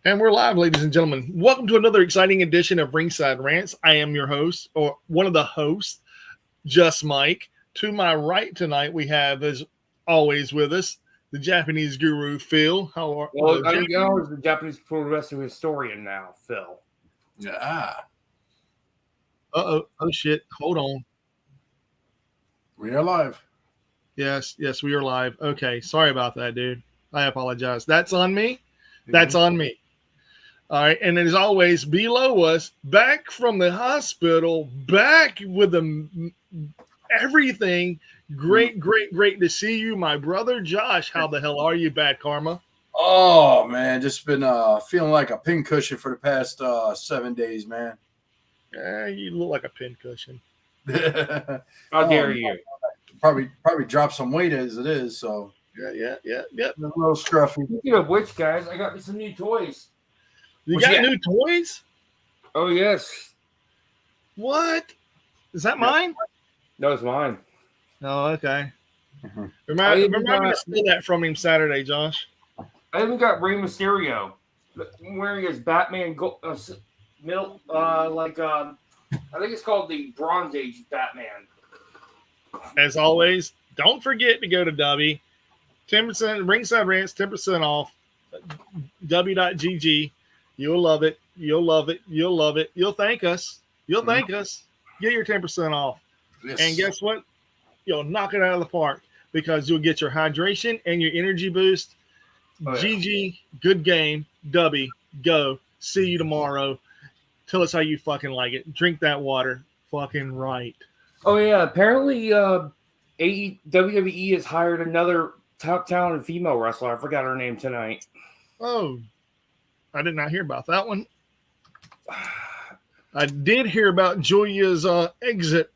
And we're live, ladies and gentlemen. Welcome to another exciting edition of Ringside Rants. I am your host, or one of the hosts, Just Mike. To my right tonight, we have, as always with us, the Japanese guru, Phil. How are you? Well, I'm the Japanese pro wrestling historian now, Phil. Yeah. Uh-oh. Oh, shit. Hold on. We are live. Yes, we are live. Okay. Sorry about that, dude. I apologize. That's on me. That's on me. All right, and as always, below us, back from the hospital, back with everything. Great to see you, my brother Josh. How the hell are you, Bad Karma? Oh man, just been feeling like a pincushion for the past 7 days, man. You look like a pincushion. How dare you? Probably dropped some weight as it is, so Yeah. a little scruffy. Speaking of which, guys, I got me some new toys. You got new toys? Oh yes. What? Is that mine? No, it's mine. Oh, okay. Mm-hmm. Remember to steal that from him Saturday, Josh. I even got Rey Mysterio wearing his Batman I think it's called the Bronze Age Batman. As always, don't forget to go to W. 10% Ringside Rants, 10% off. W.GG. You'll love it. You'll love it. You'll love it. You'll thank us. You'll thank us. Get your 10% off. Yes. And guess what? You'll knock it out of the park because you'll get your hydration and your energy boost. Oh, yeah. GG, good game. W, go. See you tomorrow. Tell us how you fucking like it. Drink that water. Fucking right. Oh yeah. Apparently, WWE has hired another top talented female wrestler. I forgot her name tonight. Oh, I did not hear about that one. I did hear about Julia's exit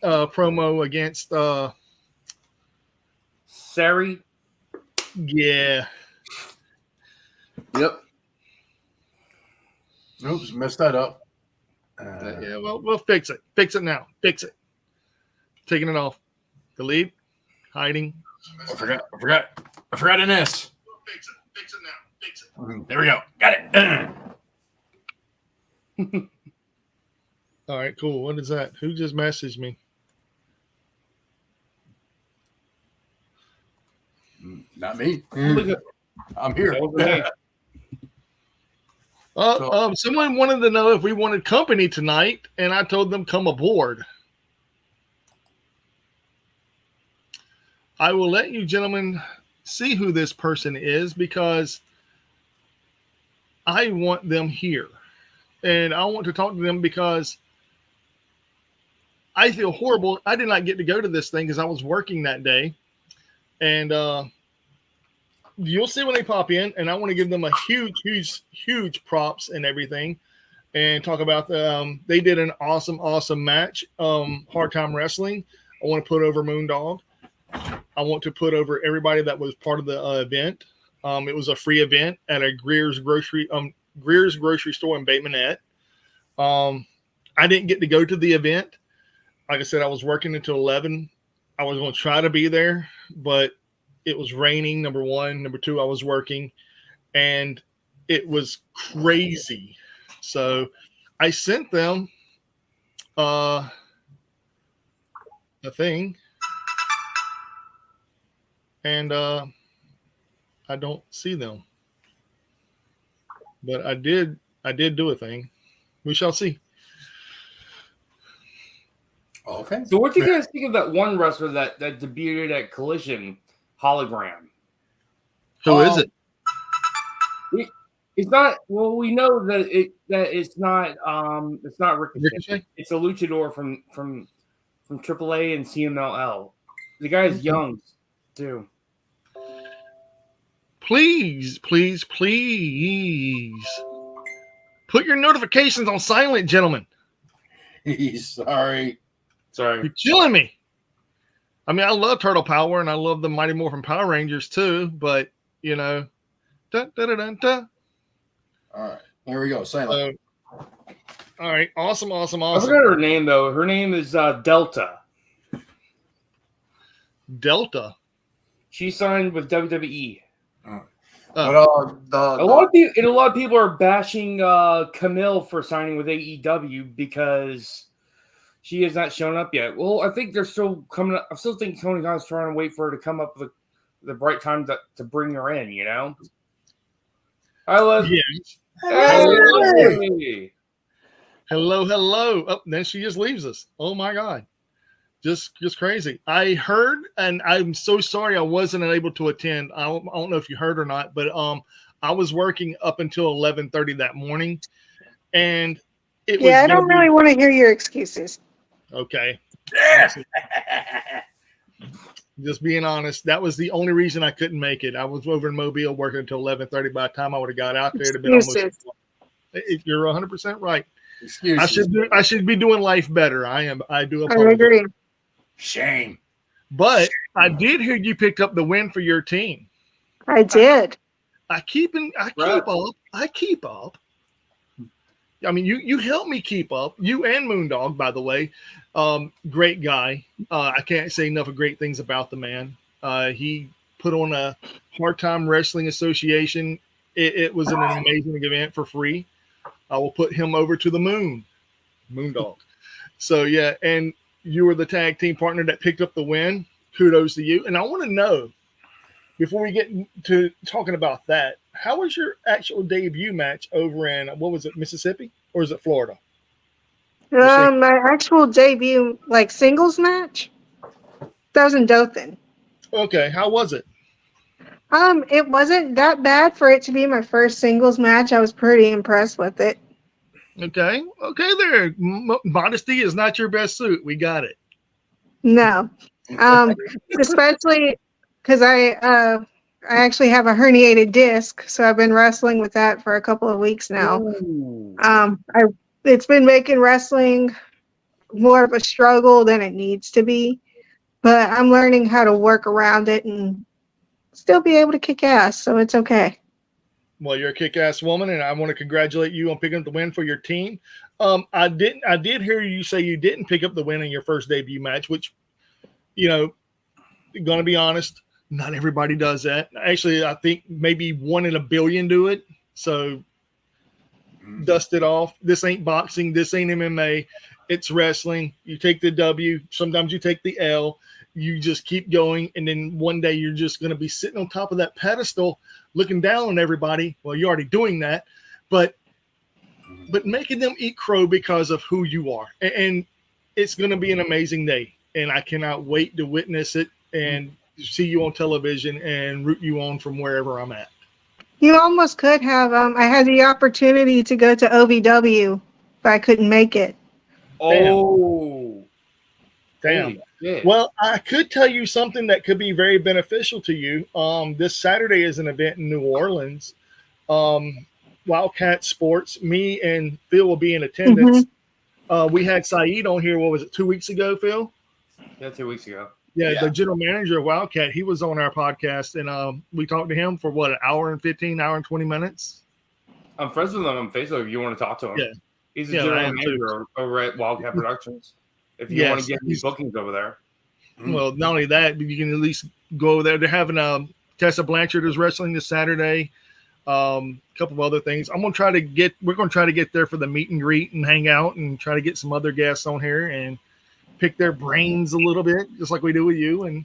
promo against Sari. Yeah. Yep. Oops, messed that up. Yeah, well, we'll fix it. Fix it now. Fix it. Taking it off. Delete. Hiding. I forgot an S. Fix it now. Fix it. There we go. Got it. All right, cool. What is that? Who just messaged me? Not me. Look I'm here. Someone wanted to know if we wanted company tonight, and I told them come aboard. I will let you gentlemen see who this person is because I want them here. And I want to talk to them because I feel horrible. I did not get to go to this thing because I was working that day. And you'll see when they pop in, and I want to give them a huge props and everything and talk about they did an awesome match. Hard Time Wrestling. I want to put over Moondog. I want to put over everybody that was part of the event. It was a free event at a Greer's grocery store in Bay Minette. I didn't get to go to the event. Like I said, I was working until 11. I was going to try to be there, but it was raining, number one. Number two, I was working, and it was crazy. So I sent them a thing, and I don't see them. But I did do a thing. We shall see. Okay. So what do you guys think of that one wrestler that debuted at Collision, Hologram? Who is it? It's not. Well, we know that it's not. It's not Ricochet. It's a luchador from AAA and CMLL. The guy is young too. Please. Put your notifications on silent, gentlemen. Sorry. You're killing me. I mean, I love Turtle Power and I love the Mighty Morphin Power Rangers too, but you know. All right. There we go. Silent. All right. Awesome. I forgot her name though. Her name is Delta. Delta. She signed with WWE. But a lot of people are bashing Camille for signing with AEW because she has not shown up yet. Well, I think they're still coming up. I still think Tony Khan's trying to wait for her to come up with the right time to bring her in, you know? Hi, Liz. Hey. Hello. Oh, then she just leaves us. Oh my God. Just crazy. I heard, and I'm so sorry I wasn't able to attend. I don't know if you heard or not, but I was working up until 11:30 that morning, and it was. Yeah, I don't really want to hear your excuses. Okay. Yeah. Just being honest, that was the only reason I couldn't make it. I was over in Mobile working until 11:30. By the time I would have got out there, it'd have been almost. You're 100% right. Excuses. I should be doing life better. I do apologize. I agree. Shame. But I did hear you picked up the win for your team. I did. I keep up. I mean, you helped me keep up. You and Moondog, by the way. Great guy. I can't say enough of great things about the man. He put on a Hard Time Wrestling Association. It was an amazing event for free. I will put him over to the moon. Moondog. So, yeah, and you were the tag team partner that picked up the win. Kudos to you. And I want to know, before we get to talking about that, how was your actual debut match over in, what was it, Mississippi? Or is it Florida? My actual debut, like, singles match, that was in Dothan. Okay, how was it? It wasn't that bad for it to be my first singles match. I was pretty impressed with it. Okay there. Modesty is not your best suit. We got it. No. Especially because I actually have a herniated disc, so I've been wrestling with that for a couple of weeks now. It's been making wrestling more of a struggle than it needs to be, but I'm learning how to work around it and still be able to kick ass, so it's okay. Well, you're a kick-ass woman, and I want to congratulate you on picking up the win for your team. I did hear you say you didn't pick up the win in your first debut match, which, you know, going to be honest, not everybody does that. Actually, I think maybe 1 in a billion do it. So dust it off. This ain't boxing. This ain't MMA. It's wrestling. You take the W. Sometimes you take the L. You just keep going, and then one day you're just going to be sitting on top of that pedestal looking down on everybody. Well, you're already doing that, but making them eat crow because of who you are. And it's going to be an amazing day, and I cannot wait to witness it and see you on television and root you on from wherever I'm at. You almost could have. I had the opportunity to go to OVW, but I couldn't make it. Oh. Damn. Yeah. Well, I could tell you something that could be very beneficial to you. This Saturday is an event in New Orleans. Wildkat Sports. Me and Phil will be in attendance. We had Saeed on here. What was it, 2 weeks ago, Phil? Yeah, 2 weeks ago. Yeah, the general manager of Wildkat. He was on our podcast, and we talked to him for what, an hour and 15, hour and 20 minutes. I'm friends with him on Facebook. If you want to talk to him, yeah, he's the general manager over at Wildkat Productions. If you want to get these bookings over there. Well, not only that, but you can at least go over there. They're having Tessa Blanchard is wrestling this Saturday. A couple of other things. We're going to try to get there for the meet and greet and hang out and try to get some other guests on here and pick their brains a little bit, just like we do with you. And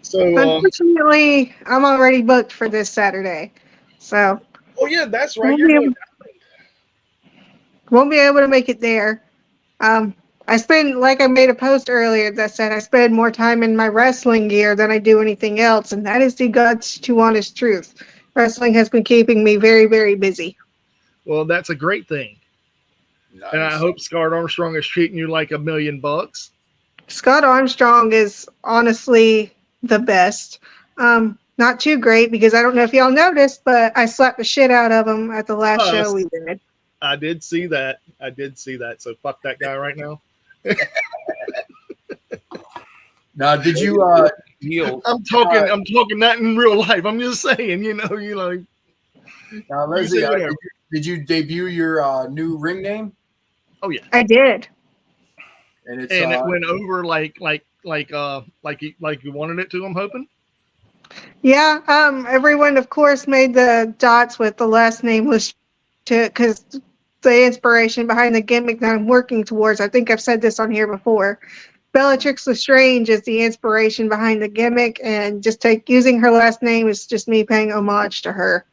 so, unfortunately, I'm already booked for this Saturday. So. Oh yeah, that's right. Won't be able to make it there. I made a post earlier that said I spend more time in my wrestling gear than I do anything else, and that is the God's to honest truth. Wrestling has been keeping me very, very busy. Well, that's a great thing. Nice. And I hope Scott Armstrong is treating you like $1 million. Scott Armstrong is honestly the best. Not too great because I don't know if y'all noticed, but I slapped the shit out of him at the last show we did. I did see that. So fuck that guy right now. Now, did you? I'm talking not in real life. I'm just saying, you know. Now, Leslie, did you debut your new ring name? Oh yeah, I did. And it went over like you wanted it to. I'm hoping. Yeah, everyone, of course, made the dots with the last name was because the inspiration behind the gimmick that I'm working towards. I think I've said this on here before. Bellatrix Lestrange is the inspiration behind the gimmick, and just using her last name is just me paying homage to her.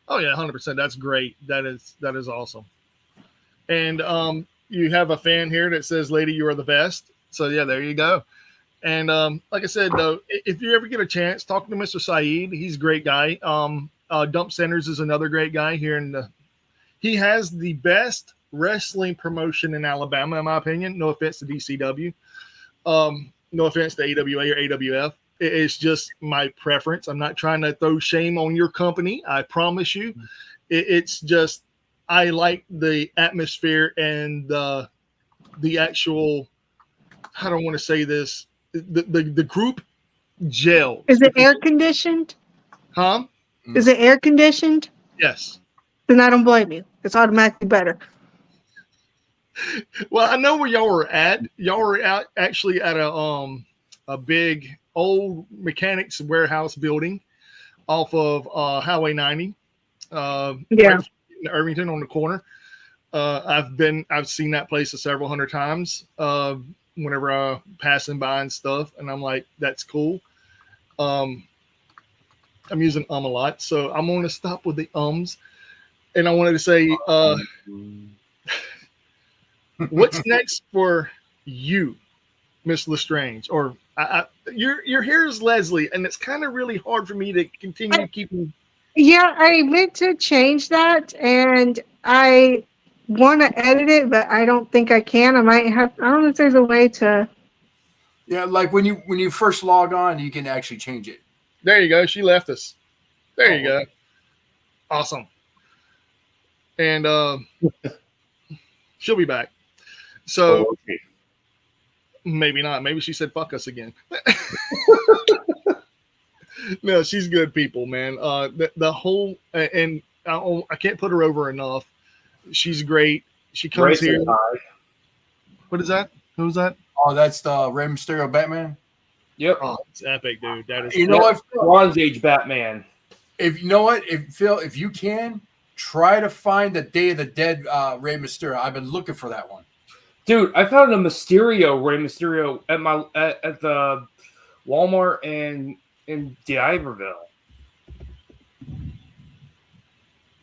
Oh yeah, 100%. That's great. That is awesome. And you have a fan here that says, "Lady, you are the best." So yeah, there you go. And like I said, though, if you ever get a chance, talk to Mr. Saeed. He's a great guy. Dump Centers is another great guy here he has the best wrestling promotion in Alabama, in my opinion. No offense to DCW. No offense to AWA or AWF. It's just my preference. I'm not trying to throw shame on your company. I promise you. It's just I like the atmosphere and the actual. I don't want to say this. The group gel. Is it air conditioned? Huh? Is it air conditioned? Yes. Then I don't blame you. It's automatically better. Well, I know where y'all were at. Y'all were out actually at a big old mechanics warehouse building off of Highway 90. Yeah. Right in Irvington on the corner. I've seen that place several hundred times. Whenever I'm passing by and stuff, and I'm like, that's cool. I'm using a lot, so I'm going to stop with the ums. And I wanted to say, what's next for you, Miss Lestrange? Or your hair is Leslie, and it's kind of really hard for me to continue keeping. Yeah, I meant to change that, and I want to edit it, but I don't think I can. I might have. I don't know if there's a way to. Yeah, like when you first log on, you can actually change it. There you go. She left us. There you go. Awesome. And she'll be back. So okay. Maybe not. Maybe she said fuck us again. No, she's good people, man. The whole and I can't put her over enough. She's great. She comes here. What is that? Who's that? Oh, that's the Rey Mysterio Batman. Yep. Oh, it's epic, dude. That is. You know what? Bronze Age Batman. If you know what, if you can try to find the Day of the Dead Rey Mysterio. I've been looking for that one. Dude, I found a Rey Mysterio at the Walmart in D'Iberville.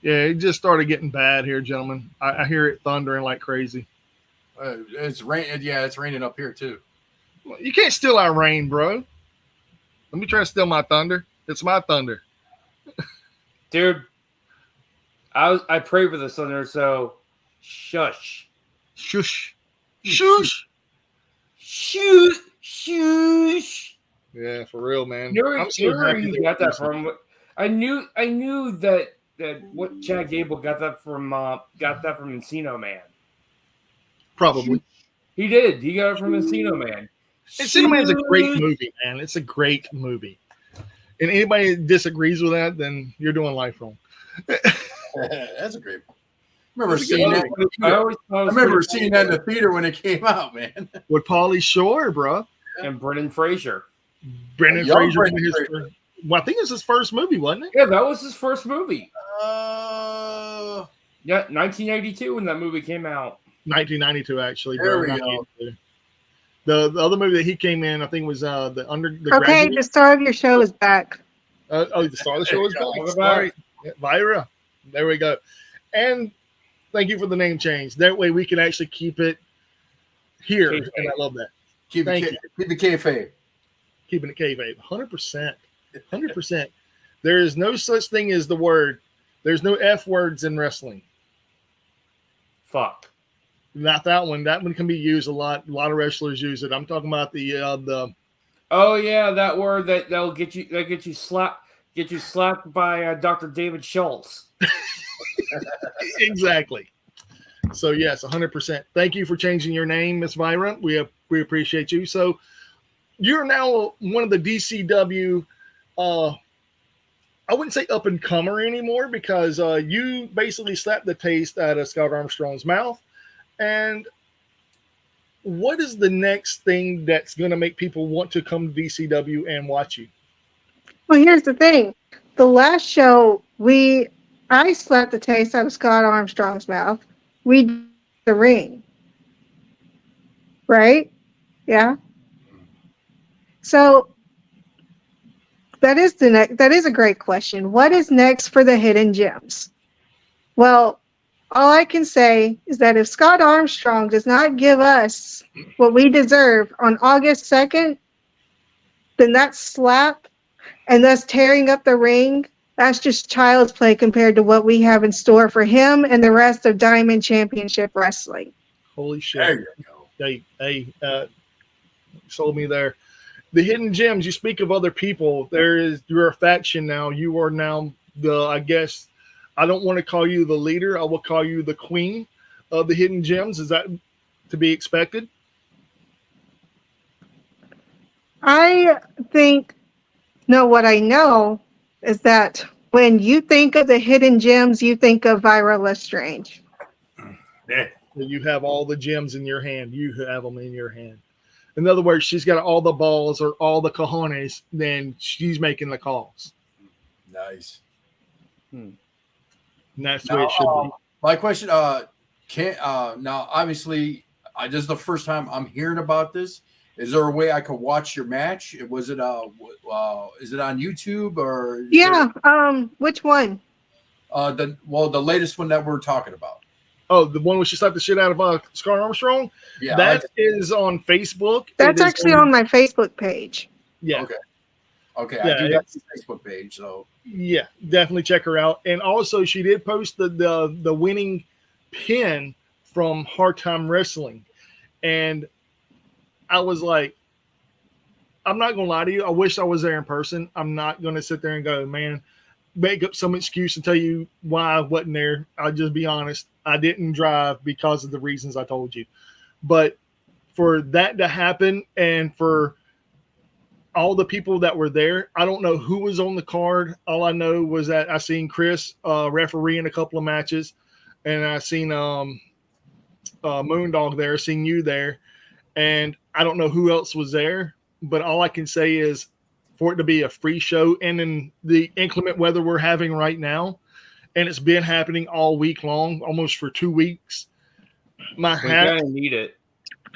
Yeah, it just started getting bad here, gentlemen. I hear it thundering like crazy. It's rain. Yeah, it's raining up here too. You can't steal our rain, bro. Let me try to steal my thunder. It's my thunder. Dude, I pray for the thunder, so shush. Shush. Shush. Shush. Shush. Yeah, for real, man. I'm so happy you got that from. I knew that what Chad Gable got that from Encino Man. Probably. He did. He got it from Encino Man. Encino Man's a great movie, man. It's a great movie. And anybody that disagrees with that, then you're doing life wrong. That's a great. I remember seeing that. I remember seeing that in the theater when it came out, man. With Pauly Shore, bro, and Brendan Fraser. Brendan Fraser. Well, I think it's his first movie, wasn't it? Yeah, that was his first movie. Yeah, 1982 when that movie came out. 1992, actually. There we go. The other movie that he came in, I think, was the Okay, Graduate. the star of your show is back. The star of the show is back. Sorry, Vira. There we go. And thank you for the name change. That way we can actually keep it here, and I love that. Keep the kayfabe. Keeping it kayfabe. 100%. 100%. There is no such thing as the word. There's no F words in wrestling. Fuck. Not that one. That one can be used a lot. A lot of wrestlers use it. I'm talking about the. Oh yeah, that word that'll get you slapped by Dr. David Schultz. Exactly. So yes, 100%. Thank you for changing your name, Miss Vira. We appreciate you. So you're now one of the DCW. I wouldn't say up and comer anymore because you basically slapped the taste out of Scott Armstrong's mouth. And what is the next thing that's going to make people want to come to DCW and watch you? Well, here's the thing. The last show, I slapped the taste out of Scott Armstrong's mouth. We did the ring, right? Yeah. So that is a great question. What is next for the Hidden Gems? Well, all I can say is that if Scott Armstrong does not give us what we deserve on August 2nd, then that slap and thus tearing up the ring, that's just child's play compared to what we have in store for him and the rest of Diamond Championship Wrestling. Holy shit. There you go. Hey, sold me there. The Hidden Gems, you speak of other people. You're a faction now. You are now I guess, I don't want to call you the leader. I will call you the queen of the Hidden Gems. Is that to be expected? I think, no, what I know is that when you think of the Hidden Gems, you think of Vira Lestrange. Yeah. You have all the gems in your hand. You have them in your hand. In other words, she's got all the balls or all the cojones, then she's making the calls. Nice. And that's the way it should be. My question, now obviously, this is the first time I'm hearing about this. Is there a way I could watch your match? Was it is it on YouTube or? Yeah. Which one? The latest one that we're talking about. Oh, the one where she slapped the shit out of Scott Armstrong? Yeah. That is on Facebook. That's actually on my Facebook page. Yeah. Okay. Yeah, I do have the Facebook page, so yeah, definitely check her out. And also, she did post the winning pin from Hard Time Wrestling, and I was like, I'm not gonna lie to you. I wish I was there in person. I'm not gonna sit there and go, man, make up some excuse and tell you why I wasn't there. I'll just be honest. I didn't drive because of the reasons I told you. But for that to happen and for all the people that were there, I don't know who was on the card. All I know was that I seen Chris referee in a couple of matches, and I seen Moondog there, seen you there, and I don't know who else was there. But all I can say is for it to be a free show and in the inclement weather we're having right now, and it's been happening all week long, almost for 2 weeks. My hat, I need it.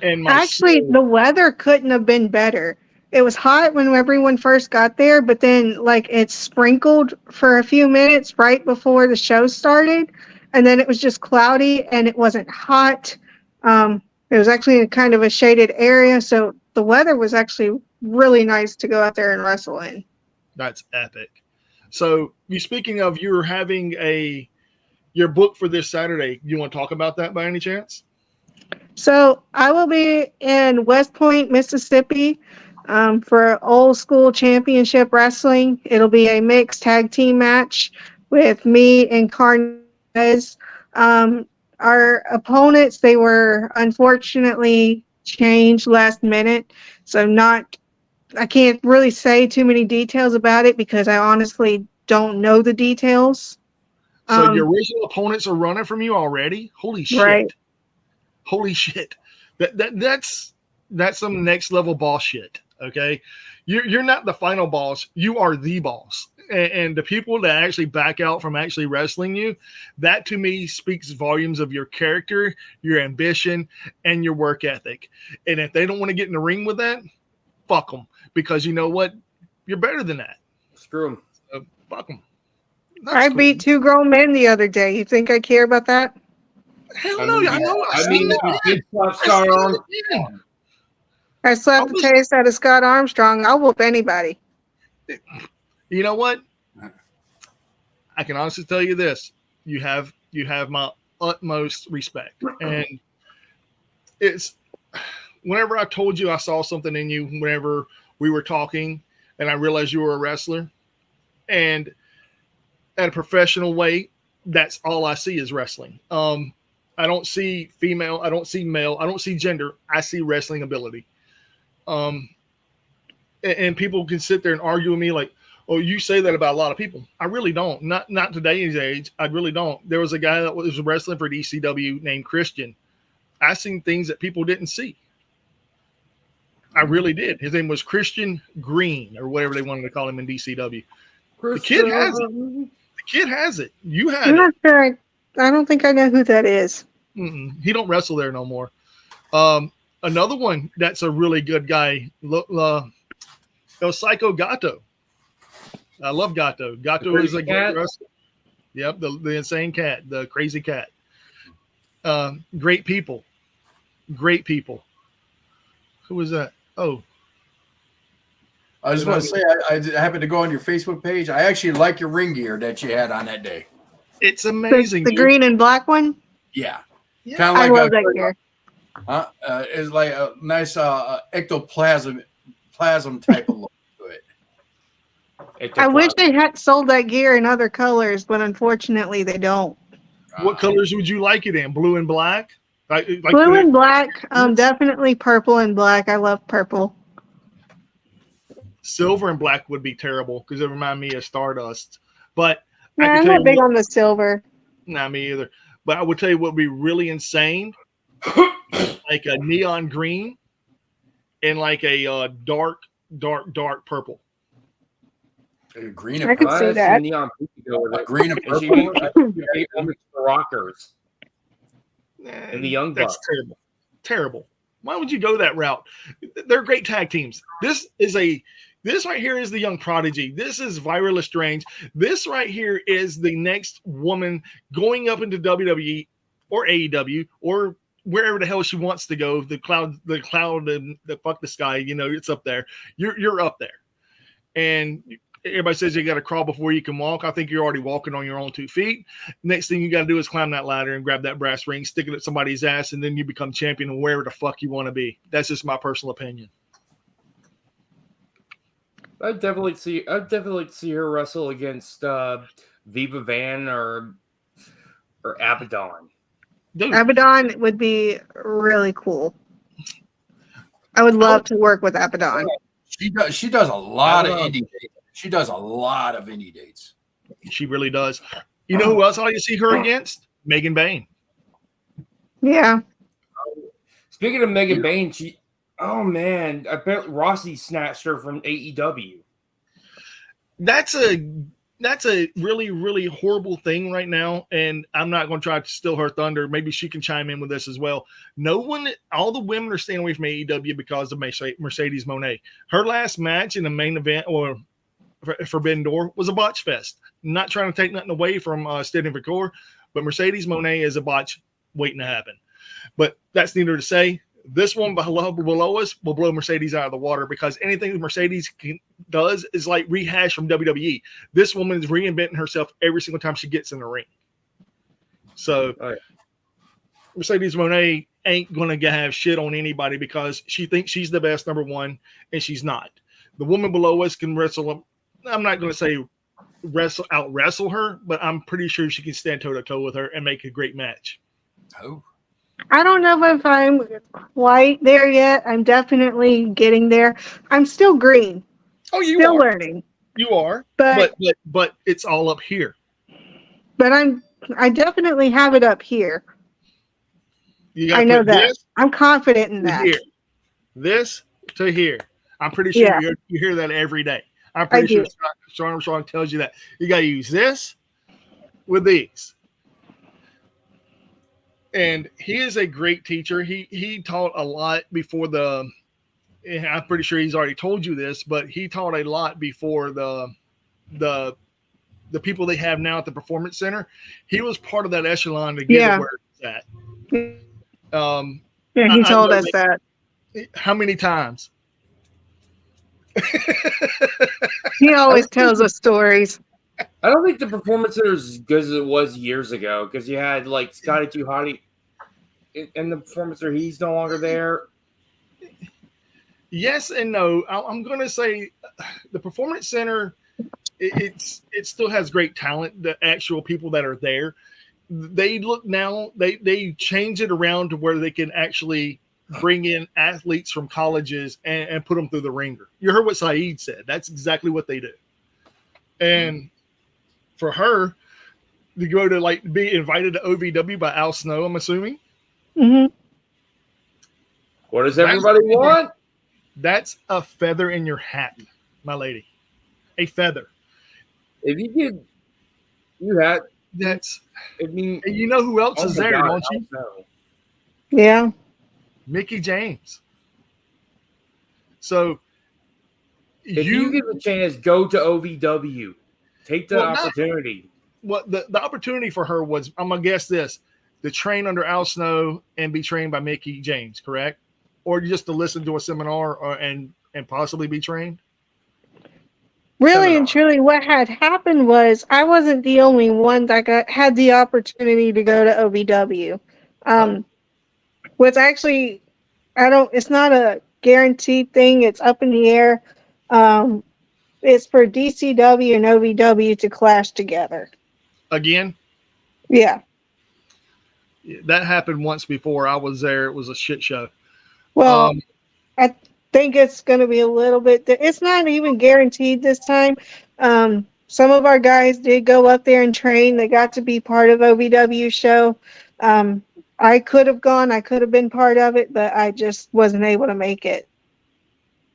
and my Actually, soul, the weather couldn't have been better. It was hot when everyone first got there, but then like it sprinkled for a few minutes right before the show started, and then it was just cloudy and it wasn't hot. It was actually in kind of a shaded area, so the weather was actually really nice to go out there and wrestle in. that's epic. So, you speaking of, you're having your book for this Saturday. You want to talk about that by any chance? So I will be in West Point, Mississippi, for old school championship wrestling. It'll be a mixed tag team match with me and Carnez. Our opponents, they were unfortunately changed last minute, so I can't really say too many details about it because I honestly don't know the details. So your original opponents are running from you already? Holy shit. Right. Holy shit. That's some next level boss shit. Okay. You're not the final boss. You are the boss. And the people that actually back out from actually wrestling you, that to me speaks volumes of your character, your ambition, and your work ethic. And if they don't want to get in the ring with that, fuck them. Because you know what? You're better than that. Screw them. Fuck them. I beat 2 grown men the other day. You think I care about that? Hell no. I know. I mean, you did slap Scott Armstrong. I slapped the taste out of Scott Armstrong. I'll whoop anybody. You know what? I can honestly tell you this. You have my utmost respect. And it's whenever I told you I saw something in you, whenever we were talking and I realized you were a wrestler, and at a professional way, that's all I see is wrestling. I don't see female, I don't see male, I don't see gender. I see wrestling ability. And people can sit there and argue with me like, oh, you say that about a lot of people. I really don't. Not today's age. I really don't. There was a guy that was wrestling for DCW named Christian. I seen things that people didn't see. I really did. His name was Christian Green or whatever they wanted to call him in DCW. The kid has it. You had I'm it. not sure. I don't think I know who that is. He don't wrestle there no more. Another one that's a really good guy. El Psycho Gato. I love Gato. Gato is a great wrestler. Yep, the insane cat, the crazy cat. Great people. Great people. Who was that? Oh. I just want to say, I happened to go on your Facebook page. I actually like your ring gear that you had on that day. It's amazing. The green and black one? Yeah. Yeah. Kind of I like love that gear. It's like a nice ectoplasm type of look to it. I wish they had sold that gear in other colors, but unfortunately they don't. What colors would you like it in? Blue and black? Blue and black. Definitely purple and black. I love purple. Silver and black would be terrible because it remind me of Stardust. But I'm not big on the silver. Not me either. But I would tell you what would be really insane, like a neon green and like a dark purple. Green and I could see that. Neon green and purple. Rockers. And the Young Bucks. That's terrible. Terrible. Why would you go that route? They're great tag teams. This right here is the Young Prodigy. This is Viola Strange. This right here is the next woman going up into WWE or AEW or wherever the hell she wants to go. The cloud and the fuck the sky, it's up there. You're up there. And everybody says you got to crawl before you can walk. I think you're already walking on your own 2 feet. Next thing you got to do is climb that ladder and grab that brass ring, stick it at somebody's ass, and then you become champion of wherever the fuck you want to be. That's just my personal opinion. I'd definitely see her wrestle against Viva Van or Abaddon. Dude, Abaddon would be really cool. I would love to work with Abaddon. She does a lot of indie dates. She does a lot of indie dates. She really does. You know who else I like to see her against? Megan Bain. Yeah. Speaking of Megan Bain, oh man, I bet Rossi snatched her from AEW. That's a really, really horrible thing right now, and I'm not going to try to steal her thunder. Maybe she can chime in with this as well. All the women are staying away from AEW because of Mercedes Moné. Her last match in the main event or Forbidden Door was a botch fest. Not trying to take nothing away from Stephanie McClure, but Mercedes Moné is a botch waiting to happen. But that's neither to say. This one below us will blow Mercedes out of the water because anything that Mercedes does is like rehash from WWE. This woman is reinventing herself every single time she gets in the ring. So Mercedes Moné ain't going to have shit on anybody because she thinks she's the best number one, and she's not. The woman below us can wrestle. I'm not going to say out wrestle her, but I'm pretty sure she can stand toe to toe with her and make a great match. Oh. I don't know if I'm quite there yet. I'm definitely getting there. I'm still green. Oh, you still are learning. You are, but it's all up here. But I definitely have it up here. I know that. I'm confident in that. Here. This to here. I'm pretty sure you hear that every day. I'm pretty sure Sean Armstrong tells you that. You got to use this with these. And he is a great teacher. He taught a lot before and I'm pretty sure he's already told you this, but he taught a lot before the people they have now at the Performance Center. He was part of that echelon to get where it's at. He told us that. How many times? He always tells us stories. I don't think the Performance Center is as good as it was years ago because you had like Scotty 2 Hotty in the Performance Center. He's no longer there. Yes and no. I'm going to say the Performance Center, it still has great talent. The actual people that are there, they look now. They change it around to where they can actually bring in athletes from colleges and put them through the ringer. You heard what Saeed said. That's exactly what they do. And for her to go to be invited to OVW by Al Snow, I'm assuming. Mm-hmm. What does everybody want? That's a feather in your hat, my lady. A feather. If you did, you had. That's. I mean, And you know who else oh is my there, God, don't I you? don't know. Yeah. Mickey James. So If you get the chance, go to OVW. Take that opportunity. The opportunity for her was, I'm gonna guess this, to train under Al Snow and be trained by Mickey James, correct? Or just to listen to a seminar and possibly be trained? Really and truly, what had happened was I wasn't the only one that had the opportunity to go to OVW. Was actually, it's not a guaranteed thing. It's up in the air. It's for DCW and OVW to clash together. Again? Yeah. That happened once before. I was there. It was a shit show. Well, I think it's going to be a little bit. It's not even guaranteed this time. Some of our guys did go up there and train. They got to be part of OVW show. I could have gone. I could have been part of it, but I just wasn't able to make it.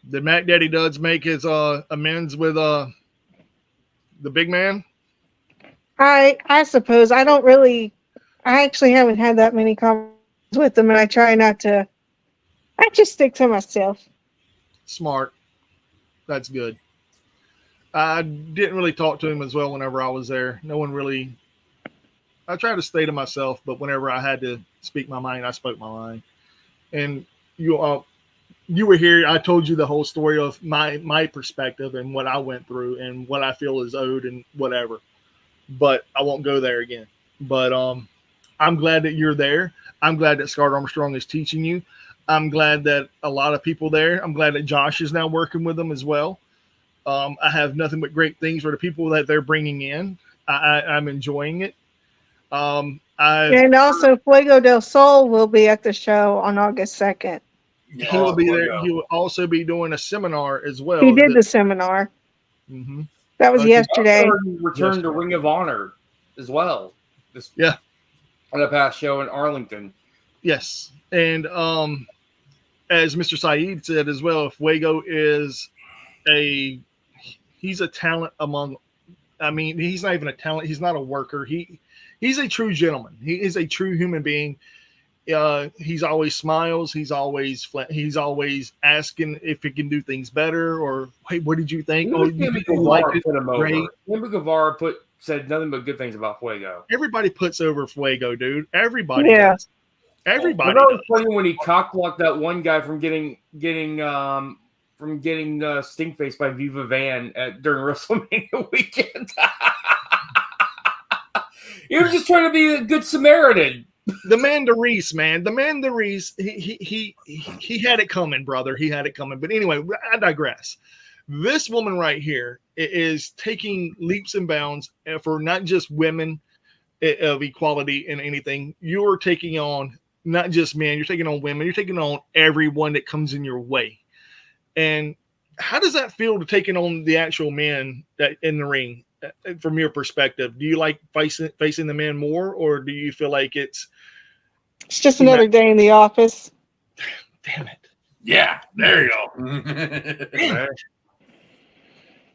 Did Mac Daddy Duds make his amends with the big man? I suppose I don't really. I actually haven't had that many conversations with them, and I try not to. I just stick to myself. Smart. That's good. I didn't really talk to him as well whenever I was there. No one really. I tried to stay to myself, but whenever I had to speak my mind, I spoke my mind. And you were here. I told you the whole story of my perspective and what I went through and what I feel is owed and whatever. But I won't go there again. But I'm glad that you're there. I'm glad that Scott Armstrong is teaching you. I'm glad that a lot of people there. I'm glad that Josh is now working with them as well. I have nothing but great things for the people that they're bringing in. I'm enjoying it. And also, Fuego del Sol will be at the show on August 2nd. He will be there. He will also be doing a seminar as well. He did the seminar. Mm-hmm. That was yesterday. He returned to Ring of Honor as well. Yeah. On a past show in Arlington. Yes. And as Mr. Saeed said as well, Fuego is he's a talent among, I mean, he's not even a talent. He's not a worker. He's a true gentleman. He is a true human being. He's always smiles. He's always asking if he can do things better, or hey, what did you think? Oh, you people like it. Great. Guevara said nothing but good things about Fuego. Everybody puts over Fuego, dude. Everybody does. Everybody. That was funny when he cockblocked that one guy from getting stink faced by Viva Van during WrestleMania weekend. He was just trying to be a good Samaritan. The man DeReese, man. The man DeReese, he had it coming, brother. He had it coming. But anyway, I digress. This woman right here is taking leaps and bounds for not just women of equality in anything. You're taking on not just men. You're taking on women. You're taking on everyone that comes in your way. And how does that feel to taking on the actual men that in the ring? From your perspective, do you like facing the men more, or do you feel like it's just another day in the office? Damn it! Yeah, there you go.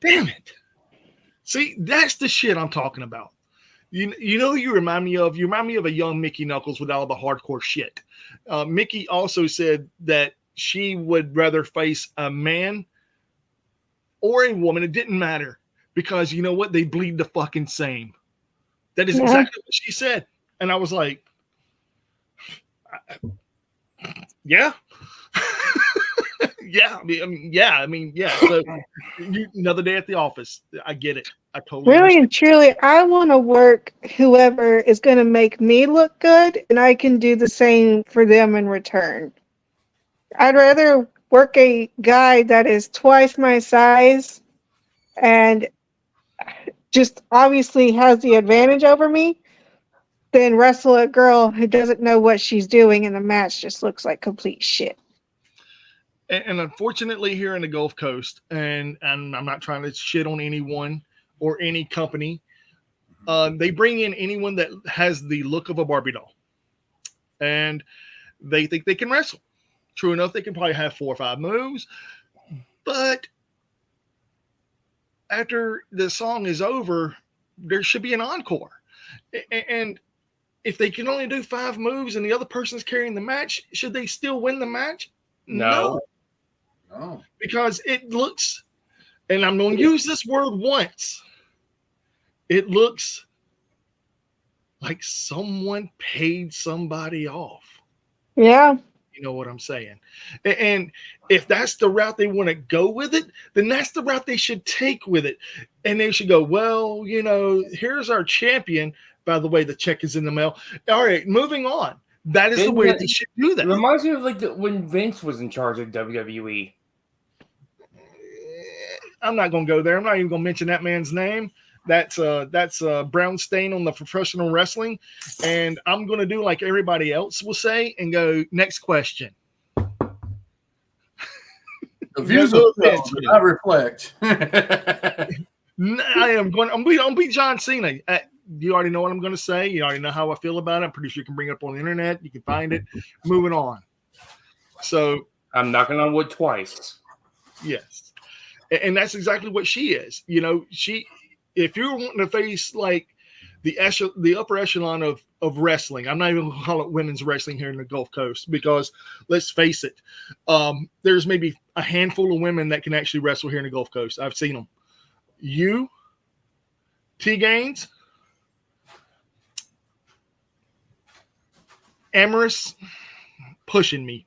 Damn it! See, that's the shit I'm talking about. You know who you remind me of? You remind me of a young Mickey Knuckles with all the hardcore shit. Mickey also said that she would rather face a man or a woman. It didn't matter. Because you know what? They bleed the fucking same. That is exactly what she said. And I was like, yeah. Yeah. I mean, yeah. So another day at the office. I get it. I totally really and truly, I want to work whoever is going to make me look good, and I can do the same for them in return. I'd rather work a guy that is twice my size and just obviously has the advantage over me than wrestle a girl who doesn't know what she's doing and the match just looks like complete shit. And unfortunately here in the Gulf Coast, and I'm not trying to shit on anyone or any company, they bring in anyone that has the look of a Barbie doll. And they think they can wrestle. True enough, they can probably have 4 or 5 moves, but after the song is over, there should be an encore. And if they can only do 5 moves and the other person's carrying the match, should they still win the match? No. Because it looks, and I'm going to use this word once, it looks like someone paid somebody off. Yeah. You know what I'm saying? And if that's the route they want to go with it, then that's the route they should take with it. And they should go, well, here's our champion. By the way, the check is in the mail. All right, moving on. That is the way they should do that. It reminds me of like when Vince was in charge of WWE. I'm not going to go there. I'm not even going to mention that man's name. That's a brown stain on the professional wrestling. And I'm going to do like everybody else will say and go, next question. The views of do not reflect. I'm going to be John Cena. You already know what I'm going to say. You already know how I feel about it. I'm pretty sure you can bring it up on the internet. You can find it. Moving on. So I'm knocking on wood twice. Yes. And that's exactly what she is. If you're wanting to face like the upper echelon of wrestling, I'm not even going to call it women's wrestling here in the Gulf Coast, because let's face it, there's maybe a handful of women that can actually wrestle here in the Gulf Coast. I've seen them. You, T. Gaines, Amaris, pushing me.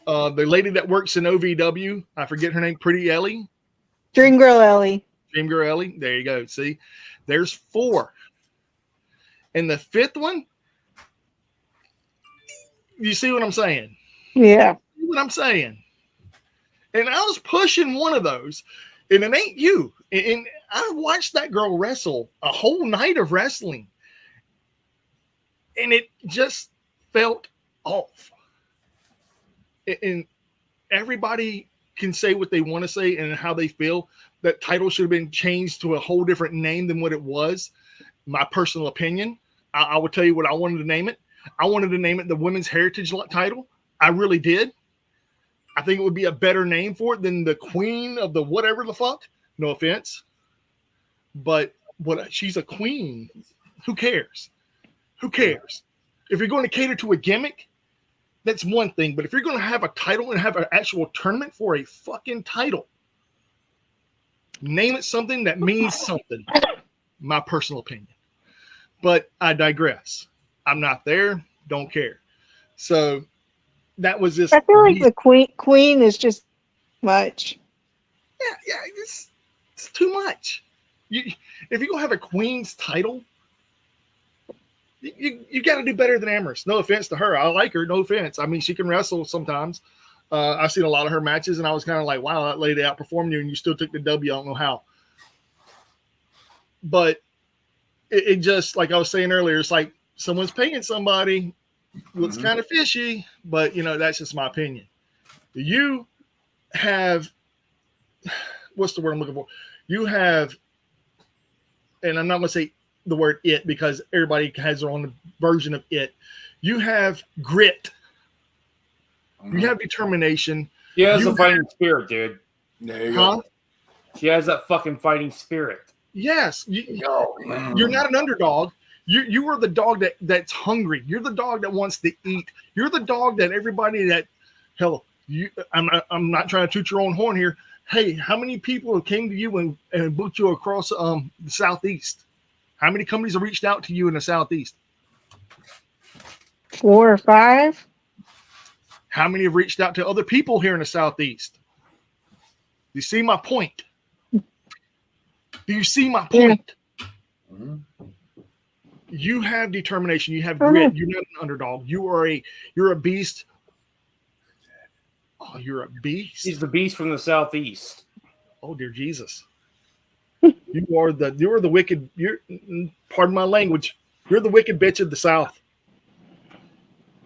The lady that works in OVW, I forget her name, Pretty Ellie. Dream Girl Ellie. There you go. See, there's 4. And the 5th one, you see what I'm saying? Yeah. See what I'm saying? And I was pushing one of those, and it ain't you. And I watched that girl wrestle a whole night of wrestling, and it just felt off. And everybody can say what they want to say and how they feel. That title should have been changed to a whole different name than what it was. My personal opinion. I will tell you what I wanted to name it. I wanted to name it the Women's Heritage title. I really did. I think it would be a better name for it than the Queen of the whatever the fuck. No offense. But she's a queen. Who cares? If you're going to cater to a gimmick, that's one thing. But if you're going to have a title and have an actual tournament for a fucking title, name it something that means something. My personal opinion. But I digress. I'm not there. Don't care. So that was just. I feel like the queen is just much. Yeah, it's too much. If you're going to have a queen's title, you got to do better than Amaris. No offense to her. I like her. No offense. I mean, she can wrestle sometimes. I've seen a lot of her matches, and I was kind of like, wow, that lady outperformed you, and you still took the W. I don't know how. But it just, like I was saying earlier, it's like someone's paying somebody. Looks kind of fishy, but, that's just my opinion. You have, what's the word I'm looking for? You have, and I'm not going to say the word it because everybody has their own version of it. You have grit. You have determination. She has a fighting spirit, dude. There you go. She has that fucking fighting spirit. Yes. You're not an underdog. You are the dog that's hungry. You're the dog that wants to eat. You're the dog that everybody that, hell, I'm not trying to toot your own horn here. Hey, how many people came to you and booked you across the Southeast? How many companies have reached out to you in the Southeast? 4 or 5. How many have reached out to other people here in the Southeast? You see my point? Do you see my point? Mm-hmm. You have determination. You have grit. You're not an underdog. You're a beast. Oh, you're a beast. He's the beast from the Southeast. Oh, dear Jesus. You're the wicked. Pardon my language. You're the wicked bitch of the South.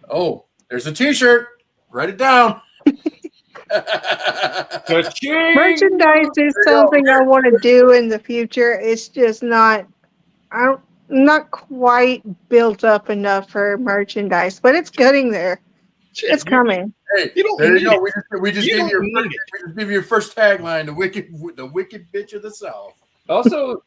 Oh, there's a T-shirt. Write it down. Merchandise is something I want to do in the future. It's just not. not quite built up enough for merchandise, but it's getting there. Shit, It's coming. Hey, You don't there you need go. it. We just You gave don't you need it. we just gave you your first tagline: the wicked bitch of the South. Also,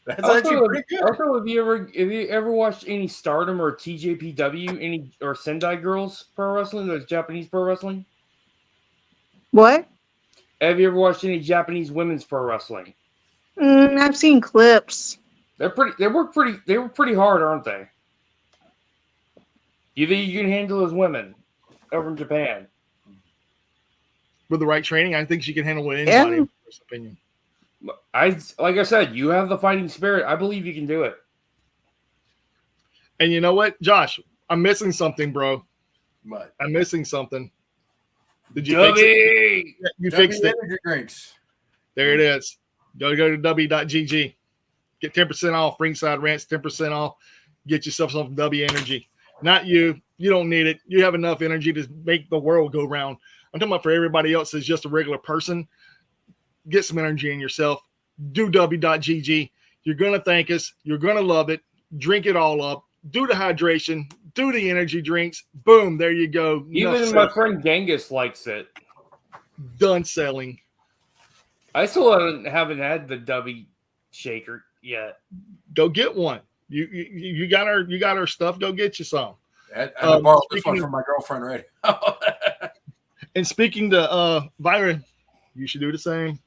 That's actually pretty good. Also, have you ever watched any Stardom or TJPW, or Sendai Girls Pro Wrestling, those Japanese pro wrestling? What? Have you ever watched any Japanese women's pro wrestling? I've seen clips. They were pretty hard, aren't they? You think you can handle those women over in Japan? With the right training, I think she can handle with anybody. Yeah. In my opinion. Like I said, you have the fighting spirit. I believe you can do it. And you know what, Josh? I'm missing something, bro. But I'm missing something. Did you fix it? Yeah, you fixed it. Energy drinks. There it is. Go to w.gg. Get 10% off. Ringside Rants, 10% off. Get yourself some W Energy. Not you. You don't need it. You have enough energy to make the world go round. I'm talking about for everybody else that's just a regular person. Get some energy in yourself. Do w.gg. You're going to thank us. You're going to love it. Drink it all up. Do the hydration. Do the energy drinks. Boom. There you go. Even my friend Genghis likes it. Done selling. I still haven't had the W shaker yet. Go get one. You got our stuff. Go get you some. I borrowed this one from my girlfriend, right? And speaking to Byron, you should do the same.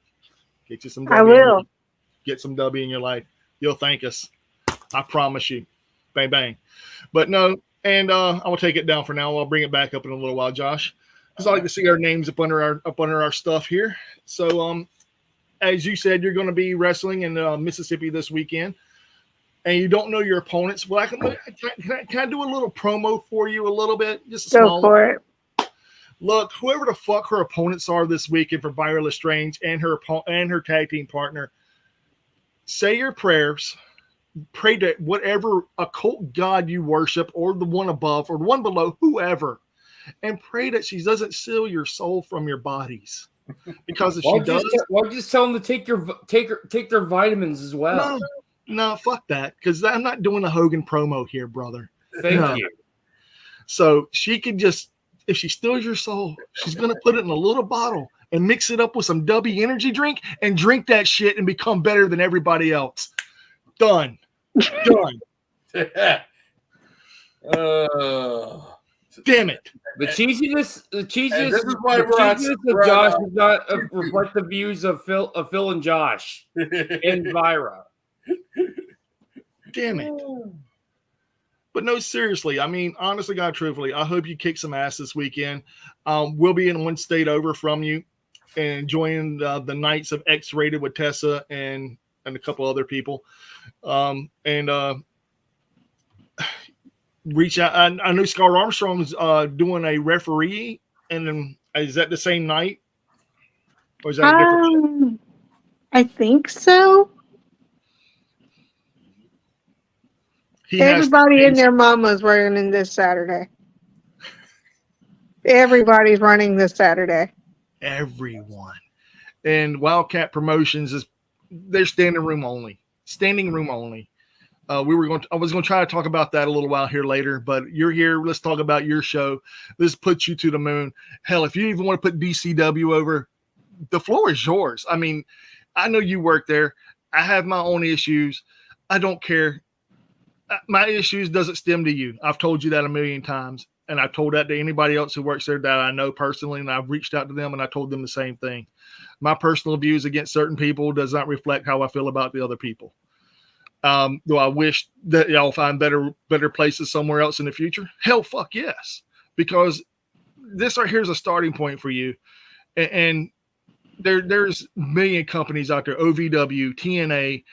Get you some W. I will. Get some W in your life. You'll thank us. I promise you. Bang, bang. But no, and I will take it down for now. I'll bring it back up in a little while, Josh. Because I like to see our names up under our stuff here. So as you said, you're going to be wrestling in Mississippi this weekend. And you don't know your opponents. Well, can I do a little promo for you a little bit? Just a small. Go for it. Look, whoever the fuck her opponents are this weekend for Byra Lestrange and her tag team partner, say your prayers, pray to whatever occult god you worship, or the one above, or the one below, whoever, and pray that she doesn't steal your soul from your bodies. Because if she does, why just tell them to take their vitamins as well? No, fuck that. Because I'm not doing a Hogan promo here, brother. Thank you. So she could just. If she steals your soul, she's going to put it in a little bottle and mix it up with some W energy drink and drink that shit and become better than everybody else. Done. Damn it. The cheesiness this is why of Josh does not reflect the views of Phil and Josh and Vyra. Damn it. But no, seriously, I mean, honestly, God, truthfully, I hope you kick some ass this weekend. We'll be in one state over from you and enjoying the nights of X-Rated with Tessa and a couple other people. Reach out. I know Scar Armstrong's doing a referee, and then is that the same night? Or is that a different I think so. Everybody and their mama's running this Saturday. Everybody's running this Saturday. Everyone. And Wildkat Promotions they're standing room only. Standing room only. I was going to try to talk about that a little while here later, but you're here. Let's talk about your show. This puts you to the moon. Hell, if you even want to put DCW over, the floor is yours. I mean, I know you work there. I have my own issues. I don't care. My issues doesn't stem to you. I've told you that a million times, and I've told that to anybody else who works there that I know personally, and I've reached out to them, and I told them the same thing. My personal views against certain people does not reflect how I feel about the other people. Do I wish that y'all find better places somewhere else in the future? Hell, fuck yes, because this right here is a starting point for you, and there's a million companies out there: OVW, TNA,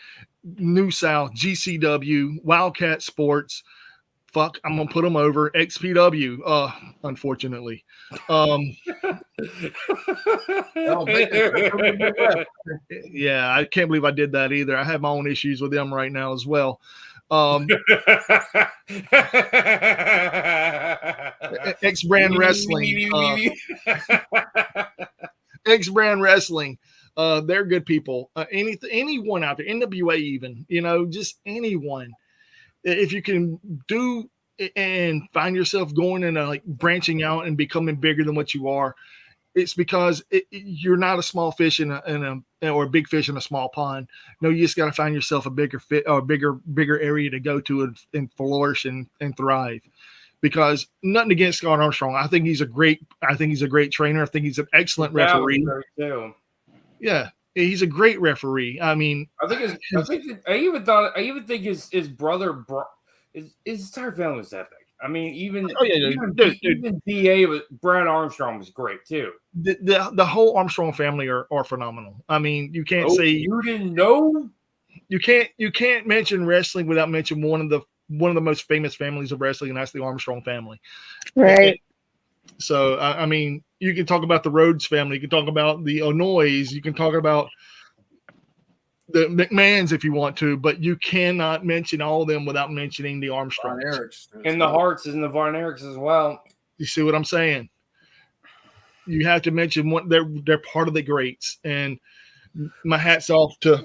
New South, GCW, Wildkat Sports. Fuck, I'm gonna put them over XPW. Unfortunately, yeah, I can't believe I did that either. I have my own issues with them right now as well. X Brand Wrestling. X Brand Wrestling. They're good people. Anyone out there, NWA even, just anyone. if you can do and find yourself going and like branching out and becoming bigger than what you are, it's because you're not a small fish or a big fish in a small pond. No, you just got to find yourself a bigger fit or bigger area to go to and flourish and thrive. Because nothing against Scott Armstrong, I think he's a great trainer. I think he's an excellent referee. Yeah, he's a great referee. I mean, I even think his brother, his entire family was epic. I mean, even DA with Brad Armstrong was great too. The whole Armstrong family are phenomenal. I mean, you can't say you didn't know. You can't mention wrestling without mentioning one of the most famous families of wrestling, and that's the Armstrong family. Right. So I mean, you can talk about the Rhodes family, you can talk about the O'Noys, you can talk about the McMahons if you want to, but you cannot mention all of them without mentioning the Armstrongs. And the Harts and the Von Erichs as well. You see what I'm saying? You have to mention they're part of the greats. And my hat's off to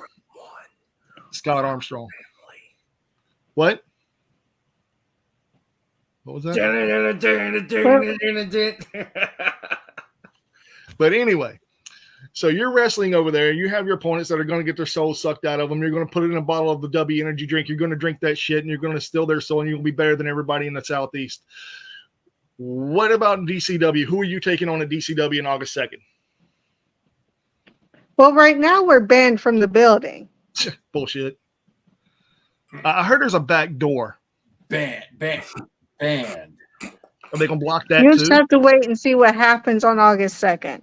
Scott Armstrong. What? What was that? But anyway, so you're wrestling over there. You have your opponents that are going to get their soul sucked out of them. You're going to put it in a bottle of the W energy drink. You're going to drink that shit, and you're going to steal their soul, and you'll be better than everybody in the Southeast. What about DCW? Who are you taking on at DCW on August 2nd? Well, right now we're banned from the building. Bullshit. I heard there's a back door. Banned. Are they going to block that You too? just have to wait and see what happens on August 2nd.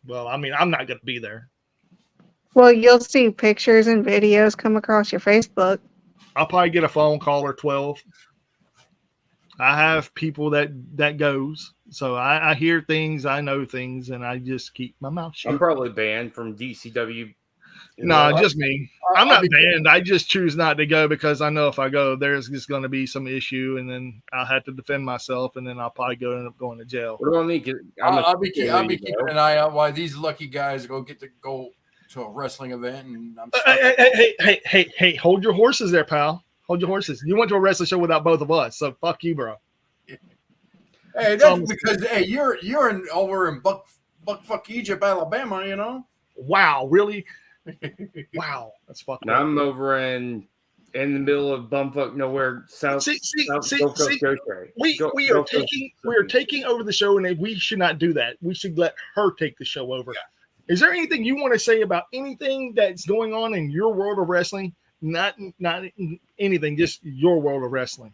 Well, I mean, I'm not going to be there. Well, you'll see pictures and videos come across your Facebook. I'll probably get a phone call or 12. I have people that goes. So I hear things, I know things, and I just keep my mouth shut. I'm probably banned from DCW. No, just me. I'm not banned. I just choose not to go because I know if I go, there's just going to be some issue, and then I'll have to defend myself, and then I'll probably end up going to jail. What do I need? I'll be keeping an eye out why these lucky guys get to go to a wrestling event. And I'm hey, hold your horses there, pal. Hold your horses. You went to a wrestling show without both of us, so fuck you, bro. Hey, that's because you're over in Buckfuck Egypt, Alabama, you know. Wow, really? Wow, that's fucking. I'm over in the middle of bumfuck nowhere, south. We are taking over the show, and we should not do that. We should let her take the show over. Yeah. Is there anything you want to say about anything that's going on in your world of wrestling? Not anything, just your world of wrestling.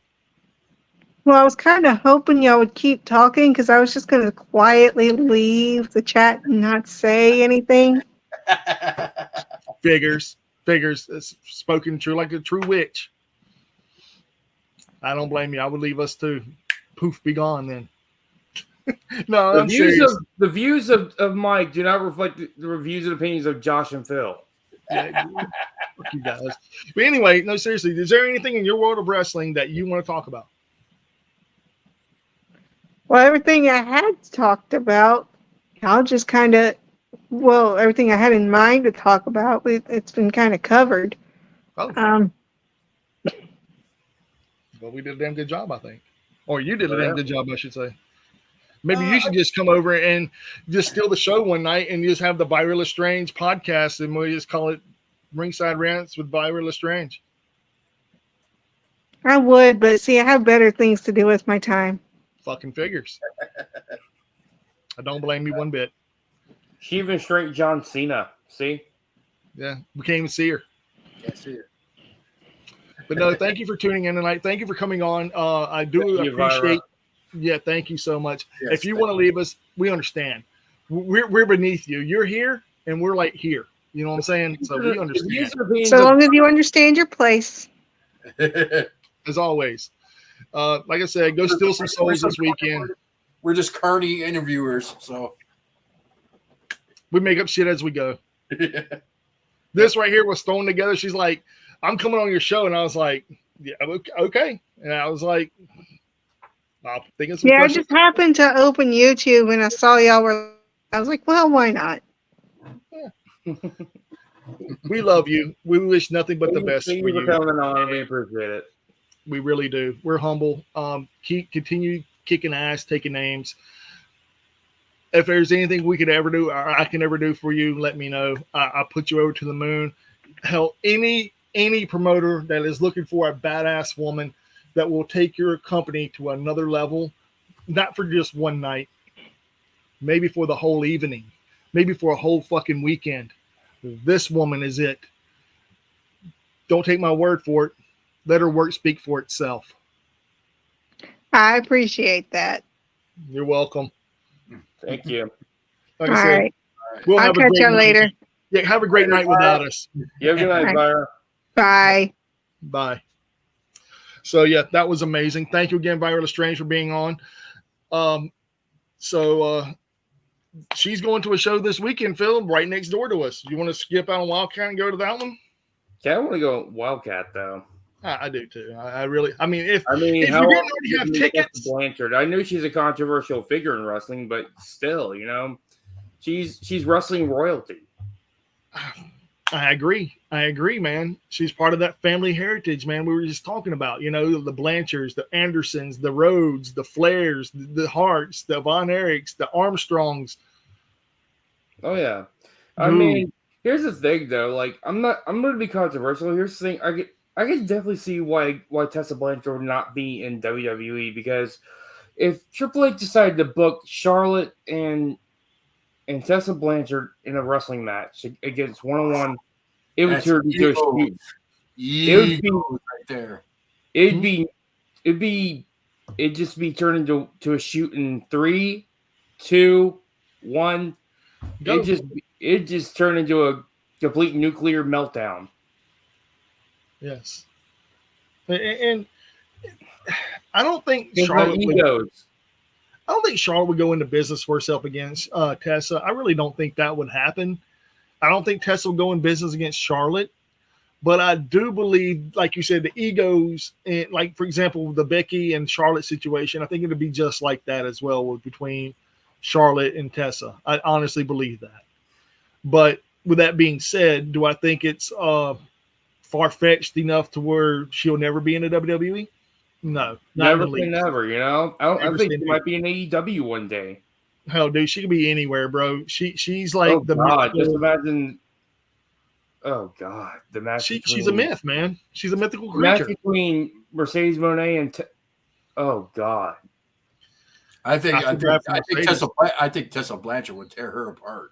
Well, I was kind of hoping y'all would keep talking because I was just going to quietly leave the chat and not say anything. Figures. It's spoken true like a true witch. I don't blame you. I would leave us too. Poof, be gone then. No, I'm serious. The views of Mike do not reflect the reviews and opinions of Josh and Phil. Yeah, fuck you guys. But anyway, no, seriously, is there anything in your world of wrestling that you want to talk about? Well, everything I had talked about, I'll just kind of, everything I had in mind to talk about, it's been kind of covered. Oh. Well, we did a damn good job, I think. Or you did a damn good job, I should say. Maybe you should just come over and just steal the show one night and just have the Byron Lestrange podcast, and we'll just call it Ringside Rants with Byron Lestrange. I would, but see, I have better things to do with my time. Fucking figures. I don't blame you one bit. She even shrank John Cena. See? Yeah, we can't even see her. Can't see her. But no, thank you for tuning in tonight. Thank you for coming on. I do appreciate. Yeah, thank you so much. Yes, if you want to leave us, we understand. We're beneath you. You're here, and we're like here. You know what I'm saying? So we understand. So long as you understand your place. As always. Like I said, go steal some souls this weekend. We're just carny interviewers, so we make up shit as we go. This right here was thrown together. She's like, I'm coming on your show, and I was like, yeah, okay. And I was like, I'm thinking some I just happened to open YouTube and I saw y'all were. I was like, well, why not? Yeah. We love you. We wish nothing but the best for you. Thank you for coming on. We appreciate it. We really do. We're humble. Continue kicking ass, taking names. If there's anything we could ever do, or I can ever do for you, let me know. I'll put you over to the moon. Hell, any promoter that is looking for a badass woman that will take your company to another level, not for just one night, maybe for the whole evening, maybe for a whole fucking weekend. This woman is it. Don't take my word for it. Let her work speak for itself. I appreciate that. You're welcome. Thank you. Like All I said, right. we'll I'll have a catch great y'all night. later. Yeah, have a great night without us. You have a good night, Byron. Bye. Bye. So yeah, that was amazing. Thank you again, Viola Strange, for being on. She's going to a show this weekend, Phil, right next door to us. You want to skip out on Wildcat and go to that one? Yeah, I want to go Wildcat though. I do too. I really. I mean, if how you didn't already have long tickets, Blanchard. I know she's a controversial figure in wrestling, but still, she's wrestling royalty. I agree, man. She's part of that family heritage, man. We were just talking about, the Blanchards, the Andersons, the Rhodes, the Flairs, the Harts, the Von Erichs, the Armstrongs. Oh yeah. I mean, here's the thing though. Like, I'm going to be controversial. Here's the thing. I can definitely see why Tessa Blanchard would not be in WWE, because if Triple H decided to book Charlotte and Tessa Blanchard in a wrestling match against one-on-one, it would turn into a shoot. It would be right there. It'd just be turned into a shoot in 3, 2, 1. It just turned into a complete nuclear meltdown. Yes. And I don't think Charlotte would go into business for herself against Tessa. I really don't think that would happen. I don't think Tessa will go in business against Charlotte. But I do believe, like you said, the egos, and like, for example, the Becky and Charlotte situation, I think it'll be just like that as well between Charlotte and Tessa. I honestly believe that. But with that being said, do I think it's far-fetched enough to where she'll never be in the WWE? No. Never say never, I think she might be in AEW one day. Hell, dude, she could be anywhere, bro. She's like just imagine. Oh God, the match. She's a myth, man. She's a mythical creature. Match between Mercedes Moné and oh God. I think Tessa Blanchard would tear her apart.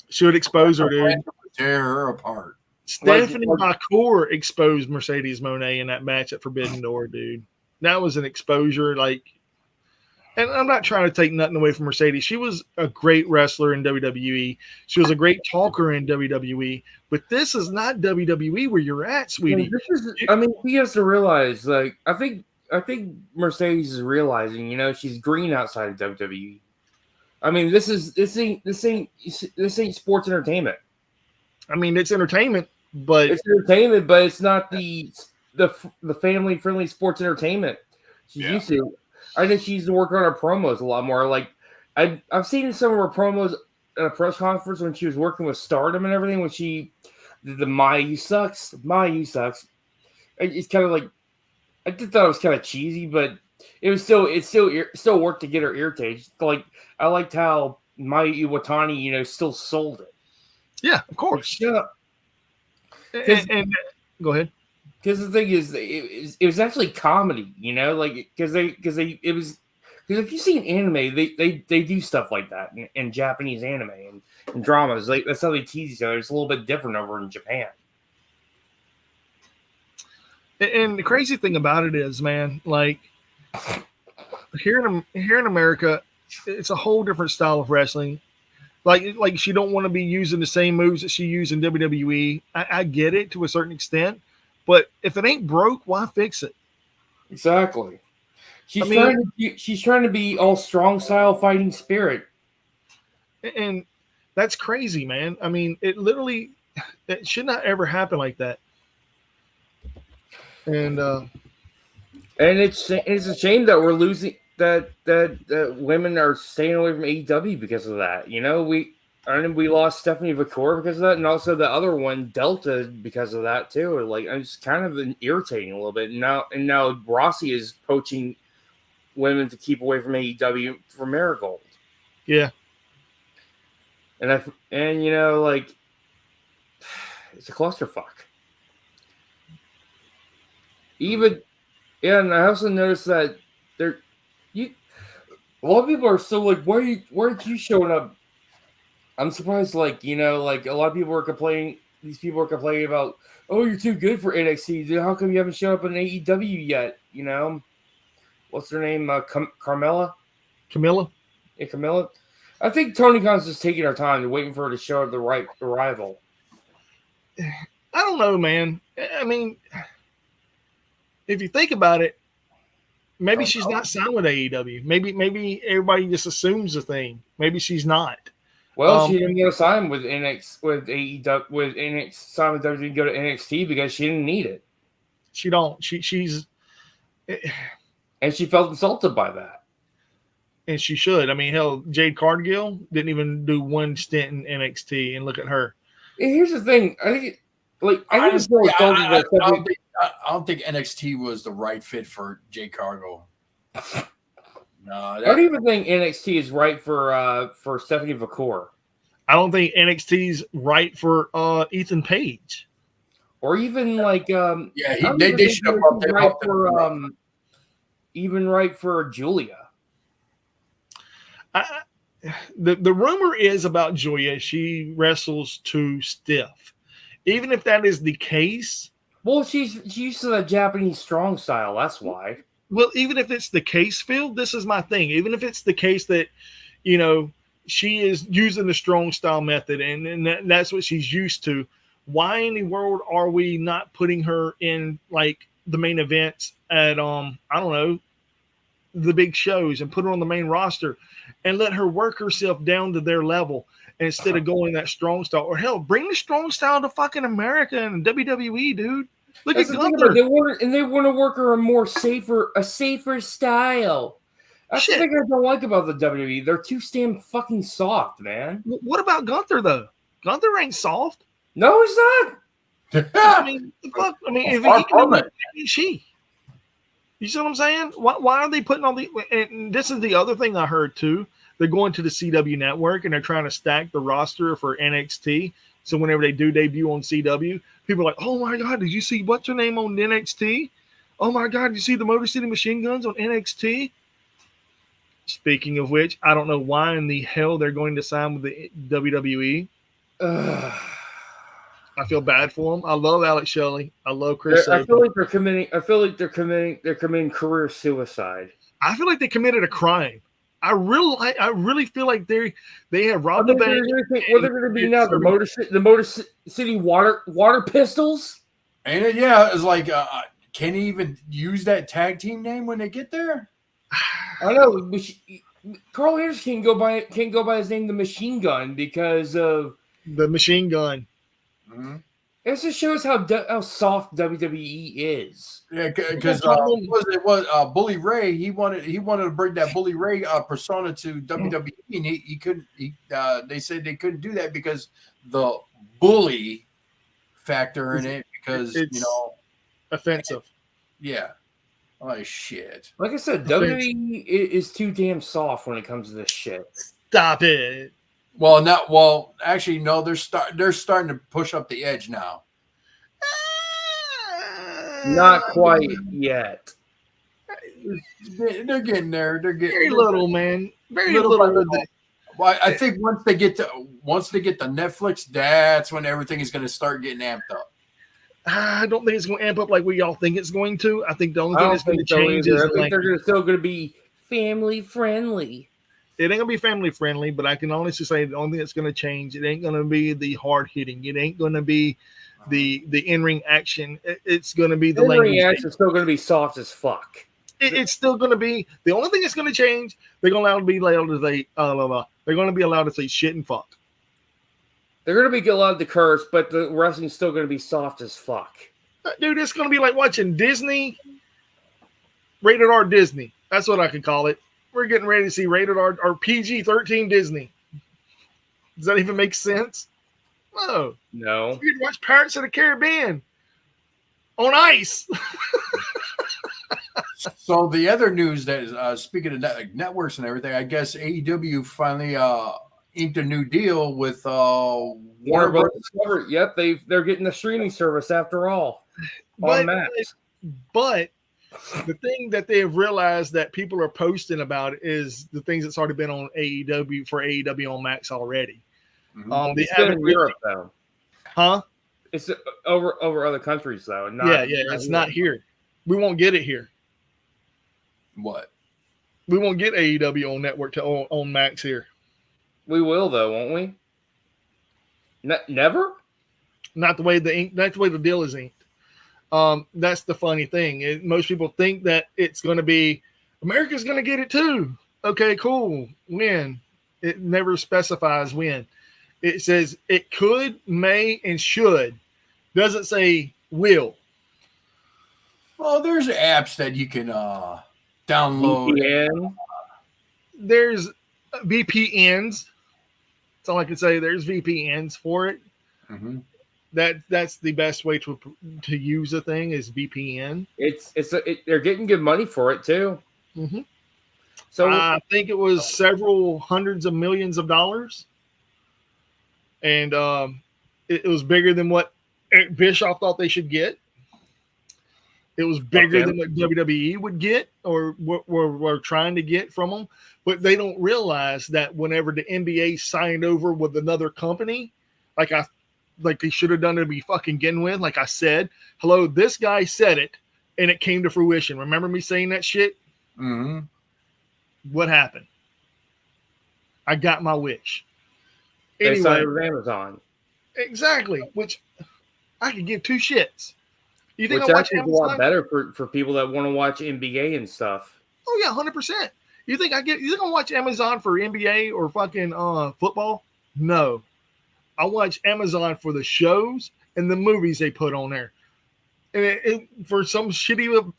She would expose her, dude. Tear her apart. Stephanie McCool exposed Mercedes Moné in that match at Forbidden Door, dude. That was an exposure, and I'm not trying to take nothing away from Mercedes. She was a great wrestler in WWE. She was a great talker in WWE. But this is not WWE where you're at, sweetie. He has to realize, I think Mercedes is realizing, she's green outside of WWE. This ain't sports entertainment. It's entertainment, but it's not the family friendly sports entertainment she's used to. I think she used to work on her promos a lot more. I've seen some of her promos at a press conference when she was working with Stardom and everything. When she did the "My sucks," it's kind of I just thought it was kind of cheesy, but it still worked to get her irritated. I liked how Maya Iwatani, still sold it. Yeah, of course. Yeah. And go ahead. Because the thing is, it was actually comedy, because if you see an anime, they do stuff like that in Japanese anime and dramas. That's how they tease each other. It's a little bit different over in Japan. And the crazy thing about it is, man, here in America, it's a whole different style of wrestling. Like she don't want to be using the same moves that she used in WWE. I get it to a certain extent. But if it ain't broke, why fix it? Exactly. She's trying to be all strong style fighting spirit. And that's crazy, man. It should not ever happen like that. And it's a shame that we're losing that women are staying away from AEW because of that. And we lost Stephanie Vacour because of that, and also the other one, Delta, because of that too. Like, it's kind of irritating a little bit. And now Rossi is poaching women to keep away from AEW for Marigold. Yeah. And you know, like, it's a clusterfuck. And I also noticed that a lot of people are still like, why aren't you showing up? I'm surprised, like, you know, like a lot of people are complaining. These people are complaining about, oh, you're too good for NXT. How come you haven't shown up in AEW yet? You know, what's her name? Carmella? Camilla? Yeah, Camilla. I think Tony Khan's just taking her time and waiting for her to show up the right arrival. I don't know, man. I mean, if you think about it, maybe she's not signed with AEW. Maybe everybody just assumes the thing. Maybe she's not. Well, she didn't go sign with AEW with NXT, sign with WWE, go to NXT because she didn't need it. She don't. She's and she felt insulted by that. And she should. I mean, hell, Jade Cargill didn't even do one stint in NXT, and look at her. Here's the thing. I don't think NXT was the right fit for Jade Cargill. No, I don't even think NXT is right for Stephanie Vacour. I don't think NXT's right for Ethan Page. Or even like they should have upped it right for even right for Julia. The rumor is about Julia, she wrestles too stiff. Even if that is the case, well, she's used to the Japanese strong style. That's why. Well, even if it's the case, Phil, this is my thing. Even if it's the case that, you know, she is using the strong style method and that's what she's used to, why in the world are we not putting her in like the main events at I don't know, the big shows and put her on the main roster and let her work herself down to their level instead of going that strong style? Or hell, bring the strong style to fucking America and WWE, dude. Look at Gunther. They want to work her a safer style. That's the thing I don't like about the WWE. They're too fucking soft, man. What about Gunther though? Gunther ain't soft. No, he's not. I mean, fuck. I mean, if he can, she. You see what I'm saying? Why are they putting all the? And this is the other thing I heard too. They're going to the CW network and they're trying to stack the roster for NXT. So whenever they do debut on CW, people are like, oh my God, did you see what's her name on NXT? Oh my God, did you see the Motor City Machine Guns on NXT? Speaking of which, I don't know why in the hell they're going to sign with the WWE. I feel bad for them. I love Alex Shelley. I love Chris. I feel like they're committing career suicide. I feel like they committed a crime. I really feel like they have robbed the bank. What they're going to be now? The Motor City Water Pistols. And it's like, can he even use that tag team name when they get there? I know. Carl Anderson can't go by his name, the Machine Gun, because of the Machine Gun. Mm-hmm. It just shows how soft WWE is. Yeah, because Bully Ray. He wanted to bring that Bully Ray persona to WWE, and he couldn't. They said they couldn't do that because the bully factor in it, because it's offensive. Yeah. Oh shit! Like I said, WWE is too damn soft when it comes to this shit. Stop it. Actually, no. They're starting to push up the edge now. Not quite yet. They're getting there. They're getting very little, man. Very little. Well, I think once they get the Netflix, that's when everything is going to start getting amped up. I don't think it's going to amp up like we all think it's going to. I think the only thing that's going to change is I think they're still going to be family friendly. It ain't going to be family friendly, but I can honestly say the only thing that's going to change, it ain't going to be the hard hitting. It ain't going to be the in-ring action. It's going to be the language. In-ring action is still going to be soft as fuck. It's still going to be the only thing that's going to change. They're going to be allowed to say they're going to be allowed to say shit and fuck. They're going to be allowed to curse, but the wrestling's still going to be soft as fuck. Dude, it's going to be like watching Disney, rated R Disney. That's what I could call it. We're getting ready to see rated R or PG-13 Disney. Does that even make sense? No. No. You can watch Pirates of the Caribbean on ice. So the other news that is speaking of networks and everything, I guess AEW finally inked a new deal with Warner Bros. Discovery. Yep, they're getting the streaming service after all on Max. But the thing that they have realized that people are posting about is the things that's already been on AEW for AEW on Max already. Mm-hmm. They It's been in Europe though, huh? It's over other countries though. It's not here. We won't get it here. What? We won't get AEW on network on Max here. We will though, won't we? Never. Not the way the deal is inked. That's the funny thing. Most people think that it's going to be America's going to get it too. Okay, cool. When? It never specifies when. It says it could, may, and should. Doesn't say will. Well, there's apps that you can download. VPN. There's VPNs. That's all I can say. There's VPNs for it. Mm-hmm. That's the best way to use a thing is VPN. They're getting good money for it too. Mm-hmm. So I think it was several hundreds of millions of dollars, and it was bigger than what Eric Bischoff thought they should get. It was bigger than what WWE would get or what we're trying to get from them. But they don't realize that whenever the NBA signed over with another company, like they should have done it to be fucking getting with. Like I said, hello, this guy said it, and it came to fruition. Remember me saying that shit? Mm-hmm. What happened? I got my wish. They signed with Amazon. Exactly, which I could give two shits. You think Which I watch actually is a lot better for people that want to watch NBA and stuff. Oh yeah, 100%. You think I watch Amazon for NBA or fucking football? No. I watch Amazon for the shows and the movies they put on there. And for some shitty,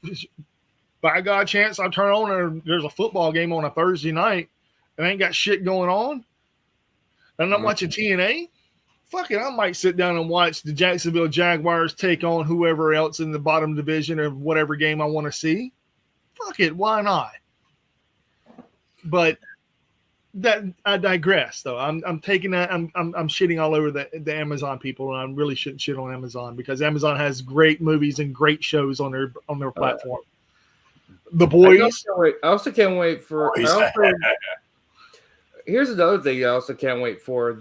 by God chance, I turn on and there's a football game on a Thursday night and I ain't got shit going on. And I'm watching TNA. Fuck it, I might sit down and watch the Jacksonville Jaguars take on whoever else in the bottom division of whatever game I want to see. Fuck it, why not? But that I digress, though. I'm taking that. I'm shitting all over the Amazon people, and I really shouldn't shit on Amazon because Amazon has great movies and great shows on their platform. The Boys. I also can't wait for. Here's another thing I also can't wait for.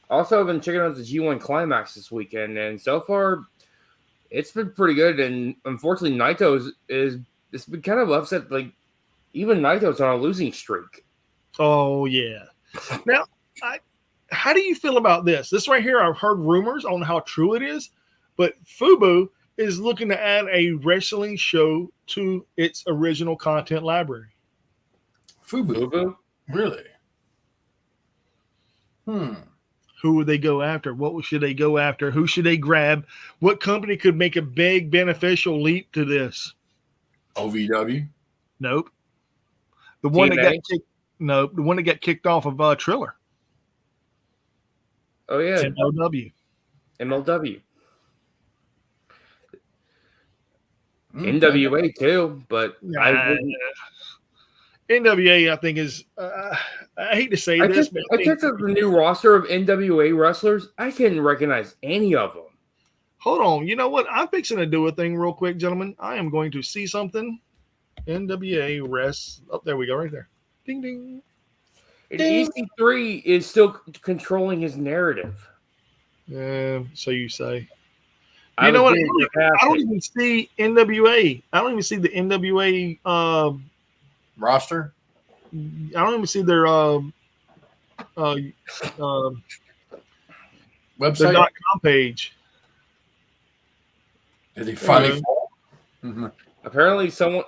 Also, I've been checking out the G1 Climax this weekend, and so far, it's been pretty good. And unfortunately, Naito's it's been kind of upset. Like even Naito's on a losing streak. Oh yeah. Now, how do you feel about this? This right here, I've heard rumors on how true it is, but Fubo is looking to add a wrestling show to its original content library. Fubo? Really? Who would they go after? What should they go after? Who should they grab? What company could make a big beneficial leap to this? OVW? Nope. The one that got kicked off of Triller. Oh yeah, MLW. NWA too, but NWA, I think, is I hate to say this, but I checked out the new roster of NWA wrestlers. I can't recognize any of them. Hold on. You know what? I'm fixing to do a thing real quick, gentlemen. I am going to see something. NWA Rest. Oh, there we go, right there. Ding, ding. And EC3 is still controlling his narrative. So you say. You know what? I don't even see NWA. I don't even see the NWA roster. I don't even see their website .com page. Did he finally fall? Mm-hmm. Apparently someone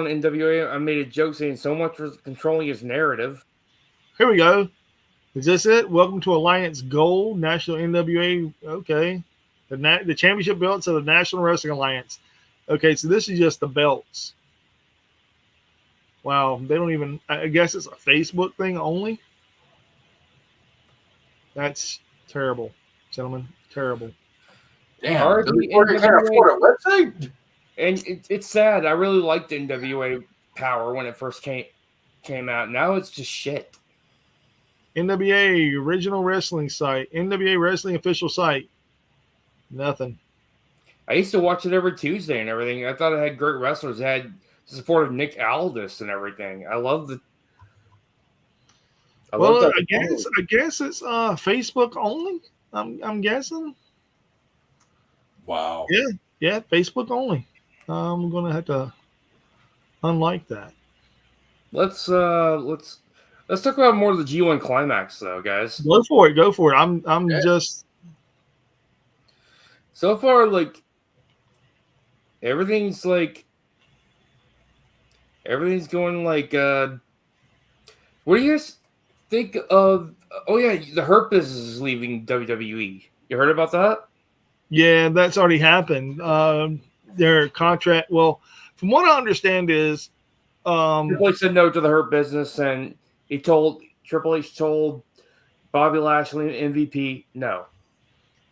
in NWA made a joke saying so much for controlling his narrative. Here we go. Is this it? Welcome to Alliance Gold, National NWA. Okay. The championship belts of the National Wrestling Alliance. Okay, so this is just the belts. Wow, they don't even. I guess it's a Facebook thing only. That's terrible, gentlemen. Terrible. Damn, RIP Billy Corgan can't NWA. afford a website. And it's sad. I really liked NWA Power when it first came out. Now it's just shit. NWA original wrestling site. NWA wrestling official site. Nothing. I used to watch it every Tuesday and everything. I thought it had great wrestlers. It had the support of Nick Aldis and everything. I love the. Well, I guess it's Facebook only. I'm guessing. Wow. Yeah, Facebook only. I'm gonna have to unlike that. Let's talk about more of the G1 climax though, guys. Go for it. I'm just so far like everything's going like what do you guys think of the Hurt Business is leaving WWE. You heard about that? Yeah, that's already happened. Their contract, well, from what I understand is Triple H said no to the Hurt Business, and Triple H told Bobby Lashley and MVP no.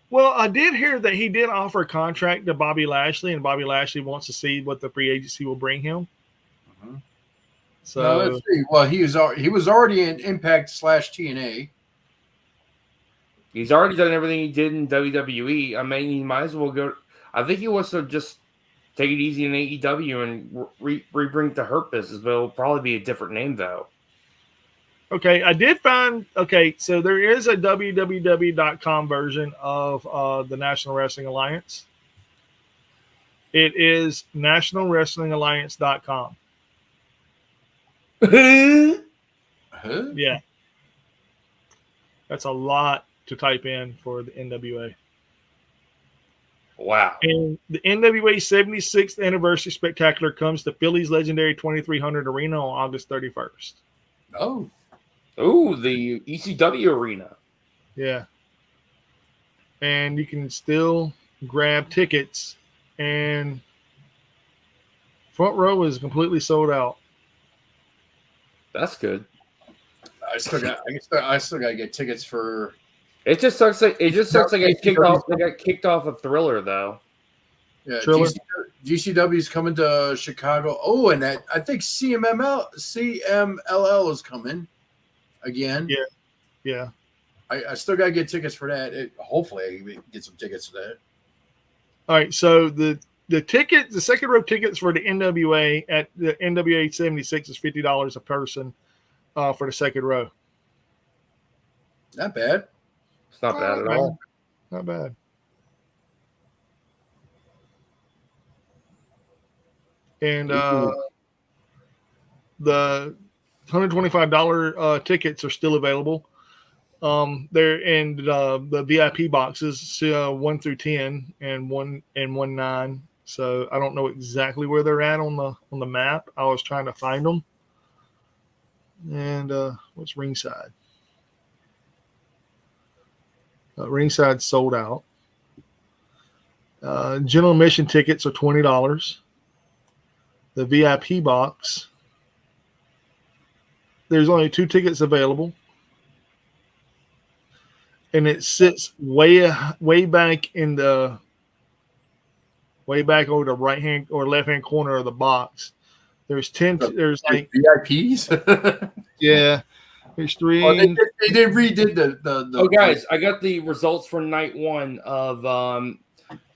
Well, I did hear that he did offer a contract to Bobby Lashley, and Bobby Lashley wants to see what the free agency will bring him. Mm-hmm. So no, let's see. Well, he was already in Impact / TNA. He's already done everything he did in WWE. I mean, he might as well go. I think he wants to just take it easy in AEW and re-bring the Hurt Business, but it'll probably be a different name though. Okay, I did find. Okay, so there is a www.com version of the National Wrestling Alliance. It is nationalwrestlingalliance.com. Huh? Yeah, that's a lot to type in for the NWA. Wow. And the NWA 76th Anniversary Spectacular comes to Philly's legendary 2300 Arena on August 31st. Oh. Oh, the ECW arena. Yeah. And you can still grab tickets, and front row is completely sold out. That's good. I still got to get tickets for. It just sucks. Like it got kicked off a Thriller though. Yeah, Thriller. GCW's coming to Chicago. Oh, and that I think CMLL is coming again. Yeah. I still got to get tickets for that. Hopefully, I can get some tickets to that. All right. So the second row tickets for the NWA at the NWA 76 is $50 a person for the second row. Not bad. It's not bad at all. Not bad. And the $125 tickets are still available. They're in the VIP boxes 1 through 10 and 1 and 1-9. So I don't know exactly where they're at on the map. I was trying to find them. And what's ringside? Ringside sold out. General admission tickets are $20. The VIP box, there's only 2 tickets available, and it sits way back over the right hand or left hand corner of the box. There's 10. There's like VIPs. Yeah, there's 3. Oh, they did redid the. Oh, guys, I got the results for night 1 of the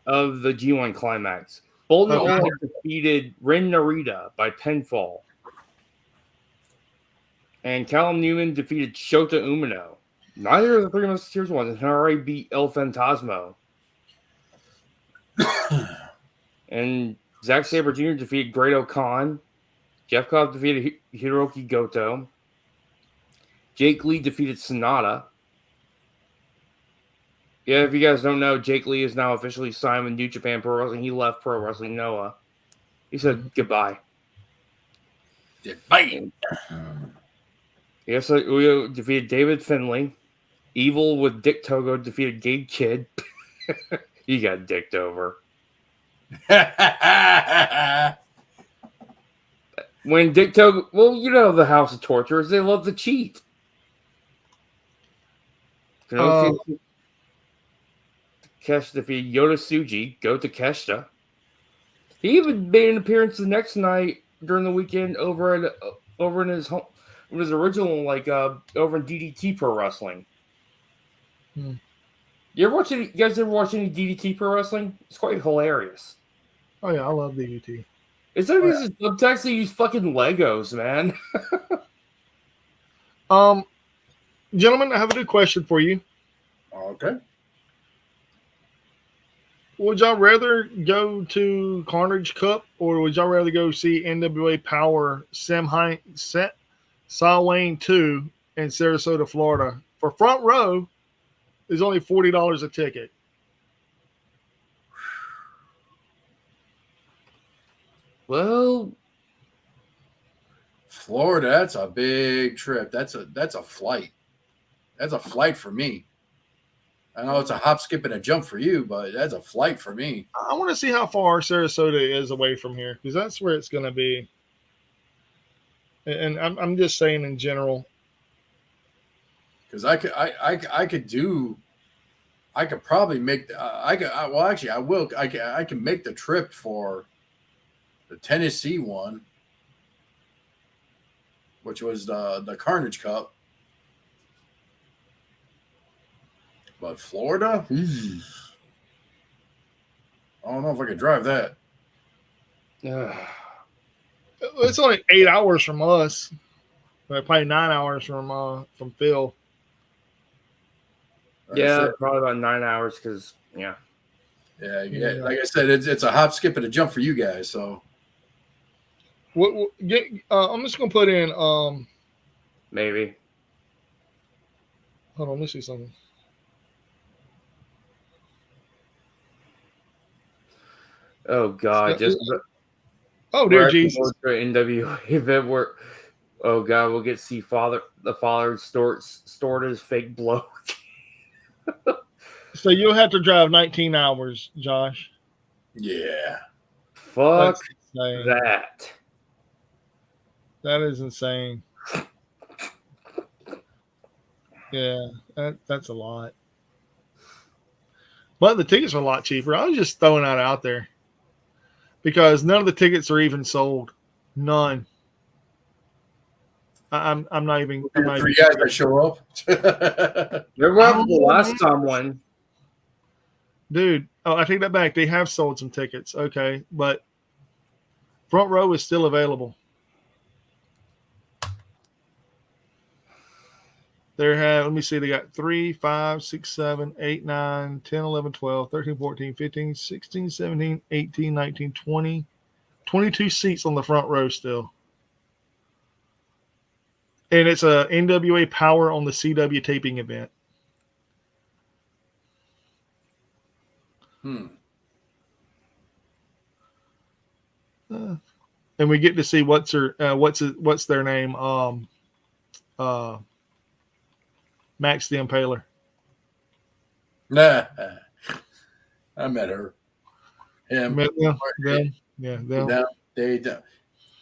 G1 Climax. Bolden Oleg defeated Ren Narita by pinfall. And Callum Newman defeated Shota Umino. Neither of the Three Musketeers won. And Henare beat El Fantasmo. And Zack Sabre Jr. defeated Great Khan. Jeff Cobb defeated Hiroki Goto. Jake Lee defeated Sonata. Yeah, if you guys don't know, Jake Lee is now officially signed with New Japan Pro Wrestling. He left Pro Wrestling Noah. He said goodbye. Goodbye. Yes, we defeated David Finlay. Evil with Dick Togo defeated Gabe Kidd. He got dicked over. When Dick Togo, well, you know the House of Torturers, they love to cheat. Takeshita defeated Yota Tsuji, Go Takeshita. He even made an appearance the next night during the weekend over in his home, in his original over in DDT Pro Wrestling. You guys ever watch any DDT Pro Wrestling? It's quite hilarious. Oh yeah, I love DDT. It's like these subtext they use fucking Legos, man. Gentlemen, I have a good question for you. Okay. Would y'all rather go to Carnage Cup or would y'all rather go see NWA Power Salwayne 2 in Sarasota, Florida? For front row, is only $40 a ticket. Well, Florida, that's a big trip. That's a flight. That's a flight for me. I know it's a hop, skip, and a jump for you, but that's a flight for me. I want to see how far Sarasota is away from here because that's where it's going to be. And I'm just saying in general. Because I could probably make I can make the trip for the Tennessee one, which was the Carnage Cup. But Florida, I don't know if I could drive that. It's only 8 hours from us. Probably 9 hours from Phil. yeah, probably about 9 hours because yeah. Like I said, it's a hop, skip, and a jump for you guys. So, I'm just gonna put in maybe. Hold on, let me see something. Oh God! Oh dear Jesus! NWA event where, oh God, we'll get to see the father stored his fake blow. So you'll have to drive 19 hours, Josh. Yeah. Fuck that. That is insane. Yeah, that's a lot. But the tickets are a lot cheaper. I was just throwing that out there because none of the tickets are even sold. None. I'm not even. For you guys that show up. Remember what the last time one? Dude, I take that back. They have sold some tickets. Okay, but front row is still available. Let me see, they got 3, 5, 6, 7, 8, 9, 10, 11, 12, 13, 14, 15, 16, 17, 18, 19, 20, 22 seats on the front row still. And it's a NWA Power on the CW taping event. And we get to see what's their name? Max the Impaler. Nah, I met her. Him. Them.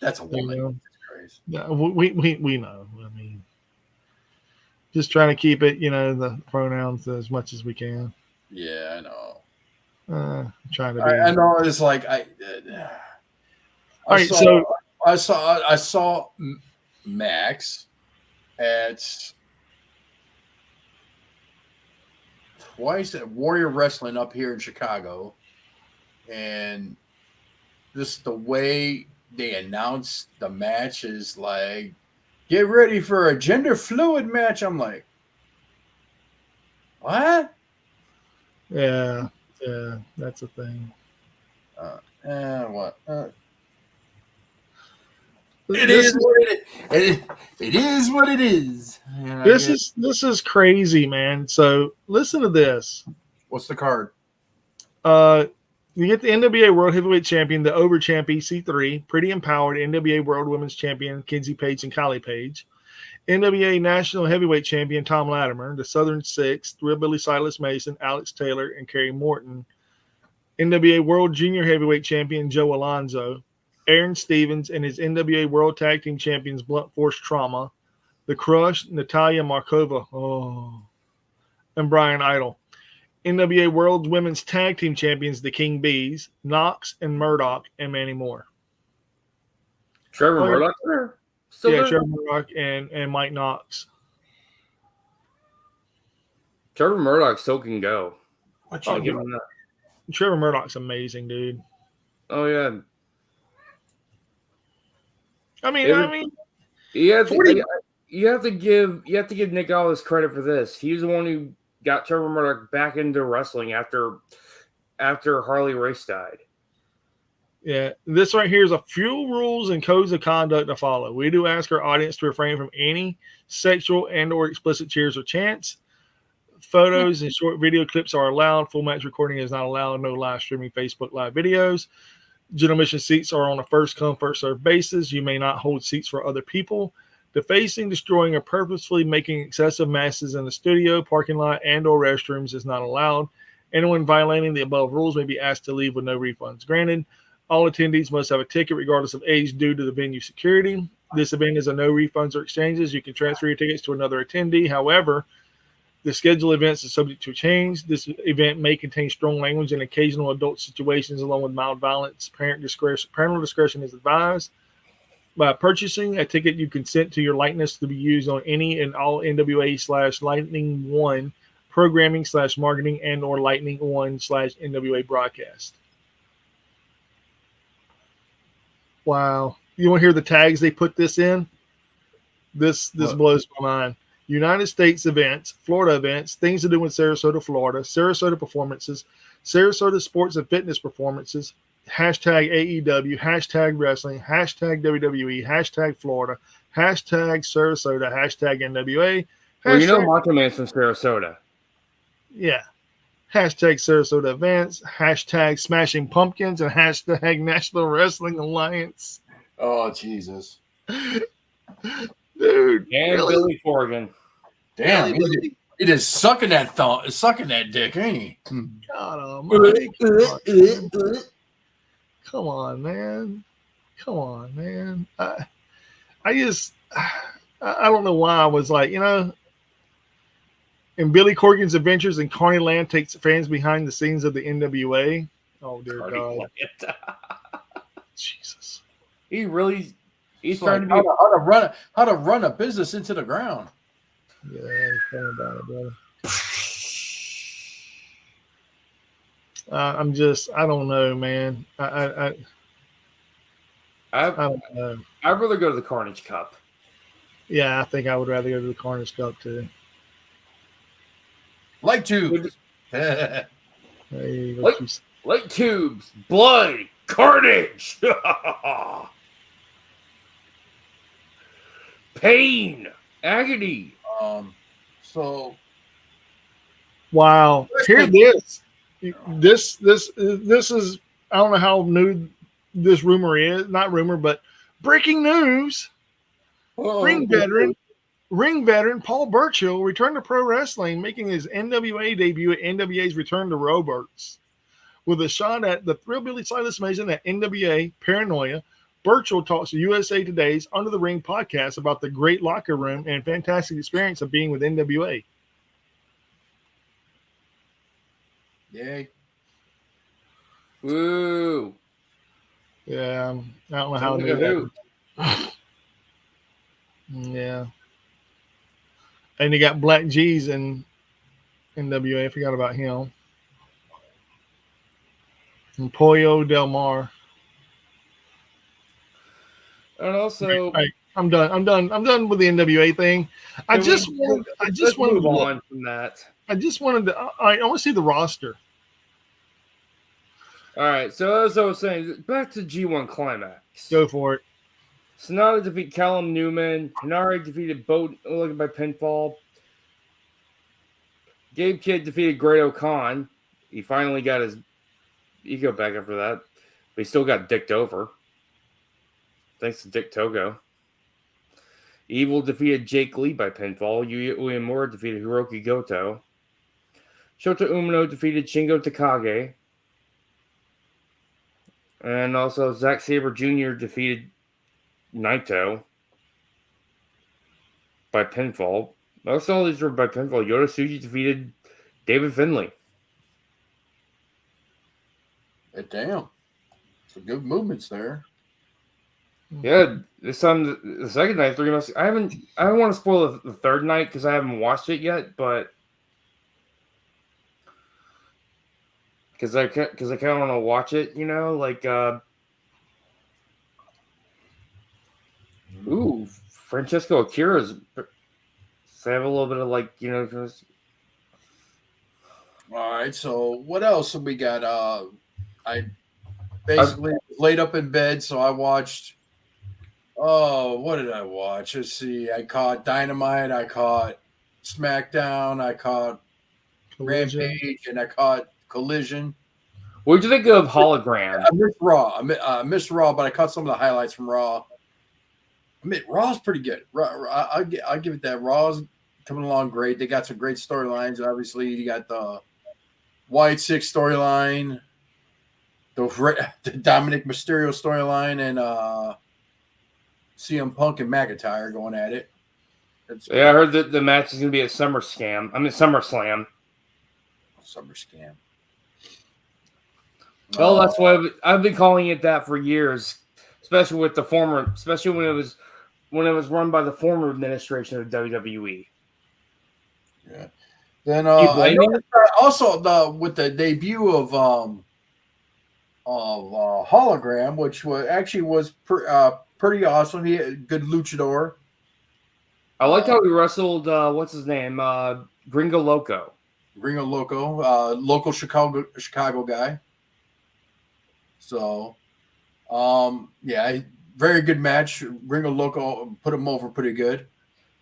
That's a woman. That's crazy. Yeah, we know. I mean, just trying to keep it, the pronouns as much as we can. Yeah, I know. Trying to be. I know. It's like I saw Max at twice at Warrior Wrestling up here in Chicago, and just the way they announced the match is like, get ready for a gender fluid match. I'm like, what? Yeah, that's a thing. What? It is what it is. This is crazy, man. So listen to this. What's the card? You get the NWA World Heavyweight Champion, the Over Champ EC3, Pretty Empowered NWA World Women's Champion Kenzie Page and Kylie Page, NWA National Heavyweight Champion Tom Latimer, the Southern Six, Billy Silas Mason, Alex Taylor, and Kerry Morton, NWA World Junior Heavyweight Champion Joe Alonzo, Aaron Stevens and his NWA World Tag Team Champions Blunt Force Trauma, The Crush, Natalia Markova, and Brian Idol. NWA World Women's Tag Team Champions, the King Bees, Knox and Murdoch, and many more. Trevor Murdoch there? Still Yeah, there? Trevor Murdoch and Mike Knox. Trevor Murdoch still can go. What I'll you give doing? him that. Trevor Murdoch's amazing, dude. Oh yeah. I mean, You have to, 40 you have to give Nick Aldis credit for this. He's the one who got Trevor Murdoch back into wrestling after Harley Race died. Yeah, this right here is a few rules and codes of conduct to follow. We do ask our audience to refrain from any sexual and or explicit cheers or chants. Photos and short video clips are allowed. Full match recording is not allowed. No live streaming Facebook live videos. General admission seats are on a first come, first served basis. You may not hold seats for other people. Defacing, destroying, or purposefully making excessive messes in the studio, parking lot, and or restrooms is not allowed. Anyone violating the above rules may be asked to leave with no refunds granted. All attendees must have a ticket regardless of age due to the venue security. This event is a no refunds or exchanges. You can transfer your tickets to another attendee. However, the scheduled events are subject to change. This event may contain strong language and occasional adult situations along with mild violence. Parental discretion is advised. By purchasing a ticket, you consent to your likeness to be used on any and all NWA/Lightning One programming /marketing and or Lightning One /NWA broadcast. Wow. You want to hear the tags they put this in? This blows my mind. United States events, Florida events, things to do in Sarasota, Florida, Sarasota performances, Sarasota sports and fitness performances, hashtag AEW, hashtag wrestling, hashtag WWE, hashtag Florida, hashtag Sarasota, hashtag NWA. Well, you know Macho Man's from Sarasota. Yeah. Hashtag Sarasota events, hashtag Smashing Pumpkins, and hashtag National Wrestling Alliance. Oh, Jesus. Dude. And really? Billy Corgan. Damn, Really? he is sucking that dick, ain't he? God almighty. Come on, man. Come on, man. I don't know why I was like, in Billy Corgan's adventures in Carney Land takes fans behind the scenes of the NWA. Oh, dear God. Jesus. He's It's trying like to be how to run a business into the ground. Yeah, tell me about it, brother. I don't know, man. I don't know. I'd rather go to the Carnage Cup. Yeah, I think I would rather go to the Carnage Cup too. Light tubes. There you go. Light tubes, blood, carnage, pain, agony. So Wow. Hear this. This is, I don't know how new this rumor is. Not rumor, but breaking news. Ring veteran Paul Burchill returned to pro wrestling, making his NWA debut at NWA's Return to Roberts. With a shot at the Thrillbilly Silas Mason at NWA Paranoia, Burchill talks to USA Today's Under the Ring podcast about the great locker room and fantastic experience of being with NWA. Yay. Woo. Yeah, I don't know how new that. Yeah. And you got Black G's in NWA. I forgot about him. And Pollo Del Mar. And also, right. I'm done with the NWA thing. I just wanted to move on from that. I just wanted to. I want to see the roster. All right. So as I was saying, back to G1 Climax. Go for it. Sonata defeated Callum Newman. Hinari defeated Bo by pinfall. Gabe Kidd defeated Grado Khan. He finally got his ego back after that. But he still got dicked over. Thanks to Dick Togo. Evil defeated Jake Lee by pinfall. Yuya Uemura defeated Hiroki Goto. Shota Umino defeated Shingo Takagi. And also Zack Sabre Jr. defeated Naito by pinfall. Most all these were by pinfall. Yota Tsuji defeated David Finlay. Damn. Some good movements there. Yeah, this on the second night, 3 months. I don't want to spoil the third night because I haven't watched it yet, but because I kind of want to watch it, ooh, Francesco Akira's. So I have a little bit of All right, so what else have we got? I basically laid up in bed, so I watched. Oh, what did I watch? Let's see. I caught Dynamite. I caught SmackDown. I caught Collision. Rampage, and I caught Collision. What did you think of Hologram? I missed Raw. I missed Raw, but I caught some of the highlights from Raw. I mean, Raw's pretty good. I'll give it that. Raw's coming along great. They got some great storylines. Obviously, you got the White Six storyline, the Dominic Mysterio storyline, and CM Punk and McIntyre going at it. Yeah, I heard that the match is going to be at SummerSlam. SummerSlam. SummerSlam. Well, that's why I've been calling it that for years, especially when it was run by the former administration of WWE. Yeah. Then I noticed also with the debut of Hologram, which was pretty awesome. He had a good luchador. I liked how he wrestled. What's his name? Gringo Loco. Gringo Loco, local Chicago guy. So, yeah, very good match. Gringo Loco put him over pretty good.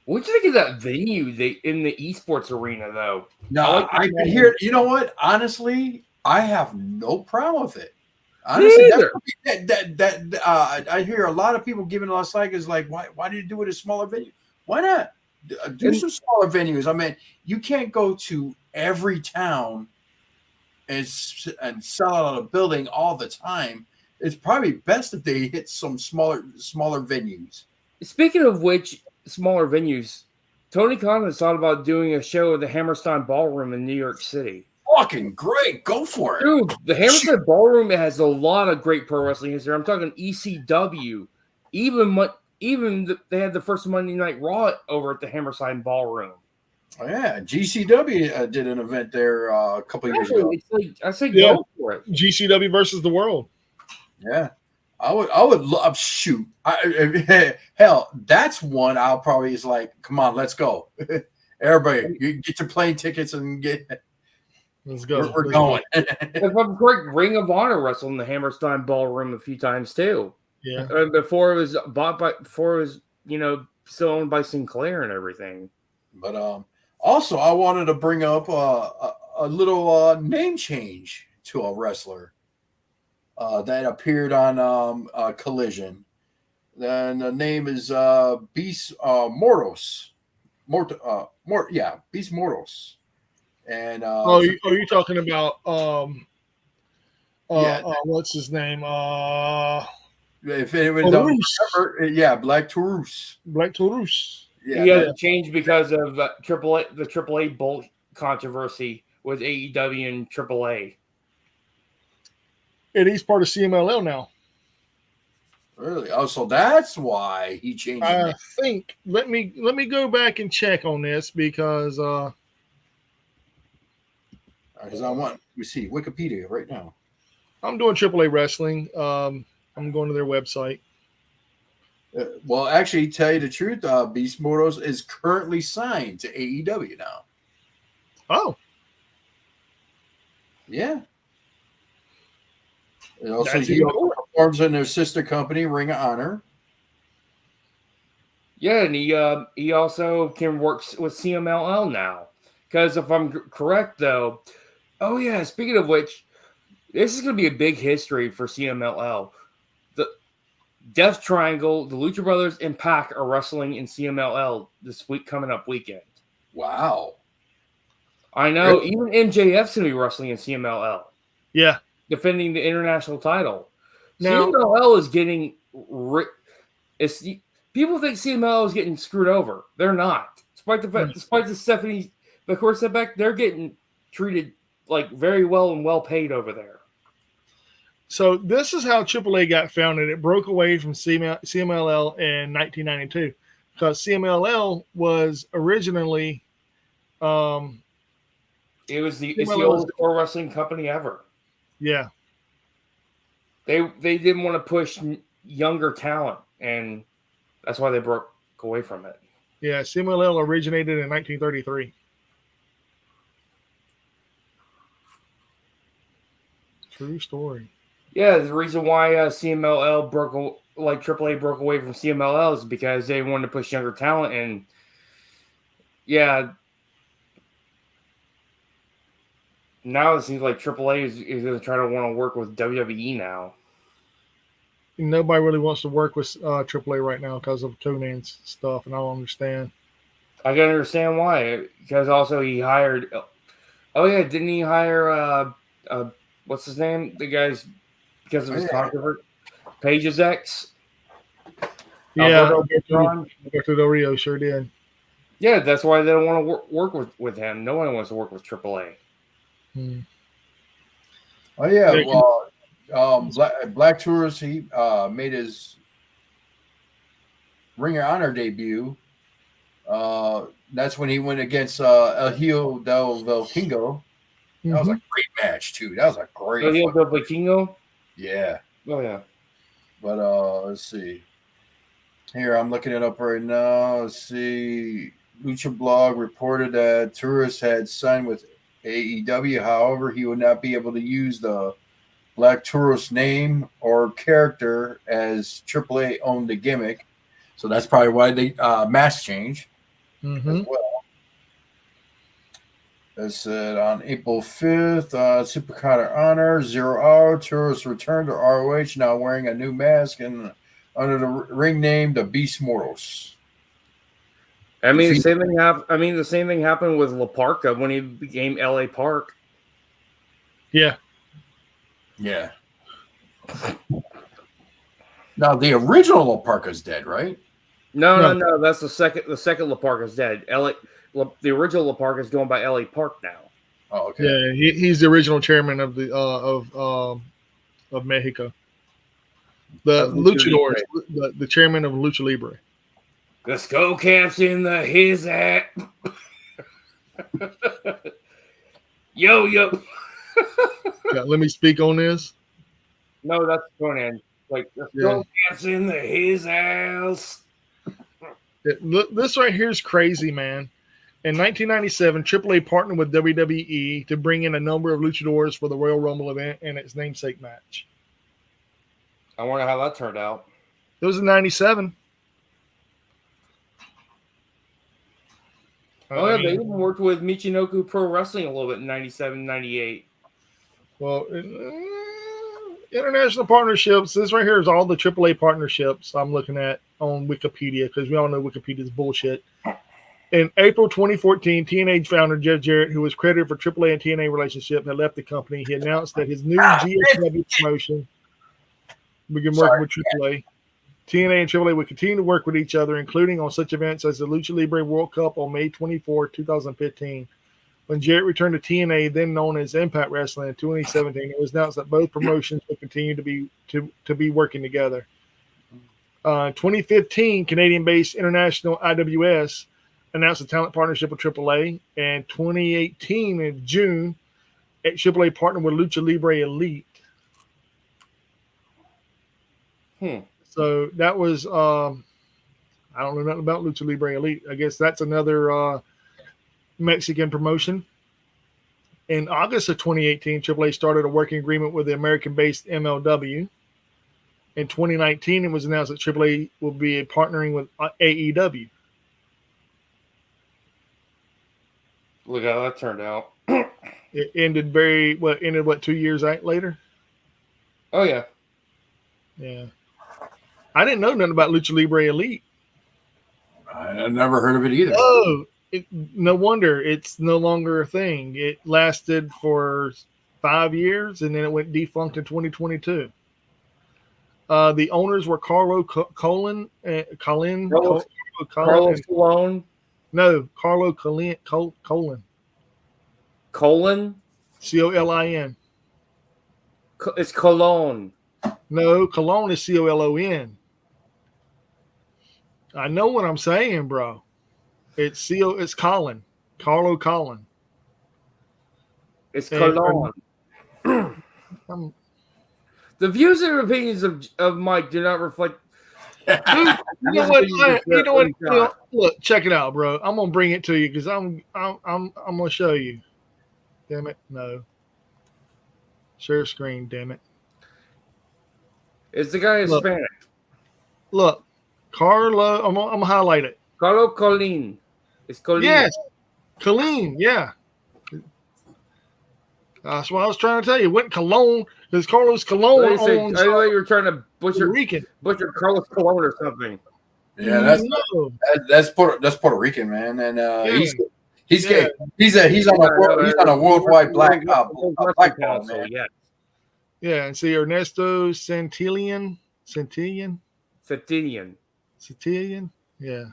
What do you think of that venue in the esports arena, though? No, I can hear. You know what? Honestly, I have no problem with it. Honestly, I hear a lot of people giving Las Vegas like, why do you do it at a smaller venue? Why not do some smaller venues? I mean, you can't go to every town and sell out a building all the time. It's probably best if they hit some smaller venues. Speaking of which, smaller venues, Tony Khan has thought about doing a show at the Hammerstein Ballroom in New York City. Fucking great. Go for it. Dude, the Hammerstein Ballroom has a lot of great pro wrestling history. I'm talking ECW. They had the first Monday Night Raw over at the Hammerstein Ballroom. Oh, yeah. GCW did an event there a couple of years ago. I say go for it. GCW versus the world. Yeah. I would love shoot. Hell, that's one I'll probably is like, come on, let's go. Everybody, you get your plane tickets and let's go. We're going. If I'm correct, Ring of Honor wrestled in the Hammerstein Ballroom a few times too. Yeah. Before it was still owned by Sinclair and everything. But also I wanted to bring up a little name change to a wrestler that appeared on Collision. Then the name is Beast Mortos. Beast Mortos. And you're talking about what's his name? If anyone don't remember, Black Taurus. Black Taurus. Yeah, he had to change because of the AAA Bolt controversy with AEW and AAA. And he's part of CMLL now. Really? Oh, so that's why he changed. I think. Let me go back and check on this because. Because I want we see Wikipedia right now. I'm doing AAA wrestling. I'm going to their website. Well, actually, tell you the truth, Beast Mortos is currently signed to AEW now. Oh. Yeah. And also, he performs in their sister company, Ring of Honor. Yeah, and he also can work with CMLL now. Because if I'm correct, though, oh yeah, speaking of which, this is going to be a big history for CMLL. The Death Triangle, the Lucha Brothers, and Pac are wrestling in CMLL this week, coming up weekend. Wow. I know. Really? Even MJF's going to be wrestling in CMLL. Yeah. Defending the international title. Now, CMLL is getting people think CMLL is getting screwed over. They're not. Despite the Stephanie McCourt setback, they're getting treated like very well and well paid over there. So this is how AAA got founded. It broke away from CMLL in 1992 because CMLL was originally it's the oldest pro wrestling company ever. Yeah. They didn't want to push younger talent, and that's why they broke away from it. Yeah, CMLL originated in 1933. True story. Yeah, the reason why CMLL AAA broke away from CMLL is because they wanted to push younger talent, and yeah, now it seems like AAA is going to try to want to work with WWE now. Nobody really wants to work with AAA right now because of Conan's stuff, and I don't understand. I can understand why, because also he hired. Oh yeah, didn't he hire what's his name? The guy's because of his controversy. Paige's ex. Yeah, Alberto Del Rio sure did. Yeah, that's why they don't want to work with him. No one wants to work with AAA. Oh yeah, well, Black Tourist, he made his Ring of Honor debut. That's when he went against El Hijo del Vikingo. That was a great match too. That was a great. El Hijo del Vikingo. Yeah. Oh yeah. But let's see. Here, I'm looking it up right now. Let's see. Lucha Blog reported that Tourist had signed with AEW. However, he would not be able to use the Black Tourist name or character as AAA owned the gimmick. So that's probably why they mask change as well. That said, on April 5th, Supercard of Honor, 0 Hour, Tourist returned to ROH, now wearing a new mask and under the ring name, the Beast Mortals. I mean, the same thing happened. I mean, the same thing happened with La Parka when he became LA Park. Yeah. Yeah. Now the original La Parka's dead, right? No. That's the second. The second La Parka's dead. The original La Parka is going by LA Park now. Oh, okay. Yeah, he's the original chairman of the of Mexico. The Luchadors, the chairman of Lucha Libre. The skull caps in the his hat. Yo. Yeah, let me speak on this. No, that's going in. Like the skull caps in the his house. This right here is crazy, man. In 1997, AAA partnered with WWE to bring in a number of luchadors for the Royal Rumble event and its namesake match. I wonder how that turned out. It was in 97. Oh, yeah, they even worked with Michinoku Pro Wrestling a little bit in 97, 98. Well, international partnerships. This right here is all the AAA partnerships I'm looking at on Wikipedia because we all know Wikipedia is bullshit. In April 2014, TNA founder Jeff Jarrett, who was credited for AAA and TNA relationship, had left the company. He announced that his new GSW promotion began working with AAA. TNA and AAA would continue to work with each other, including on such events as the Lucha Libre World Cup on May 24, 2015. When Jarrett returned to TNA, then known as Impact Wrestling, in 2017, it was announced that both promotions would continue to be working together. 2015, Canadian-based International IWS announced a talent partnership with AAA. And 2018, in June, AAA partnered with Lucha Libre Elite. So that was, I don't know nothing about Lucha Libre Elite. I guess that's another Mexican promotion. In August of 2018, AAA started a working agreement with the American-based MLW. In 2019, it was announced that AAA will be partnering with AEW. Look how that turned out. It ended 2 years later? Oh, yeah. Yeah. I didn't know nothing about Lucha Libre Elite. I never heard of it either. Oh, no wonder it's no longer a thing. It lasted for 5 years, and then it went defunct in 2022. The owners were Carlo Colon. Carlos Colon. No, Carlo Colon. Colon. Colin. It's Cologne. No, Cologne is Colon. I know what I'm saying, bro. It's Colin. Carlo Colin. It's And- Cologne. The views and opinions of Mike do not reflect. Dude, you know what? Look, check it out, bro. I'm gonna bring it to you because I'm gonna show you. Damn it, no. Share screen, damn it. Is the guy Hispanic? Look, Carlo. I'm gonna highlight it. Carlo Colin. It's Colin. Yes, Colleen. Yeah. That's what I was trying to tell you. It wasn't Cologne because Carlos Cologne I owns thought you were trying to Puerto Rican. butcher Carlos Cologne or something. Yeah, that's Puerto Rican, man, and he's on a worldwide blackball, man. Yeah, and see Ernesto Santillan. Yeah.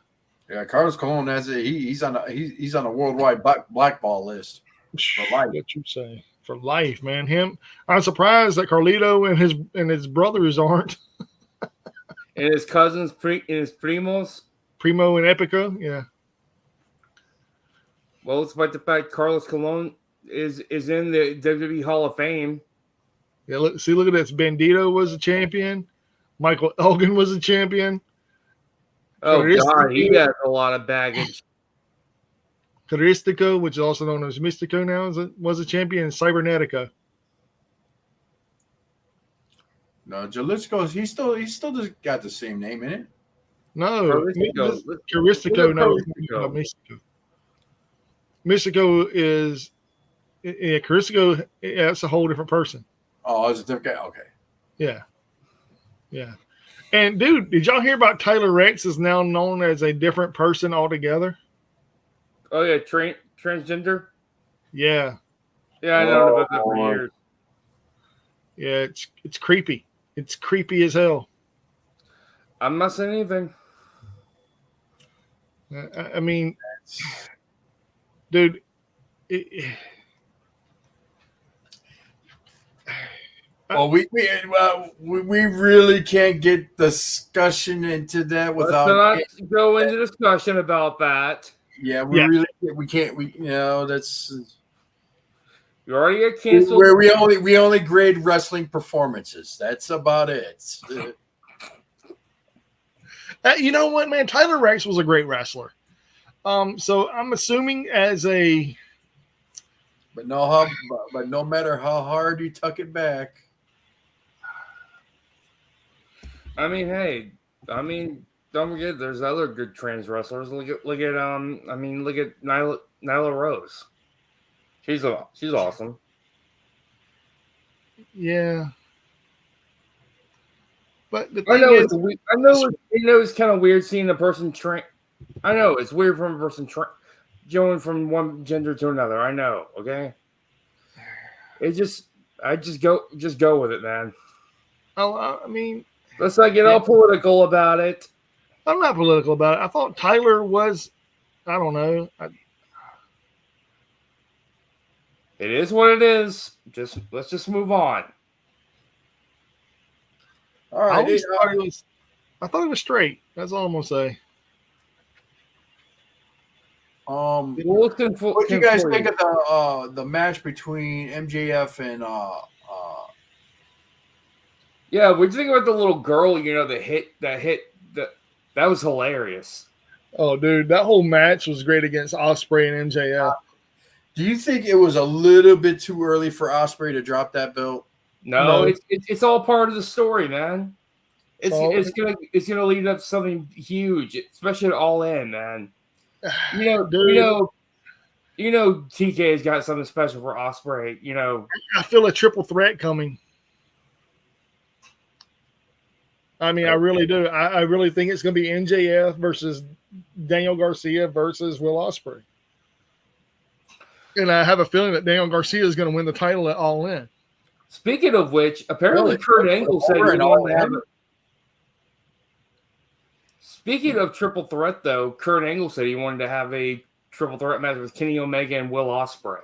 Yeah, Carlos Colon he's on a worldwide blackball list for life. What you say? For life, man. I'm surprised that Carlito and his brothers aren't. And his cousins, his primos. Primo and Epico, yeah. Well, despite the fact Carlos Colon is in the WWE Hall of Fame. Yeah, look at this. Bandito was a champion. Michael Elgin was a champion. Oh, God, he has a lot of baggage. Caristico, which is also known as Mystico now, was a champion in Cybernetico. No, Jalisco, he still just got the same name in it. No, Caristico. No, Mystico. Mystico is Caristico. Yeah, that's a whole different person. Oh, it's a different guy. Okay. Yeah. And dude, did y'all hear about Tyler Rex is now known as a different person altogether? Oh yeah, transgender. Yeah. Yeah, I know about that for years. Yeah, it's creepy. It's creepy as hell. I'm not saying anything. I mean, dude, well, we really can't get discussion into that without. Let's not go into discussion about that. Yeah, really can't. That's. You already get canceled. Where we only grade wrestling performances. That's about it. You know what, man? Tyler Rex was a great wrestler. So I'm assuming but no matter how hard you tuck it back. I mean, don't forget there's other good trans wrestlers. Look at Nyla Rose. She's awesome. Yeah. But the I thing know it's kind of weird seeing a person I know it's weird from a person going from one gender to another. I know, okay. I just go with it, man. Oh, I mean, let's not get all political about it. I'm not political about it. I thought Tyler was, I don't know. It is what it is. Let's just move on. All right. I thought it was straight. That's all I'm gonna say. What do you guys think of the match between MJF and Yeah, what do you think about the little girl? That was hilarious. Oh, dude, that whole match was great against Ospreay and MJF. Do you think it was a little bit too early for Ospreay to drop that belt? No. It's all part of the story, man. It's gonna lead up to something huge, especially at All In, man. You know, TK's got something special for Ospreay. You know, I feel a triple threat coming. I mean, I really do. I really think it's going to be MJF versus Daniel Garcia versus Will Ospreay. And I have a feeling that Daniel Garcia is going to win the title at All In. Speaking of which, apparently Kurt Angle said he wanted to have it. Speaking of triple threat, though, Kurt Angle said he wanted to have a triple threat match with Kenny Omega and Will Ospreay.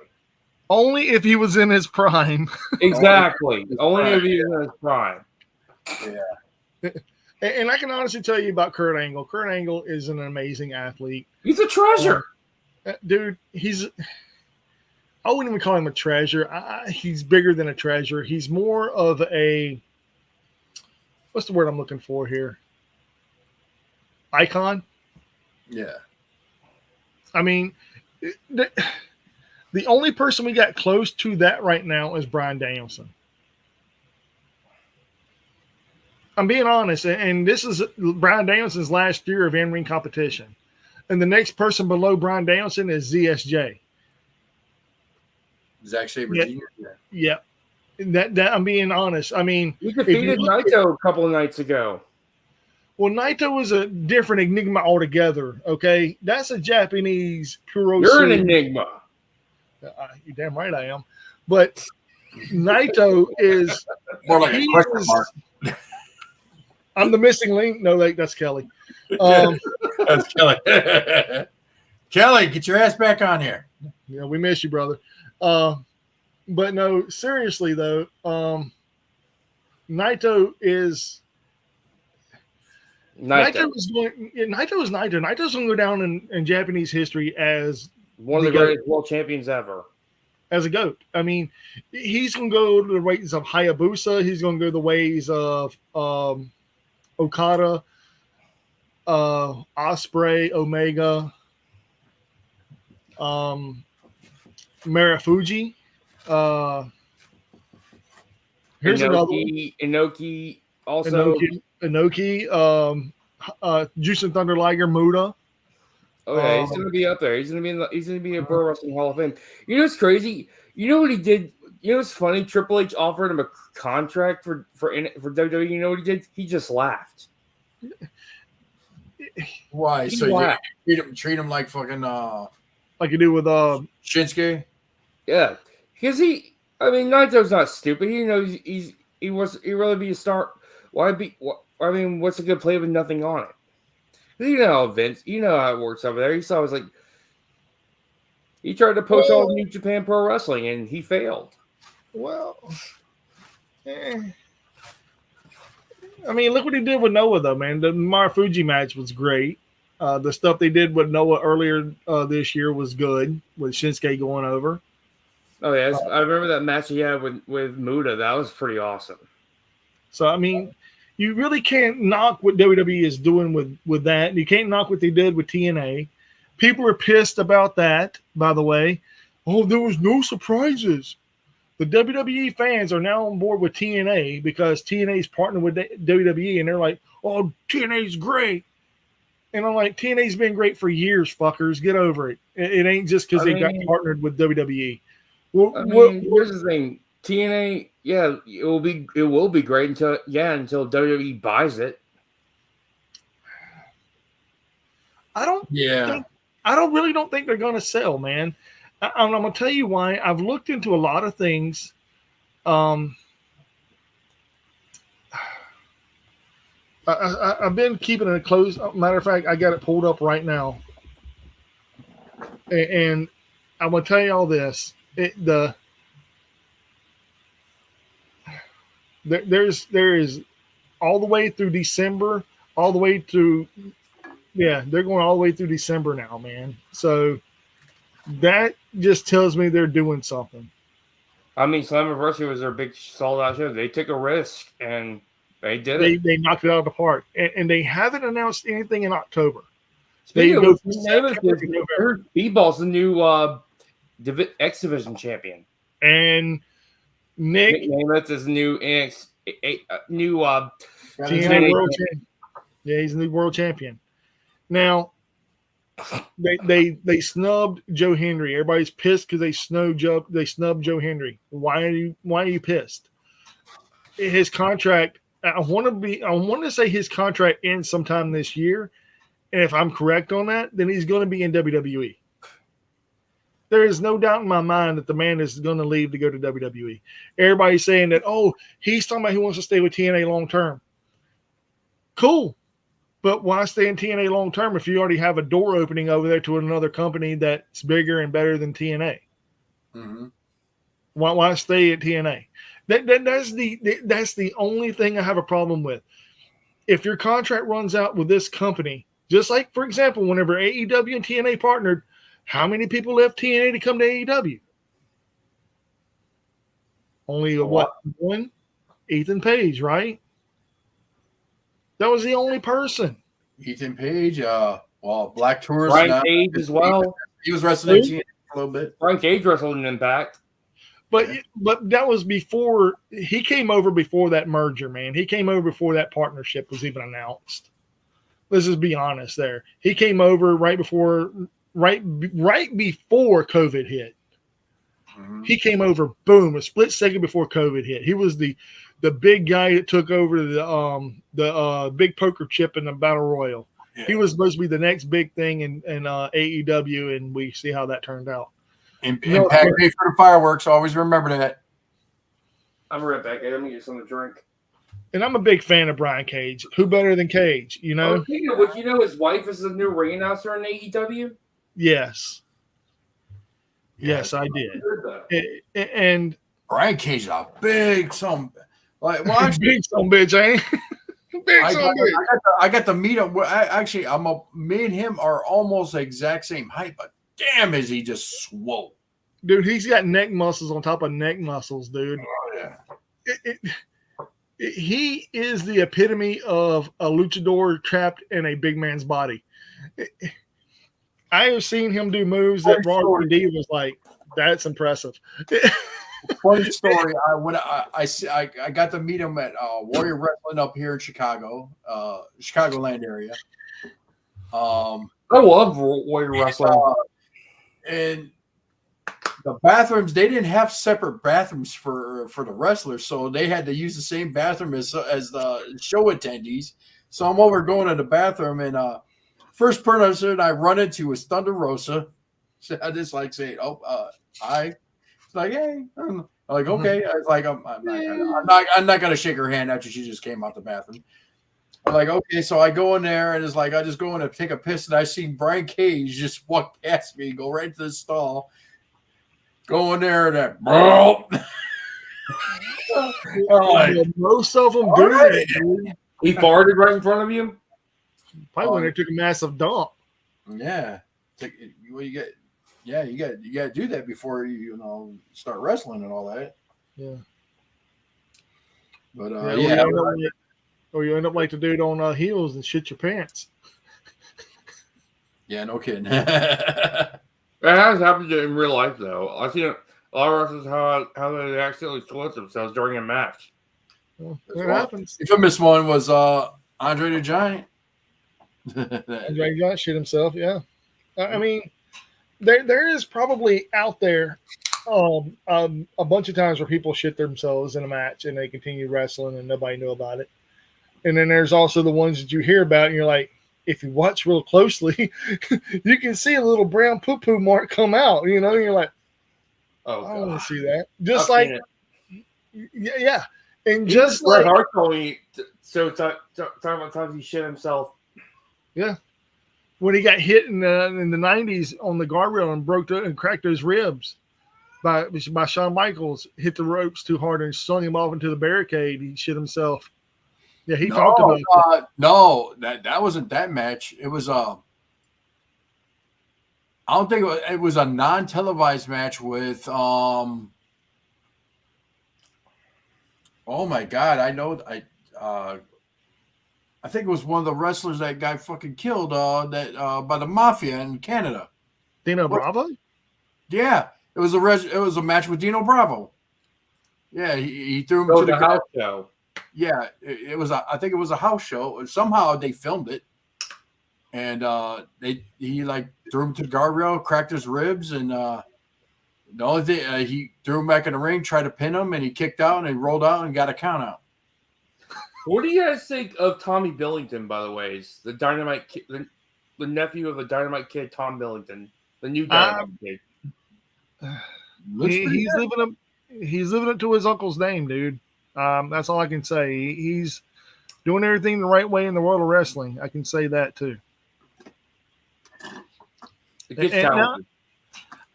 Only if he was in his prime. Exactly. Only if he was in his prime. Yeah. And I can honestly tell you about Kurt Angle. Kurt Angle is an amazing athlete. He's a treasure. Dude, I wouldn't even call him a treasure. He's bigger than a treasure. He's more of a, what's the word I'm looking for here? Icon? Yeah. I mean, the only person we got close to that right now is Bryan Danielson. I'm being honest, and this is Bryan Danielson's last year of in-ring competition. And the next person below Bryan Danielson is ZSJ. Zack Sabre Yeah. Jr. Yeah. That I'm being honest. I mean, He defeated Naito a couple of nights ago. Well, Naito was a different enigma altogether. Okay, that's a Japanese puro. You're an enigma. You're damn right I am. But Naito is More like a question mark. I'm the missing link. No, that's Kelly. That's Kelly. Kelly, get your ass back on here. Yeah, we miss you, brother. But no, seriously though, Naito is. Naito is Naito. Naito's going to go down in Japanese history as one of the greatest world champions ever. As a GOAT. I mean, he's going to go the ways of Hayabusa. He's going to go the ways of Okada, Ospreay, Omega, Marufuji. Here's another one. Inoki also. Inoki, Jushin Thunder Liger, Muda. Oh yeah, he's gonna be up there. He's gonna be in Pro Wrestling Hall of Fame. You know what's crazy? You know what he did? You know what's funny? Triple H offered him a contract for WWE. You know what he did? He just laughed. Why? So you treat him like fucking like you do with Shinsuke? Yeah, because Naito's not stupid. He knows he'd rather be a star. What's a good play with nothing on it? You know how Vince, you know how it works over there. He tried to push all New Japan Pro Wrestling and he failed. Well, I mean, look what he did with Noah, though, man. The Marufuji match was great. The stuff they did with Noah earlier this year was good, with Shinsuke going over. Oh yeah, I remember that match he had with Muda. That was pretty awesome. So I mean, you really can't knock what WWE is doing with that. You can't knock what they did with TNA. People are pissed about that, by the way. Oh, there was no surprises. The WWE fans are now on board with TNA because TNA's partnered with WWE, and they're like, oh, TNA's great. And I'm like, TNA's been great for years, fuckers. Get over it. It ain't just because they got partnered with WWE. Here's the thing. TNA, yeah, it will be great until WWE buys it. I don't really don't think they're going to sell, man. I'm going to tell you why. I've looked into a lot of things. I've been keeping it close. Matter of fact, I got it pulled up right now, and I'm going to tell you all this. There is all the way through December, all the way through. Yeah, they're going all the way through December now, man. So that just tells me they're doing something. I mean, Slammiversary was their big sold-out show. They took a risk, and they did it. They knocked it out of the park. And they haven't announced anything in October. Speaking of B-Ball's the new X Division champion. And Nick Namath is new world champion. Yeah, he's the new world champion. Now, they snubbed Joe Henry. Everybody's pissed because they snubbed Joe Henry. Why are you pissed? His contract. I want to say his contract ends sometime this year, and if I'm correct on that, then he's going to be in WWE. There is no doubt in my mind that the man is going to leave to go to WWE. Everybody's saying that, oh, he's talking about he wants to stay with TNA long term. Cool. But why stay in TNA long term if you already have a door opening over there to another company that's bigger and better than TNA? Mm-hmm. Why stay at TNA? That's the only thing I have a problem with. If your contract runs out with this company, just like, for example, whenever AEW and TNA partnered, how many people left TNA to come to AEW? Only one? Ethan Page, right? That was the only person. Ethan Page, Black Tourist. Brian Cage as well. He was wrestling TNA for a little bit. Brian Cage wrestled in Impact. But that was before he came over, before that merger, man. He came over before that partnership was even announced. Let's just be honest there. He came over right before COVID hit. Mm-hmm. He came over, boom, a split second before COVID hit. He was the big guy that took over the big poker chip in the Battle Royal. Yeah. He was supposed to be the next big thing in AEW, and we see how that turned out. Impact paid for the fireworks. Always remember that. I'm right back. Let me get something to drink. And I'm a big fan of Brian Cage. Who better than Cage, you know? Would you know his wife is the new ring announcer in AEW? Yes. Yes, I did. And Brian Cage is a big son. Like, well, actually, big son bitch, ain't I got to meet him. Actually, me and him are almost the exact same height, but damn, is he just swole. Dude, he's got neck muscles on top of neck muscles, dude. Oh, yeah. He is the epitome of a luchador trapped in a big man's body. I have seen him do moves that Robert D was like, that's impressive. Funny story. I got to meet him at Warrior Wrestling up here in Chicago, Chicagoland area. I love Warrior Wrestling. And the bathrooms, they didn't have separate bathrooms for the wrestlers, so they had to use the same bathroom as the show attendees. So I'm over going to the bathroom, and first person I run into was Thunder Rosa. So I just like say, hi. It's like, hey. I'm like, okay. I was like, I'm not gonna shake her hand after she just came out the bathroom. I'm like, okay, so I go in there, and it's like I just go in to take a piss, and I see Brian Cage just walk past me, go right to the stall, go in there, and that, bro. Most of them do that. He farted right in front of you. Probably when they took a massive dump. Yeah, you got to do that before you start wrestling and all that. Yeah. But or you end up like the dude on heels and shit your pants. Yeah, no kidding. That has happened in real life, though. I've seen a lot of wrestlers how they accidentally split themselves during a match. Well, it happens. The infamous one was Andre the Giant. Andre the Giant shit himself, yeah. I mean, there is probably out there a bunch of times where people shit themselves in a match and they continue wrestling and nobody knew about it. And then there's also the ones that you hear about and you're like, if you watch real closely, you can see a little brown poo-poo mark come out, and you're like, oh, I want to see that. Just like, yeah. And just like Hart told me, so talking about times he shit himself. Yeah. When he got hit in the 90s on the guardrail and cracked those ribs by Shawn Michaels, hit the ropes too hard and slung him off into the barricade. He shit himself. Yeah, he talked about it. No, that wasn't that match. It was I don't think it was a non-televised match with oh my god, I know I think it was one of the wrestlers that got fucking killed by the mafia in Canada. Dino Bravo? Yeah, it was a match with Dino Bravo. Yeah, he threw him to the house show. Yeah, it was. I think it was a house show. Somehow they filmed it, and he like threw him to the guardrail, cracked his ribs, and the only thing he threw him back in the ring, tried to pin him, and he kicked out and he rolled out and got a count out. What do you guys think of Tommy Billington? By the way, the Dynamite Kid, the nephew of the Dynamite Kid, Tom Billington, the new Dynamite Kid. He's living up to his uncle's name, dude. That's all I can say. He's doing everything the right way in the world of wrestling. I can say that too. It gets talented.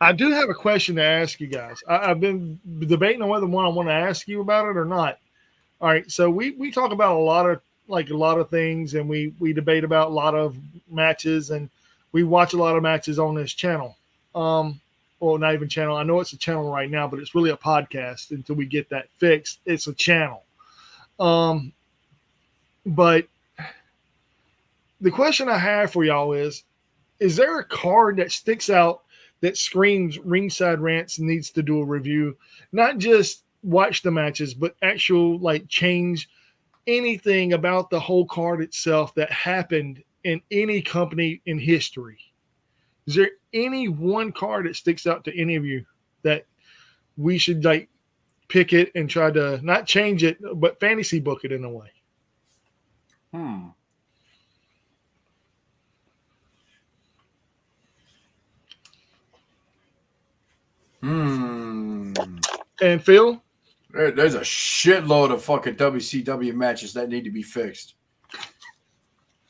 I do have a question to ask you guys. I've been debating on whether I want to ask you about it or not. All right, so we talk about a lot of things, and we debate about a lot of matches, and we watch a lot of matches on this channel. Well, not even channel. I know it's a channel right now, but it's really a podcast until we get that fixed. It's a channel. But the question I have for y'all is there a card that sticks out that screams Ringside Rants needs to do a review? Not just watch the matches, but actual change anything about the whole card itself that happened in any company in history. Is there any one card that sticks out to any of you that we should pick it and try to not change it, but fantasy book it in a way? And Phil? There's a shitload of fucking WCW matches that need to be fixed.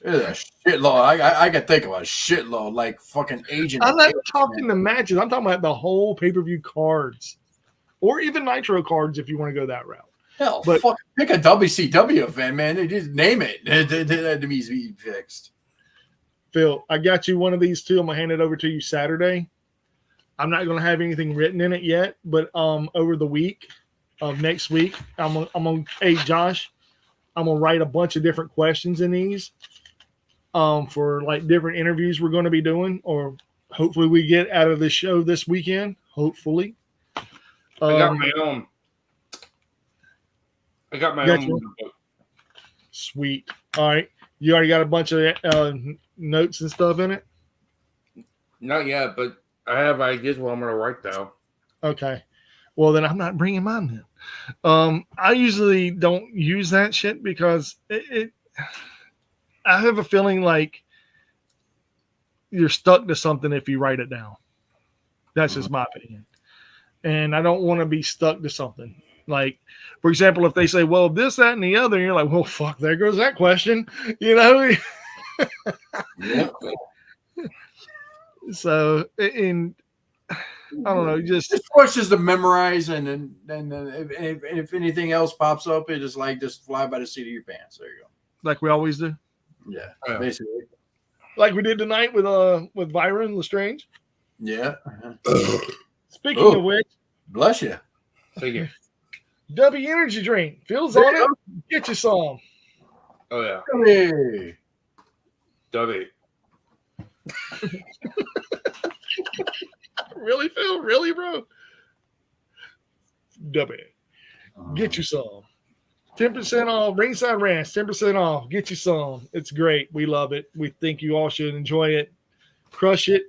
There's a shitload. I can think of a shitload, like fucking Agent. I'm not talking the matches. I'm talking about the whole pay-per-view cards, or even Nitro cards if you want to go that route. Hell, fucking pick a WCW event, man. They just name it. That needs to be fixed. Phil, I got you one of these too. I'm gonna hand it over to you Saturday. I'm not gonna have anything written in it yet, but over the week of next week, I'm gonna hey Josh, I'm gonna write a bunch of different questions in these for different interviews we're going to be doing, or hopefully we get out of this show this weekend. Hopefully, I got my own. Sweet. All right, you already got a bunch of notes and stuff in it. Not yet, but I have ideas what I'm going to write though. Okay. Well, then I'm not bringing mine then. I usually don't use that shit because I have a feeling like you're stuck to something if you write it down. That's just my opinion. And I don't want to be stuck to something. Like, for example, if they say, well, this, that, and the other, and you're like, well, fuck, there goes that question. You know? So, I don't know, just questions to memorize, and then if anything else pops up, it is just fly by the seat of your pants. There you go. Like we always do. Yeah, basically. Like we did tonight with Byron Lestrange. Yeah. Speaking of which, bless you. Thank you. W Energy Drink. Phil's on it. Get you some. Oh yeah. Hey. W. Really, Phil? Really, bro? W. Get you some. 10% off. Ringside Ranch. 10% off. Get you some. It's great. We love it. We think you all should enjoy it. Crush it.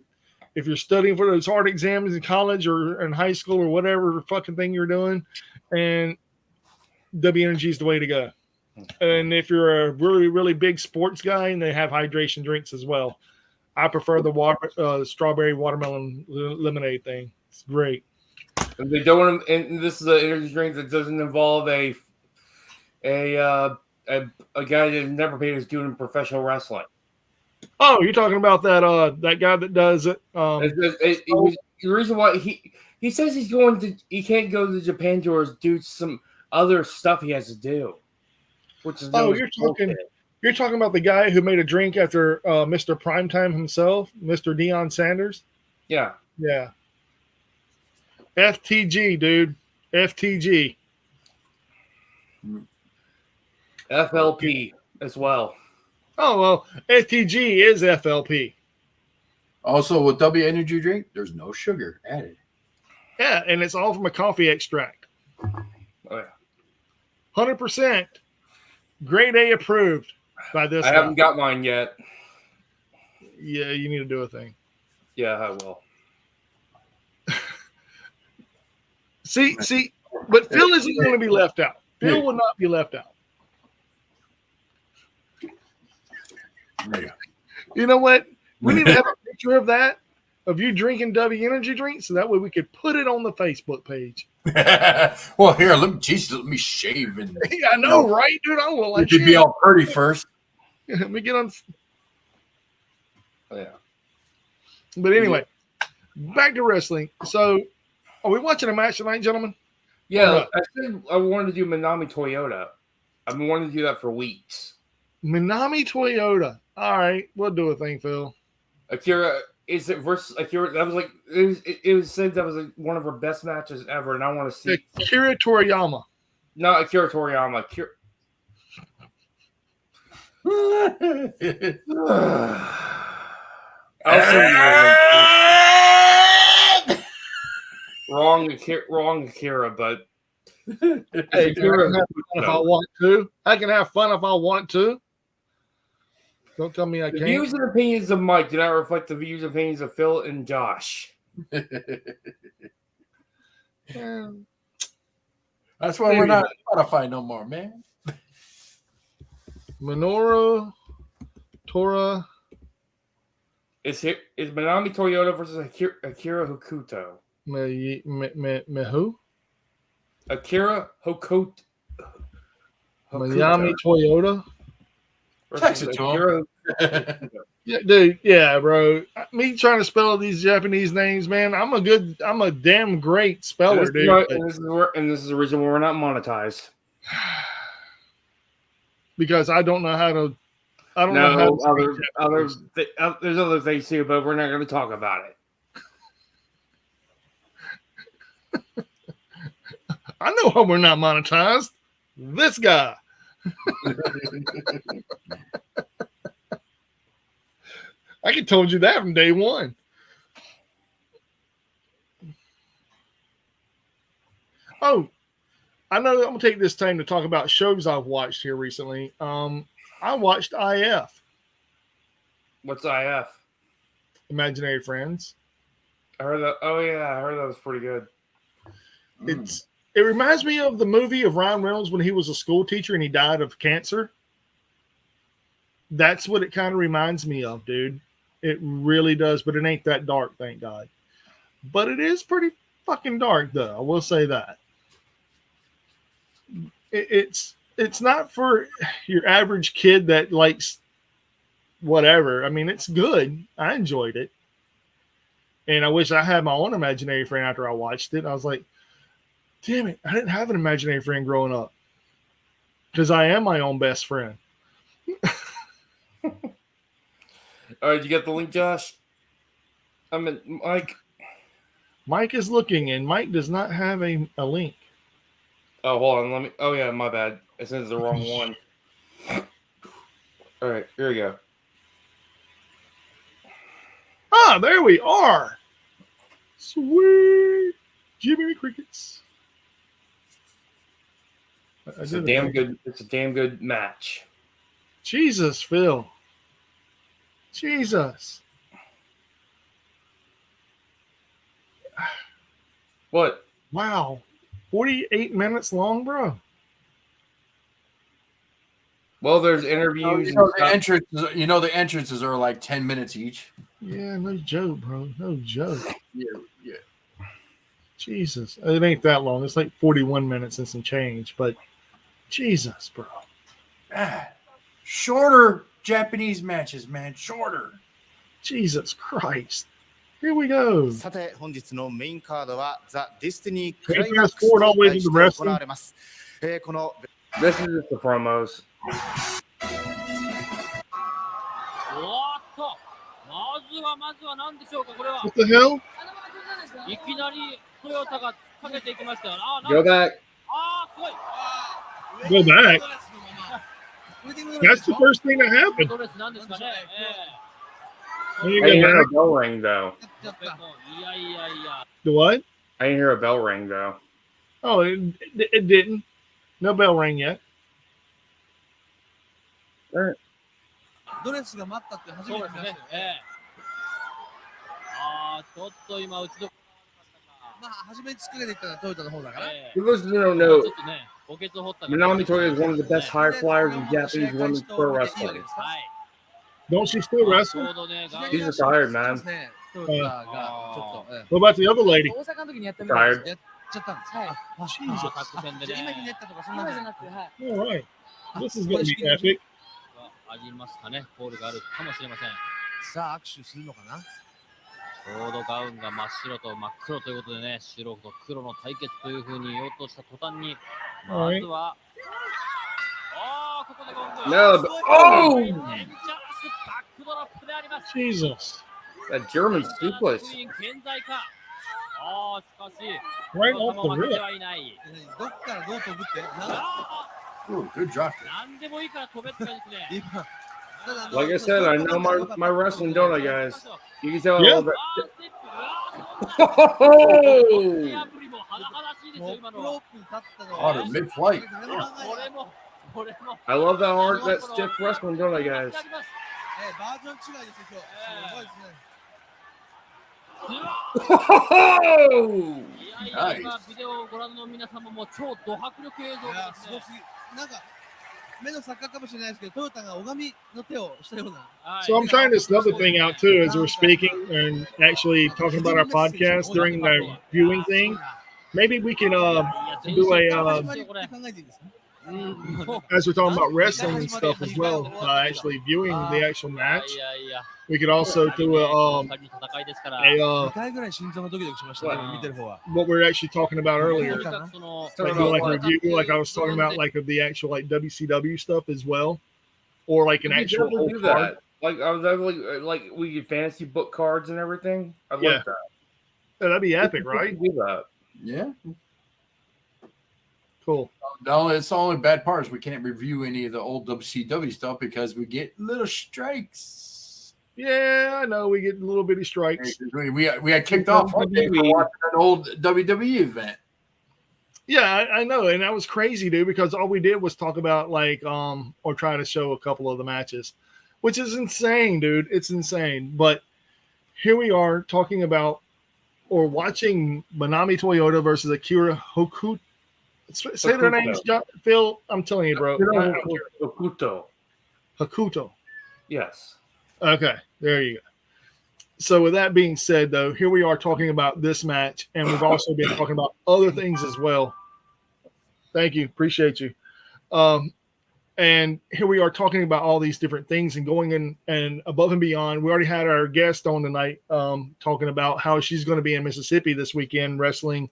If you're studying for those hard exams in college or in high school or whatever fucking thing you're doing, and W Energy is the way to go. And if you're a really, really big sports guy, and they have hydration drinks as well. I prefer the strawberry watermelon lemonade thing. It's great. And they don't want to, and this is an energy drink that doesn't involve a guy that never paid his due in professional wrestling. Oh, you're talking about that guy that does it. The reason why he says he can't go to Japan to do some other stuff he has to do. Which is you're talking about the guy who made a drink after Mr. Primetime himself, Mr. Deion Sanders? Yeah. Yeah. FTG, dude. FTG. FLP as well. Oh, well, FTG is FLP. Also, with W Energy Drink, there's no sugar added. Yeah, and it's all from a coffee extract. Oh, yeah. 100%. Grade A approved by this. I haven't got mine yet. Yeah, you need to do a thing. Yeah, I will. See, but Phil isn't going to be left out. Phil will not be left out. You know what? We need to have a picture of that, of you drinking W Energy Drink, so that way we could put it on the Facebook page. Well, here, let me shave. And yeah, I know, right, dude? I will let you be all pretty first. Let me get on. Oh, yeah. But anyway, back to wrestling. So, are we watching a match tonight, gentlemen? Yeah, I said I wanted to do Minami Toyota. I've been wanting to do that for weeks. Minami Toyota. All right, we'll do a thing, Phil. Akira is it versus Akira? That was like it was said that was like one of her best matches ever, and I want to see Akira Toriyama. Not Akira Toriyama. Wrong Akira, but hey, Akira, if I want to, I can have fun if I want to. Don't tell me I can't. The views and opinions of Mike do not reflect the views and opinions of Phil and Josh. Yeah. That's why we're not Spotify no more, man. Minoru Tora. Is Minami Toyota versus Akira Hokuto? Who? Akira Hokuto. Minami Toyota. Text it to him. Yeah, dude. Yeah, bro. Me trying to spell these Japanese names, man. I'm a damn great speller, dude. Right, and this is the reason why we're not monetized. Because I don't know how to. I don't know how to there's other things too, but we're not going to talk about it. I know how we're not monetized. This guy. I could told you that from day one. Oh, I know I'm gonna take this time to talk about shows I've watched here recently. I watched IF. What's IF? Imaginary Friends. I heard that. Oh yeah, I heard that was pretty good. It reminds me of the movie of Ryan Reynolds when he was a school teacher and he died of cancer. That's what it kind of reminds me of, dude. It really does, but it ain't that dark, thank God. But it is pretty fucking dark, though. I will say that. It's not for your average kid that likes whatever. I mean, it's good. I enjoyed it. And I wish I had my own imaginary friend after I watched it. I was like, damn it, I didn't have an imaginary friend growing up. Because I am my own best friend. All right, you got the link, Josh? I mean, Mike. Mike is looking, and Mike does not have a link. Oh, hold on. Oh, yeah, my bad. I sent the wrong one. All right, here we go. Ah, there we are. Sweet. Jiminy Crickets. It's a damn good match. Jesus, Phil. Jesus. What? Wow. 48 minutes long, bro. Well, there's interviews. The entrances are like 10 minutes each. Yeah, no joke, bro. No joke. Yeah. Jesus. It ain't that long. It's like 41 minutes and some change, but Jesus, bro. Shorter Japanese matches, man. Shorter. Jesus Christ. Here we go. さて本日のメインカードはザ・ディスティニー Can you fast forward all the way to the wrestling? 行われます。この This is just the promos. まずは何でしょうかこれは。 What the hell? いきなりトヨタがかけていきましたよ。Go back. すごい。 Go back. That's the first thing that happened. ドレスなんですかね。 When you I didn't go hear a back, bell ring, though. いやいやいや。 the what? I didn't hear a bell ring, though. Oh, it didn't. No bell rang yet. ドレスが待ったって初めて見ましたよ。ちょっと今打ちどこまあ初めに突っかけていったのはトヨタの方だから。 For those who don't know, ちょっとね、補欠を掘った。 Minami Toyota is one of the best high flyers in Japanese women's pro wrestling. はい。 Don't she still ち wrestle? ょうどね、 She's retired, man. トヨタがちょっと。 What about the other lady? 大阪の時にやってみたん Retired. ですやっちゃったんです。はい。タッグ戦でじゃあ今にねやったとかそんなんじゃなくて、はい。 All right. This is going to be epic. ありますかね、コールがあるかもしれません。さあ握手するのかな。ちょうどガウンが真っ白と真っ黒ということでね、白と黒の対決というふうに言おうとした途端に、まずは、ここでゴング。No, but, エンジャースバックドロップであります。Jesus. that German suplex. 健在か。しかし、 Right off the 負け rip. てはいない。どっからどう飛ぶって Ooh, good drop. 何でもいいから飛べって感じですね。今 Like I said, I know my wrestling, don't I, guys? You can tell Yeah. all that. ステップ。 Oh! 破りも甚だしいですよ、今のは。ロープに立ったの Oh, the mid-flight. これも。 I love that hard, that stiff wrestling, don't I, guys? バージョン違いですよ今日すごいですね Oh! いや今ビデオをご覧の皆様も超ド迫力映像ですね。すごすぎなんか目の錯覚かもしれないですけどトヨタが拝みの手をしたような So I'm trying this other thing out too as we're speaking and actually talking about our podcast during the viewing thing. Maybe we can do a 考えていいですか as we're talking about wrestling and stuff as well, actually viewing the actual match. We could also do a 2回ぐらい心臓がドキドキしましたね見てる方は what we were actually talking about earlier, とにかくその like do like a review, like I was talking about, like of the actual like WCW stuff as well, or like an We could actual definitely whole do card. that. Like I was like we could fantasy book cards and everything. I Yeah. like that. Yeah, that'd be epic, right? We could do that. Yeah. Cool. No, it's the only bad part is we can't review any of the old WCW stuff because we get little strikes. Yeah, I know we get little bitty strikes. We got kicked off one day for watching an old WWE event. Yeah, I know, and that was crazy, dude, because all we did was talk about like or try to show a couple of the matches, which is insane, dude. It's insane. But here we are talking about or watching Manami Toyota versus Akira Hokuto. Say their names, Phil. I'm telling you, bro. Hokuto. Hokuto. Yes. Okay, there you go. So with that being said, though, here we are talking about this match, and we've also been talking about other things as well. Thank you. Appreciate you. And here we are talking about all these different things and going in and above and beyond. We already had our guest on tonight talking about how she's going to be in Mississippi this weekend wrestling.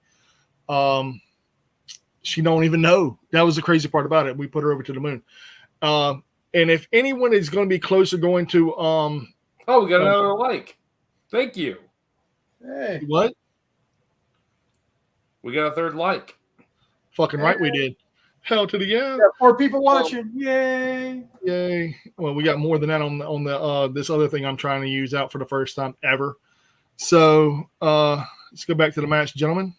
She don't even know. That was the crazy part about it. We put her over to the moon. And if anyone is going to be closer going to we got another like. Thank you. Hey. What? We got a third like. Fucking right we did. Hell to the yeah. 4 people watching. Yay. Yay. Well, we got more than that on the this other thing I'm trying to use out for the first time ever. So let's go back to the match, gentlemen.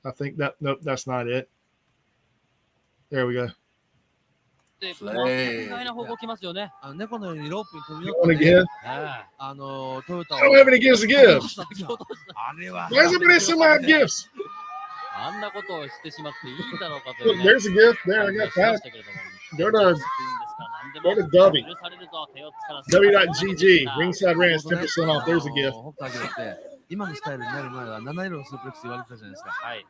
I think nope, that's not it. There we go. 意外な方向来ますよね。猫のようにロープに飛び乗 Want っ to て、 give? トヨタ I don't have any gifts to give. あれは Why does everybody send out gifts? あんなことをしてしまっていいんだろうかという Look, ね。 there's a gift. There, I got that. Go to W. W.GG. Ringside Rants 10% off. There's a gift. 北海道って今のスタイルになる前は7色のスープレックス言われてたじゃないですか。はい。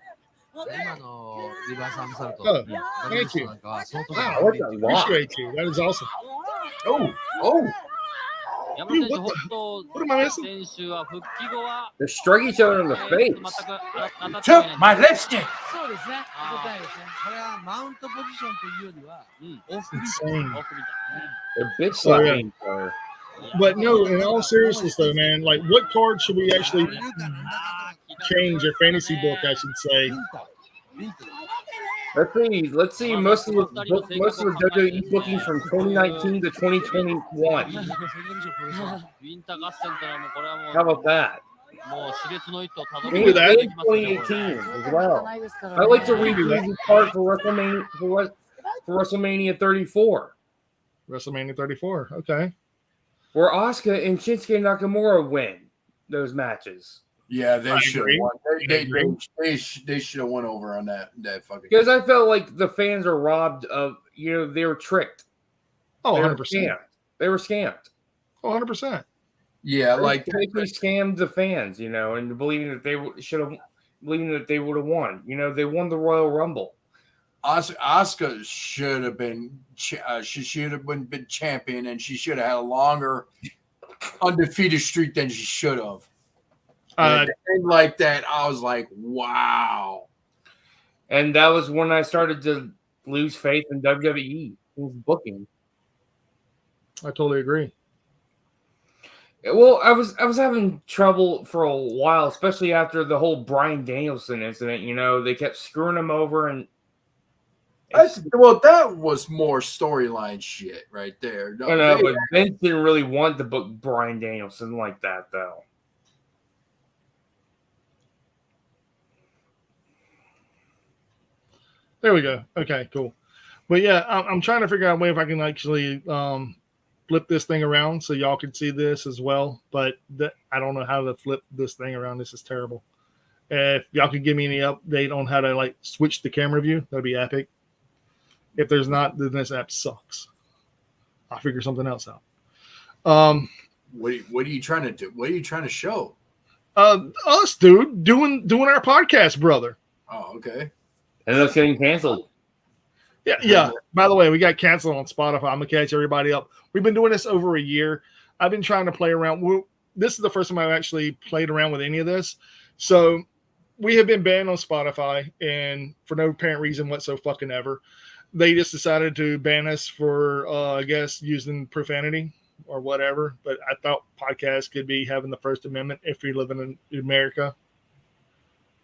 今のリバーサームサルト、 Oh, ダブルストなんかは相当 Wow, な I appreciate you. That is awesome. Oh. 山田選手、本当、 What am I missing? 選手は復帰後は、 They strike each other in the 全 face. く当たって Took my lipstick. そうですね。答えですね。これはマウントポジションというよりは、オフビ Insane. 奥みたい。 They're bitch slapping each other. But no, in all seriousness, though, man, like what card should we actually change or fantasy book, I should say? Let's see most of the WWE bookings from 2019 to 2021. ウィンター合戦というのはもうこれはもう How about that? もう熾烈の一途をたど And り 2018 as well. I like to redo the card for WrestleMania 34, WrestleMania 34. Okay. where Asuka and Shinsuke Nakamura win those matches. Yeah, they should have agree. won. I agree. They should have won over on that fucking. Because I felt like the fans are robbed of, they were tricked. Oh, They were 100%. scammed. They were scammed. Oh, 100%. Yeah, like They scammed the fans, and believing that they would have won. They won the Royal Rumble. Asuka should have been. She should have been champion, and she should have had a longer undefeated streak than she should have. And like that, I was like, wow. And that was when I started to lose faith in WWE booking. I totally agree. Well, I was having trouble for a while, especially after the whole Bryan Danielson incident. You know, they kept screwing him over, and that was more storyline shit right there. No, I know, but Vince didn't really want to book Bryan Danielson like that, though. There we go. Okay, cool. But yeah, I'm trying to figure out a way if I can actually flip this thing around so y'all can see this as well. But I don't know how to flip this thing around. This is terrible. If y'all could give me any update on how to like switch the camera view, that'd be epic. If there's not, then this app sucks. I'll figure something else out. What are you trying to do? What are you trying to show? Us, dude, doing our podcast, brother. Oh, okay. And that's getting canceled. Yeah. By the way, we got canceled on Spotify. I'm gonna catch everybody up. We've been doing this over a year. I've been trying to play around. This is the first time I've actually played around with any of this. So we have been banned on Spotify, and for no apparent reason whatsoever. They just decided to ban us for, I guess, using profanity or whatever. But I thought podcasts could be having the First Amendment if you're living in America.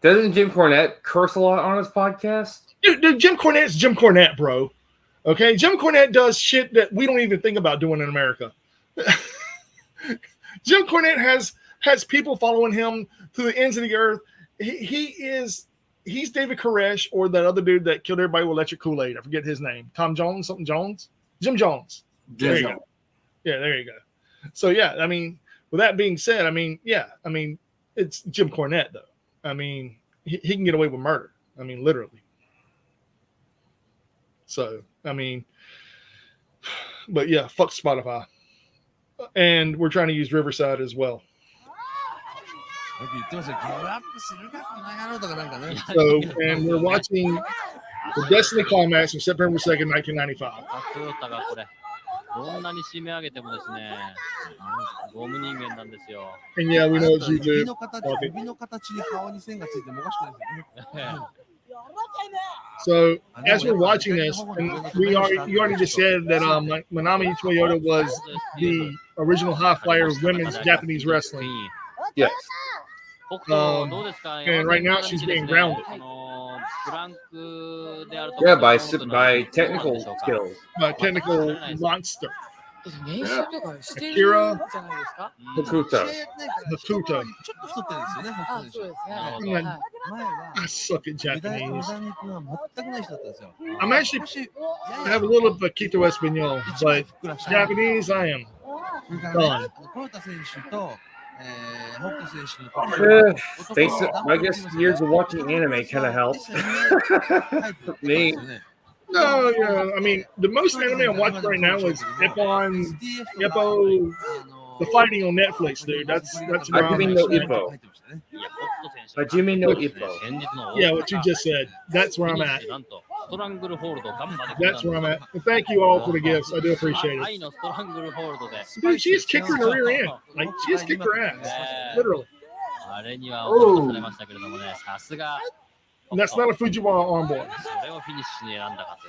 Doesn't Jim Cornette curse a lot on his podcast? Dude, Jim Cornette's Jim Cornette, bro. Okay? Jim Cornette does shit that we don't even think about doing in America. Jim Cornette has people following him to the ends of the earth. He's David Koresh or that other dude that killed everybody with electric Kool-Aid. I forget his name. Tom Jones, something Jones? Jim Jones. There you go. Yeah, there you go. So, yeah, I mean, with that being said, it's Jim Cornette, though. I mean, he can get away with murder. I mean, literally. So, I mean, but yeah, fuck Spotify. And we're trying to use Riverside as well. So, and we're watching the Destiny Climax on September 2nd, 1995. どんなに締め上げてもですね、ゴム人間なんですよ。And yeah, we know it's you, 指 dude. の形に顔に線がついてもおかしくないですよね。 So as we're watching this, and you already just said that Manami Toyota was the original high flyer of women's Japanese wrestling. Yes. And right now she's being grounded. Yeah, by technical skills. By technical monster. Yeah. Akira Hakuto. Hakuto. ちょっと太ってるんですよね。あ、そうですね。I'm like, 前は I suck at 無駄 Japanese. 肉が全くない人だったんですよ。 I'm actually 少し I have a little Paquito Espanol, 一番 but ふっくらした Japanese I am. それからね、黒田選手と、北斗選手の I guess years of watching anime kind of helps. Me. No, yeah. I mean, the most anime I'm watching right now is Ippo, the fighting on Netflix, dude. That's where I I'm mean at. no Ippo. But you mean no Ippo? Yeah, what you just said. That's where I'm at. That's where I'm at. And thank you all for the gifts. I do appreciate it. Dude, she just kicked her in the rear end. Like, she just kicked her ass. Literally. And that's not a Fujiwara armbar. I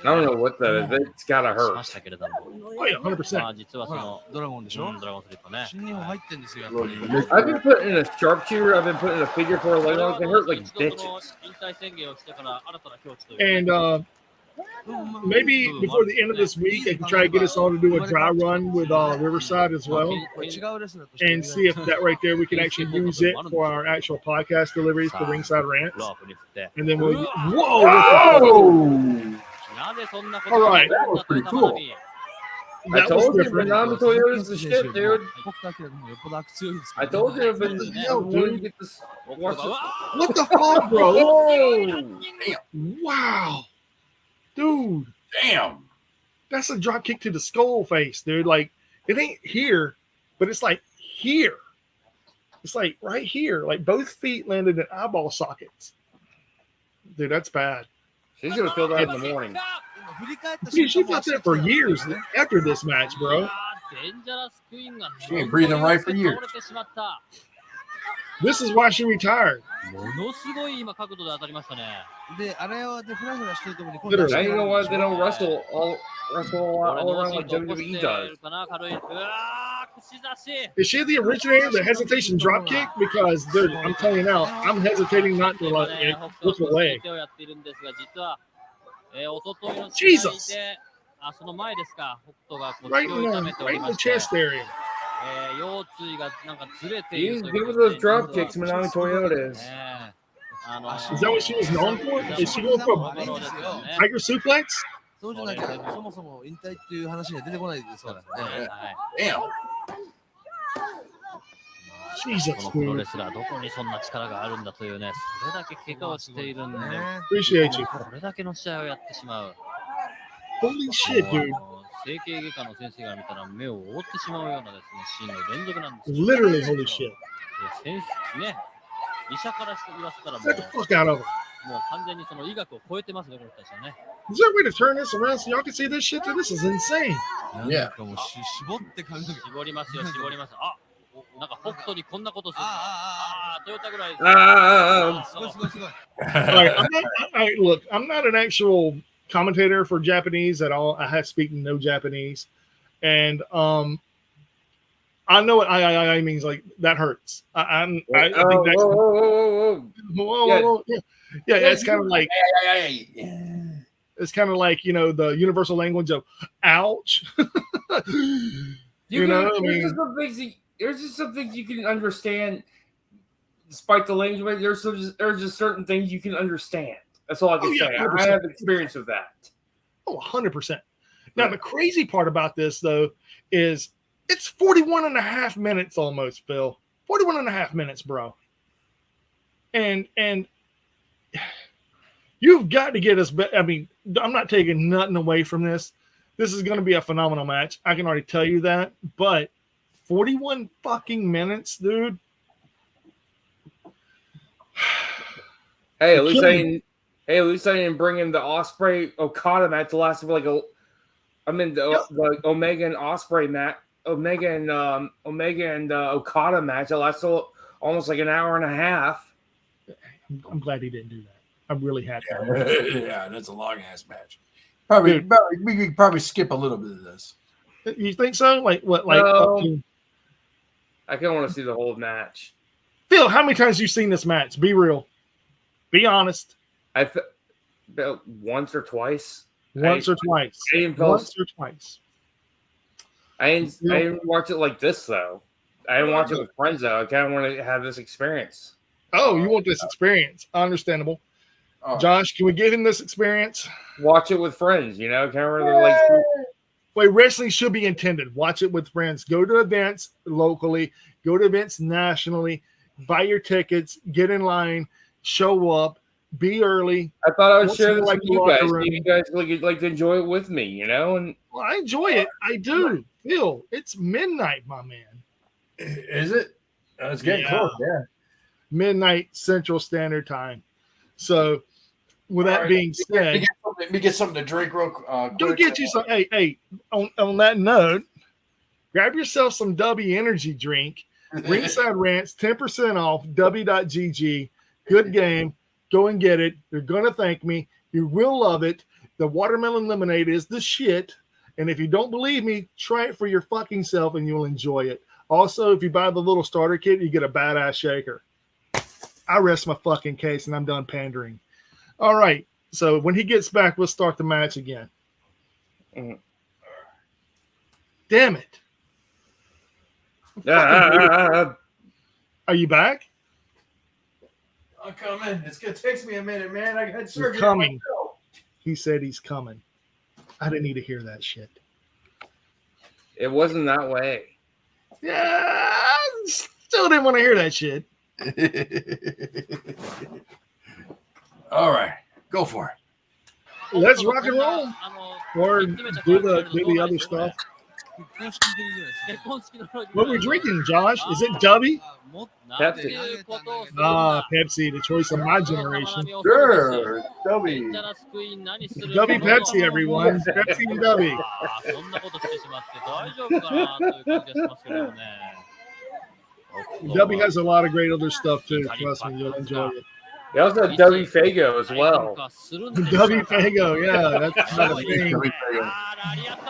don't know what that is. It's gotta hurt. Oh, yeah, 100%. ドラゴンでしょ。ドラゴンスリッパね。新日本入ってんですよ、やっぱり。 I've been putting in a sharpshooter. I've been putting in a figure four leg lock. They hurt like bitches. And maybe before the end of this week, I can try to get us all to do a dry run with Riverside as well. これ違うレスラーとして And see if that right there, we can actually use it for our actual podcast deliveries for Ringside Rants. And then we'll, whoa! All right. That was pretty cool. I That was told you, different. Manami Toyota's the shit, dude. 北斗晶もよっぽど強いですか I ら told you, I've been Hell, wanting to dude. get this. Watch this. What the fuck, bro? Oh! Wow. Dude, Damn. that's a drop kick to the skull face, dude. Like, it ain't here, but it's like here. It's like right here. Like both feet landed in eyeball sockets. Dude, that's bad. She's gonna feel that in the morning. 振り返った瞬 Dude, 間 she fought that for years after this match, bro. She ain't breathing right for years. This is why she retired. ものすごい今角度で当たりましたね。で、あれはでフラフラしてるところに今 Literally. 度 Now you know why they don't wrestle こ all れノー around シー like ト起こ WWE して does. るかな軽い。うわー、串刺し。 Is she the originator of the hesitation drop kick? Because, dude, I'm telling you now, I'm hesitating not to 今 let ね it 北 look 斗は away. 手をやっているんですが、実は、おとといの試合で、その前ですか、北斗がこう Right 腰を in 痛 the, めてお right り in ま the して、 chest area. 腰椎がなんかずれてい He's るとい giving うことで those drop 実は kicks, Manami Toyotas. ね Is that what she was known for? Is she going for a tiger suplex? そうじゃなきゃそもそも引退っていう話には出てこないですからね。はい Damn. こ Jesus, のプロレ dude. スラーどこにそんな力があるんだというね、それだけ怪我をしているんで、 Appreciate you. これだけの試合をやってしまう。 Holy shit, dude. 整形外科の先生が見たら目を覆ってしまうようなですね、シーンの連続なんですよ。 Literally, holy shit. 先生ね、医者から言わせたらも Get the fuck out of her. う完全にその医学を超えてますね、この人たちはね。 Is there a way to turn this around so y'all can see this shit? Dude, this is insane. なんかもう絞って髪の毛。絞りますよ、絞ります。あ、なんか北斗にこんなことする。トヨタぐらい。すごいすごいすごい。Like, look, I'm not an actual commentator for Japanese at all. I have speaking no Japanese, and I know what I means. Like that hurts. I think that's whoa. Yeah, it's kind of like it's kind of like the universal language of ouch. There's just some things you can understand, despite the language. There's just certain things you can understand. That's all I can say. 100%. I have experience with that. Oh, 100%. Now, the crazy part about this, though, is it's 41 and a half minutes almost, Phil. 41 and a half minutes, bro. And you've got to get us back. I mean, I'm not taking nothing away from this. This is going to be a phenomenal match. I can already tell you that. But 41 fucking minutes, dude. Hey, at least I didn't bring in the Osprey Okada match. The last of the Omega and Osprey match, Omega and Okada match. That lasted almost like an hour and a half. I'm glad he didn't do that. I'm really happy. Yeah, that's a long ass match. Probably we could probably skip a little bit of this. You think so? Like what? Like No. I kind of want to see the whole match. Phil, how many times have you seen this match? Be real. Be honest. About once or twice. Once or twice. I didn't watch it like this though. I didn't watch it with friends though. I kind of want to have this experience. Oh, you want this experience? Understandable. Josh, can we give him this experience? Watch it with friends. Kind of like. Wait, wrestling should be intended. Watch it with friends. Go to events locally. Go to events nationally. Buy your tickets. Get in line. Show up. Be early. I thought I would share this with you guys. You guys like to enjoy it with me, and well, I enjoy it. I do. Phil, it's midnight, my man. Is it? It's getting close. Yeah. Midnight Central Standard Time. So, with that being said, let me get something to drink real quick. Go get you some. Hey, on that note, grab yourself some W Energy drink. Ringside Rants, 10% off, W.GG. Good game. Go and get it. You're going to thank me. You will love it. The watermelon lemonade is the shit. And if you don't believe me, try it for your fucking self and you'll enjoy it. Also, if you buy the little starter kit, you get a badass shaker. I rest my fucking case and I'm done pandering. All right. So when he gets back, we'll start the match again. Damn it. Are you back? I'm coming. It's gonna take me a minute, man. I got surgery. He's coming. He said he's coming. I didn't need to hear that shit. It wasn't that way. Yeah, I still didn't want to hear that shit. All right, go for it. Let's rock and roll. Or do the other stuff. What are we drinking, Josh? Is it Dubby? Pepsi. Pepsi, the choice of my generation. Sure, Dubby. Dubby Pepsi, everyone. Pepsi and Dubby. W has a lot of great other stuff too. Trust me, you'll enjoy it. They also have W Fago as well. W Fago, yeah, that's not a thing.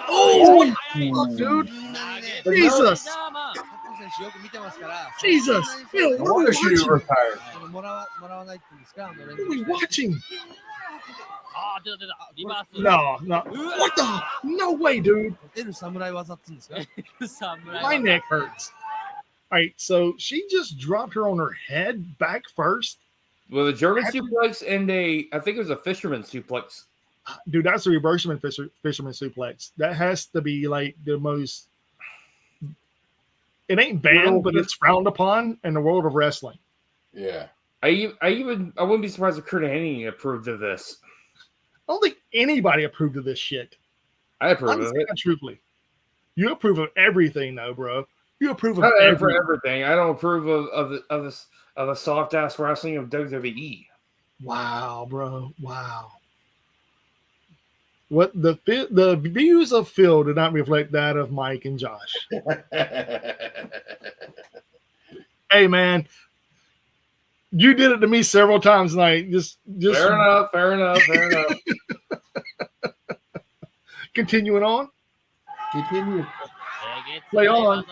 Oh, fuck, dude. Jesus. Jesus. Phil, No what are wonder we she watching? retired. もらわないっていうんですか、What are we watching? あー、出た出た。リバース。 No, no. What the? No way, dude. 得る侍技っていうんですか。 My neck hurts. All right, so she just dropped her on her head back first. With a German suplex and I think it was a fisherman suplex. Dude, that's a reverseman fisherman suplex. That has to be like the most. It ain't banned, but it's frowned upon in the world of wrestling. Yeah. I wouldn't be surprised if Kurt Angle approved of this. I don't think anybody approved of this shit. I approve of it. Truthfully, you approve of everything, though, bro. You approve of everything. I don't approve of the soft ass wrestling of WWE. Wow, bro. Wow. What the views of Phil did not reflect that of Mike and Josh. Hey, man, you did it to me several times tonight. Just fair enough. Continuing on. Continue. Play on.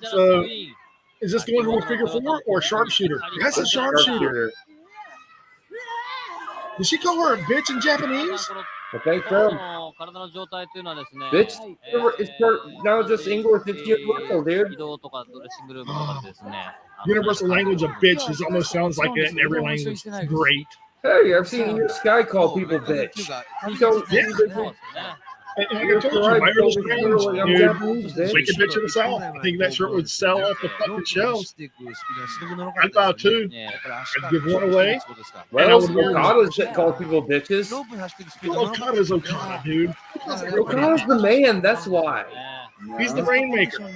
So, is this going to a figure four or sharpshooter? That's a sharpshooter. Did she call her a bitch in Japanese? I think so. Bitch, it's now just English. It's universal, dude. Universal language of bitch almost sounds like it in every language. It's great. Hey, I've seen English Sky call people bitch. So, And like I told you, my Irish friends, dude, make a bitch in the South. I think that shirt would sell off the fucking shelves. I'd buy two. I'd give one away. Well, Okada's calls people bitches. Well, Okada's Okada, dude. Okada's the man. That's why. He's the rainmaker.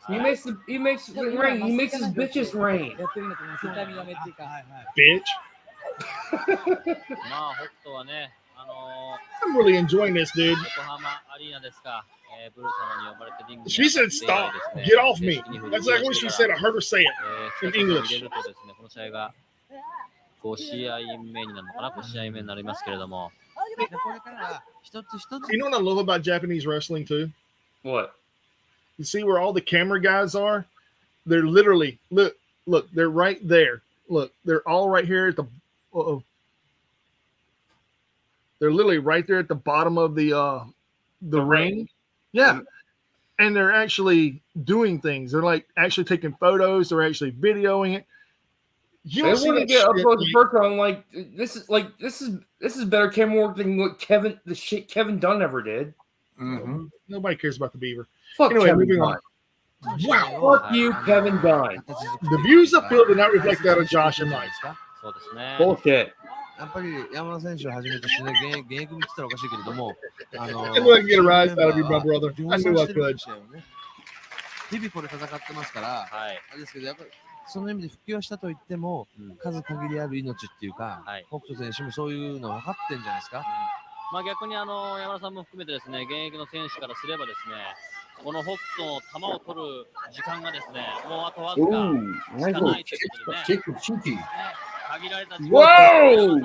He makes it rain. He makes his bitches rain. Bitch. I'm really enjoying this, dude. She said, stop. Get off me. That's like what she said. I heard her say it in English. 5試合目になるのかな、5試合目になりますけれども。You know what I love about Japanese wrestling, too? What? You see where all the camera guys are? They're literally, look, they're right there. Look, they're all right here at the, they're literally right there at the bottom of the ring. Yeah. And they're actually doing things. They're like actually taking photos. They're actually videoing it. You they want to get up close and personal. I'm like, this is better camera work than what Kevin Dunn ever did. Mm-hmm. Nobody cares about the Beaver. Fuck anyway, Kevin moving Dunn. on. Wow. Fuck you, Kevin Dunn. The views of Phil did not reflect that of Josh and Mike. Bullshit. やっぱり山田選手をはじめとしてね、現役見てたらおかしいけれども、I knew I could get a rise out of you, my brother. I knew I could. 日々これ戦ってますから、あれですけど、やっぱりその意味で復帰はしたと言っても、数限りある命っていうか、北斗選手もそういうの分かってんじゃないですか。まあ逆に山田さんも含めてですね、現役の選手からすればですね、この北斗の球を取る時間がですね、もうあとわずかしかないということでね。Whoa!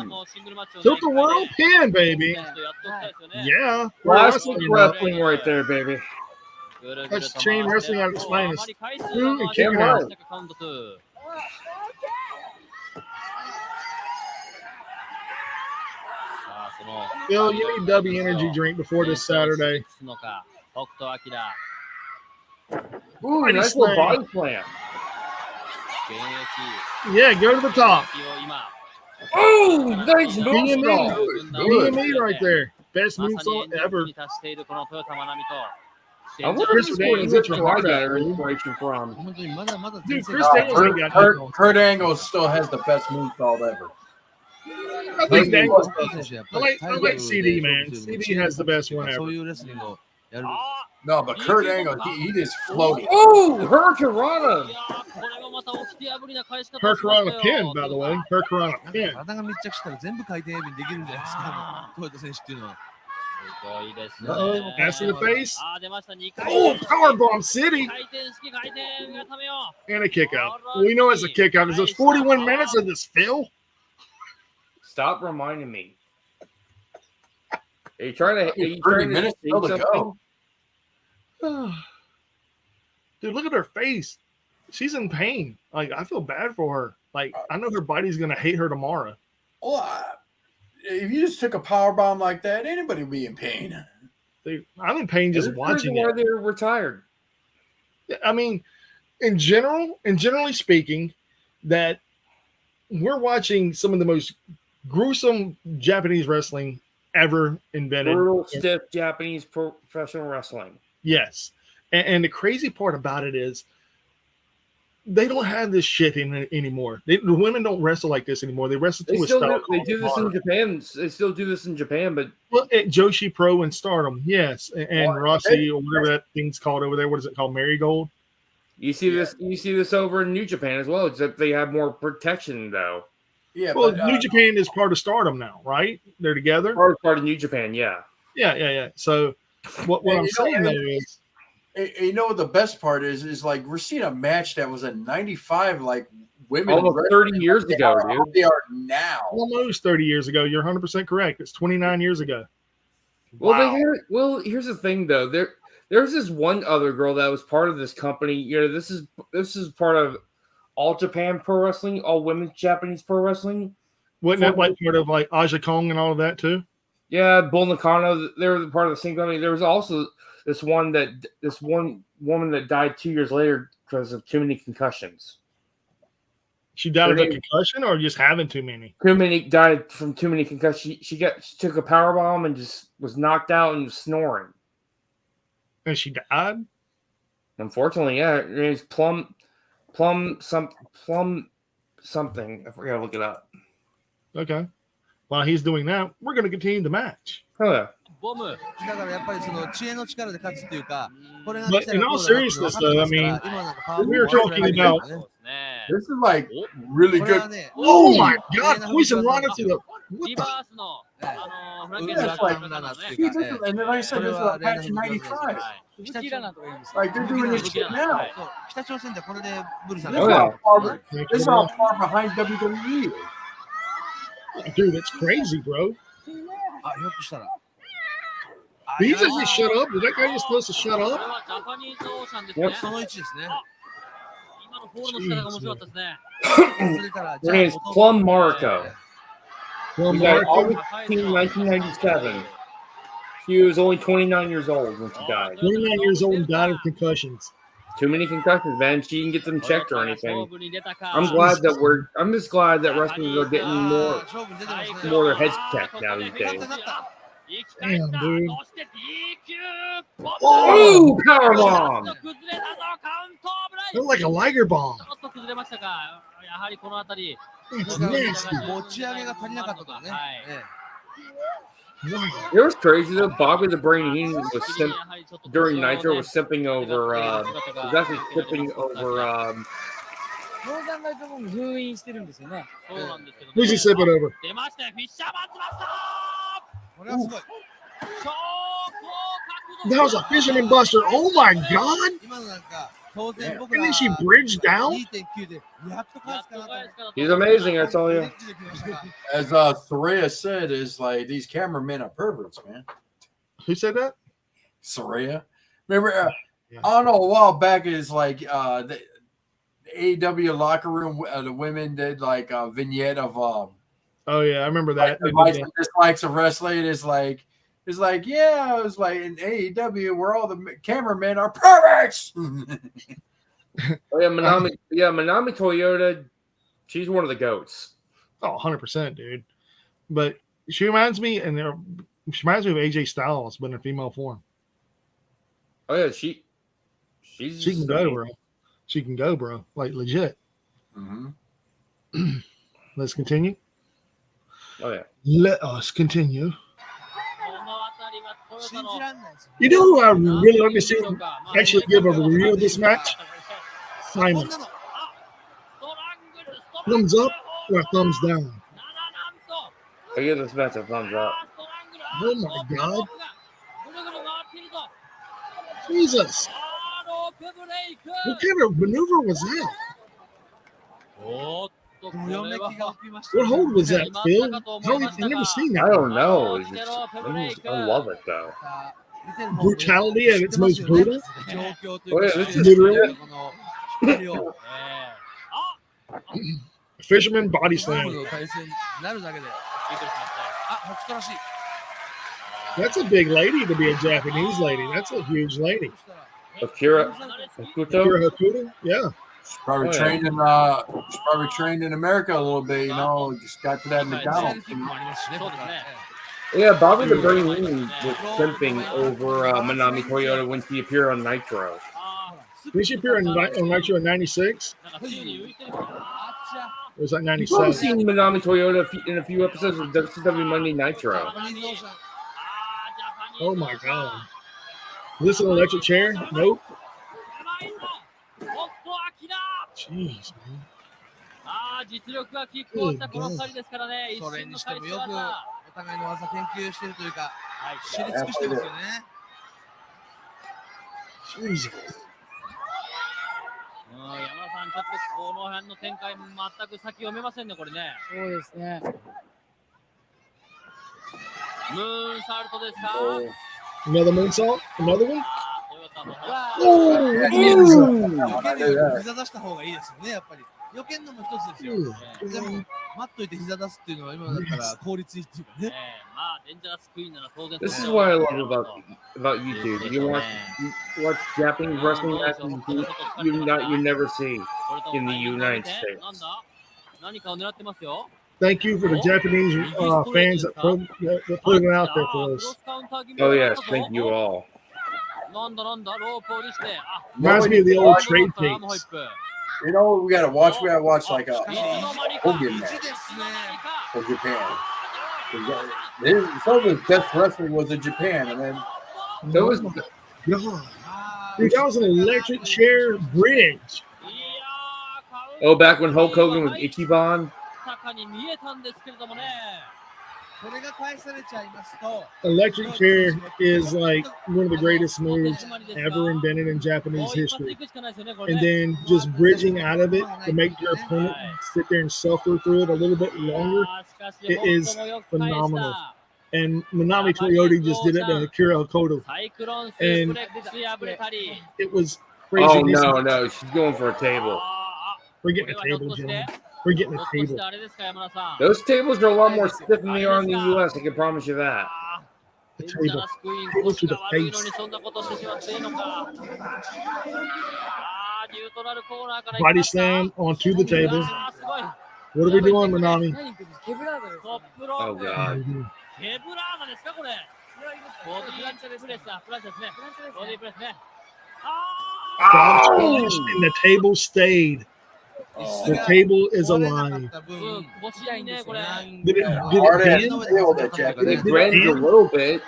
Tilt the world pin, baby. Yeah. Classic wrestling right there, baby. That's chain wrestling at its finest. Two and kicking out. Phil, you need W energy drink before this Saturday. Ooh, nice little body slam. Yeah, go to the top. Oh, nice moonsault. DME right there. Best moonsault ever. I wonder if this is where I got her inspiration from. Dude, Chris Daniels ain't got Kurt Angle still has the best moonsault ever. I think Daniels does. I like CD, man. CD has the best one ever. No, but Kurt Angle, he just floated. Oh, Hurricanrana. Hurricanrana pin, by the way. Hurricanrana pin. Uh-oh, pass to the face. Oh, powerbomb city. And a kick out. We know it's a kick out because there's 41 minutes of this, Phil. Stop reminding me. Are you trying to? 30 minutes still to go. Dude, look at her face. She's in pain. Like, I feel bad for her. Like, I know her body's gonna hate her tomorrow. Well, if you just took a power bomb like that, anybody would be in pain. Dude, I'm in pain just watching it. They're retired. I mean, generally speaking, that we're watching some of the most gruesome Japanese wrestling ever invented. Brutal, stiff Japanese professional wrestling. Yes. And the crazy part about it is they don't have this shit anymore. The women don't wrestle like this anymore. They wrestle to a style. They do this in Japan. They still do this in Japan, but at Joshi Pro and Stardom, yes, and Rossi or whatever that thing's called over there. What is it called? Marigold. You see this. You see this over in New Japan as well. Except they have more protection, though. Yeah. Well, New Japan is part of Stardom now, right? They're together. Part of New Japan, yeah. Yeah. So what I'm saying though is. You know what the best part is like we're seeing a match that was a 95 like women almost 30 years ago, dude. They are now almost 30 years ago. You're 100% correct. It's 29 years ago. Well, wow. Here's the thing though. There's this one other girl that was part of this company. You know, this is part of All Japan Pro Wrestling, all women's Japanese pro wrestling. Wasn't that like part of like Aja Kong and all of that too? Yeah, Bull Nakano. They were part of the same company. There was also this one woman that died 2 years later because of too many concussions. She died of a concussion or just having too many? Died from too many concussions. She took a power bomb and just was knocked out and was snoring. And she died? Unfortunately, yeah. Her name's Plum something. I forgot to look it up. Okay. While he's doing that, we're going to continue the match. Oh, yeah. But in all seriousness, though, I mean, we were talking about. This is like really good. Oh my God! Poison Rana to the. And then I said this was a match in 95. Like they're doing this shit now. This is how far behind WWE. Dude, it's crazy, bro. Did he just shut up? Did that guy just supposed to shut up? Yep. Her name is Plum Marco. She died August 15, 1997. She was only 29 years old when she died. 29 years old and died of concussions. Too many concussions, man. She didn't get them checked or anything. I'm just glad that wrestlers are getting more of their heads checked now these days. Damn, dude. Oh, powerbomb! They're like a Liger bomb. It's nasty. It was crazy though. Bobby the Brain Heenan was during Nitro was simping over. Was actually simping over. Who's he sipping over? That was a fisherman buster. Oh my God! And then she bridged down. He's amazing, I tell you. As Saraya said, is like these cameramen are perverts, man. Who said that? Saraya. Remember, I don't know. A while back, is like the AEW locker room. The women did like a vignette of Oh yeah, I remember that. Like the dislikes of wrestling. It's like yeah, it was like in AEW where all the cameramen are perverts. Oh yeah, Manami Toyota. She's one of the goats. Oh, 100%, dude. But she reminds me, she reminds me of AJ Styles, but in a female form. Oh yeah, she can go, bro. She can go, bro. Like legit. Mm-hmm. Let's continue. Oh yeah. Let us continue. You know who I really like to see actually give a review of this match? Simon. Thumbs up or thumbs down? I give this match a thumbs up. Oh my God. Jesus. What kind of maneuver was that? What hold was that, Phil? I've never seen I that. don't know. I love it though. Brutality at its most brutal. Oh, yeah, this is Literally. Fisherman body slam. That's a big lady to be a Japanese lady. That's a huge lady. Akira Hokuto? Akira Hokuto? Yeah. Probably Oh, yeah. trained in America a little bit, you know, just got to that McDonald's. Yeah, Bobby the Brain Lee was simping over Manami Toyota when she appeared on Nitro. Did she appear on Nitro in 96? Or was that You've probably 97? seen Manami Toyota in a few episodes of WCW Monday Nitro. Oh my God. Is this an electric chair? Nope. Jeez, man. 実力が拮抗したこの2人ですからね。それにしてもよくお互いの技研究してるというか、知り尽くしてますよね。Jesus. 山田さん、ちょっとこの辺の展開、全く先読めませんね、これね。そうですね。ムーンサルトですか Another moonsault? Another one? 膝出した方がいいですよね、やっぱり。避けるのも一つですよ。でも、待っといて膝出すっていうのは今だったら効率いいっていうかね。This is what I love about YouTube. You watch Japanese wrestling matches you never see in the United States. Thank you for the Japanese fans that put it out there for us. Oh yes, thank you all. Reminds me of the old trade tapes. You know what we gotta watch? We gotta watch like a Hogan match for Japan. Some of the best wrestling was in Japan, and then That was dude, that was an electric chair bridge. back when Hulk Hogan was Ichiban. これが返されちゃいますと、 Electric chair is like one of the greatest moves ever invented in Japanese history. And then just bridging out of it to make your opponent sit there and suffer through it a little bit longer, it is phenomenal. And Manami Toyota just did it to Akira Hokuto. And it was crazy. Oh no, she's going for a table. We're getting a table, gentlemen. We're getting a table. Those tables are a lot more stiff than they are in the US, I can promise you that. The table. Table to the face. Body slam onto the table. What are we doing, Manami? Oh god. And the table stayed. The table is alive. Did it bend a little bit?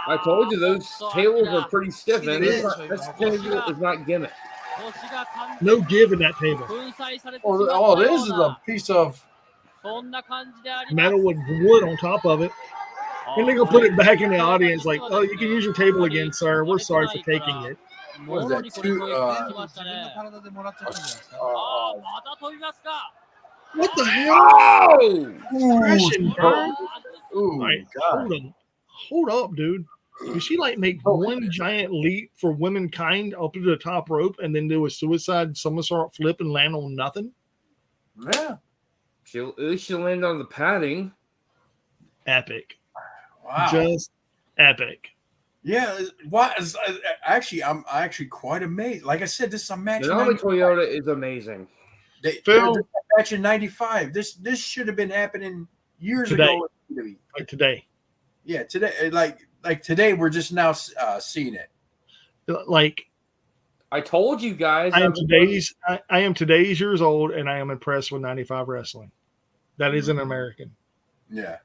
I told you those tables are pretty stiff, and this table is not gimmick. No give in that table. oh, this is a piece of Metal with wood on top of it. And they're gonna put it back in the audience like, oh, you can use your table again, sir. We're sorry for taking it. what is that? What the hell? Oh! Crash and burn. Ooh, Right, God. hold up, dude. Did she like make one giant leap for womankind up to the top rope and then do a suicide somersault flip and land on nothing? Yeah. At least she'll land on the padding. Epic. Wow. Just epic. Yeah. Actually, I'm actually quite amazed. Like I said, this is a match. Manami Toyota is amazing. Phil, match in '95. This should have been happening years Today. ago. like today. Yeah, today, like today, we're just now seeing it. Like I told you guys. I am today's years old, and I am impressed with 95 wrestling. That is an American. Yeah.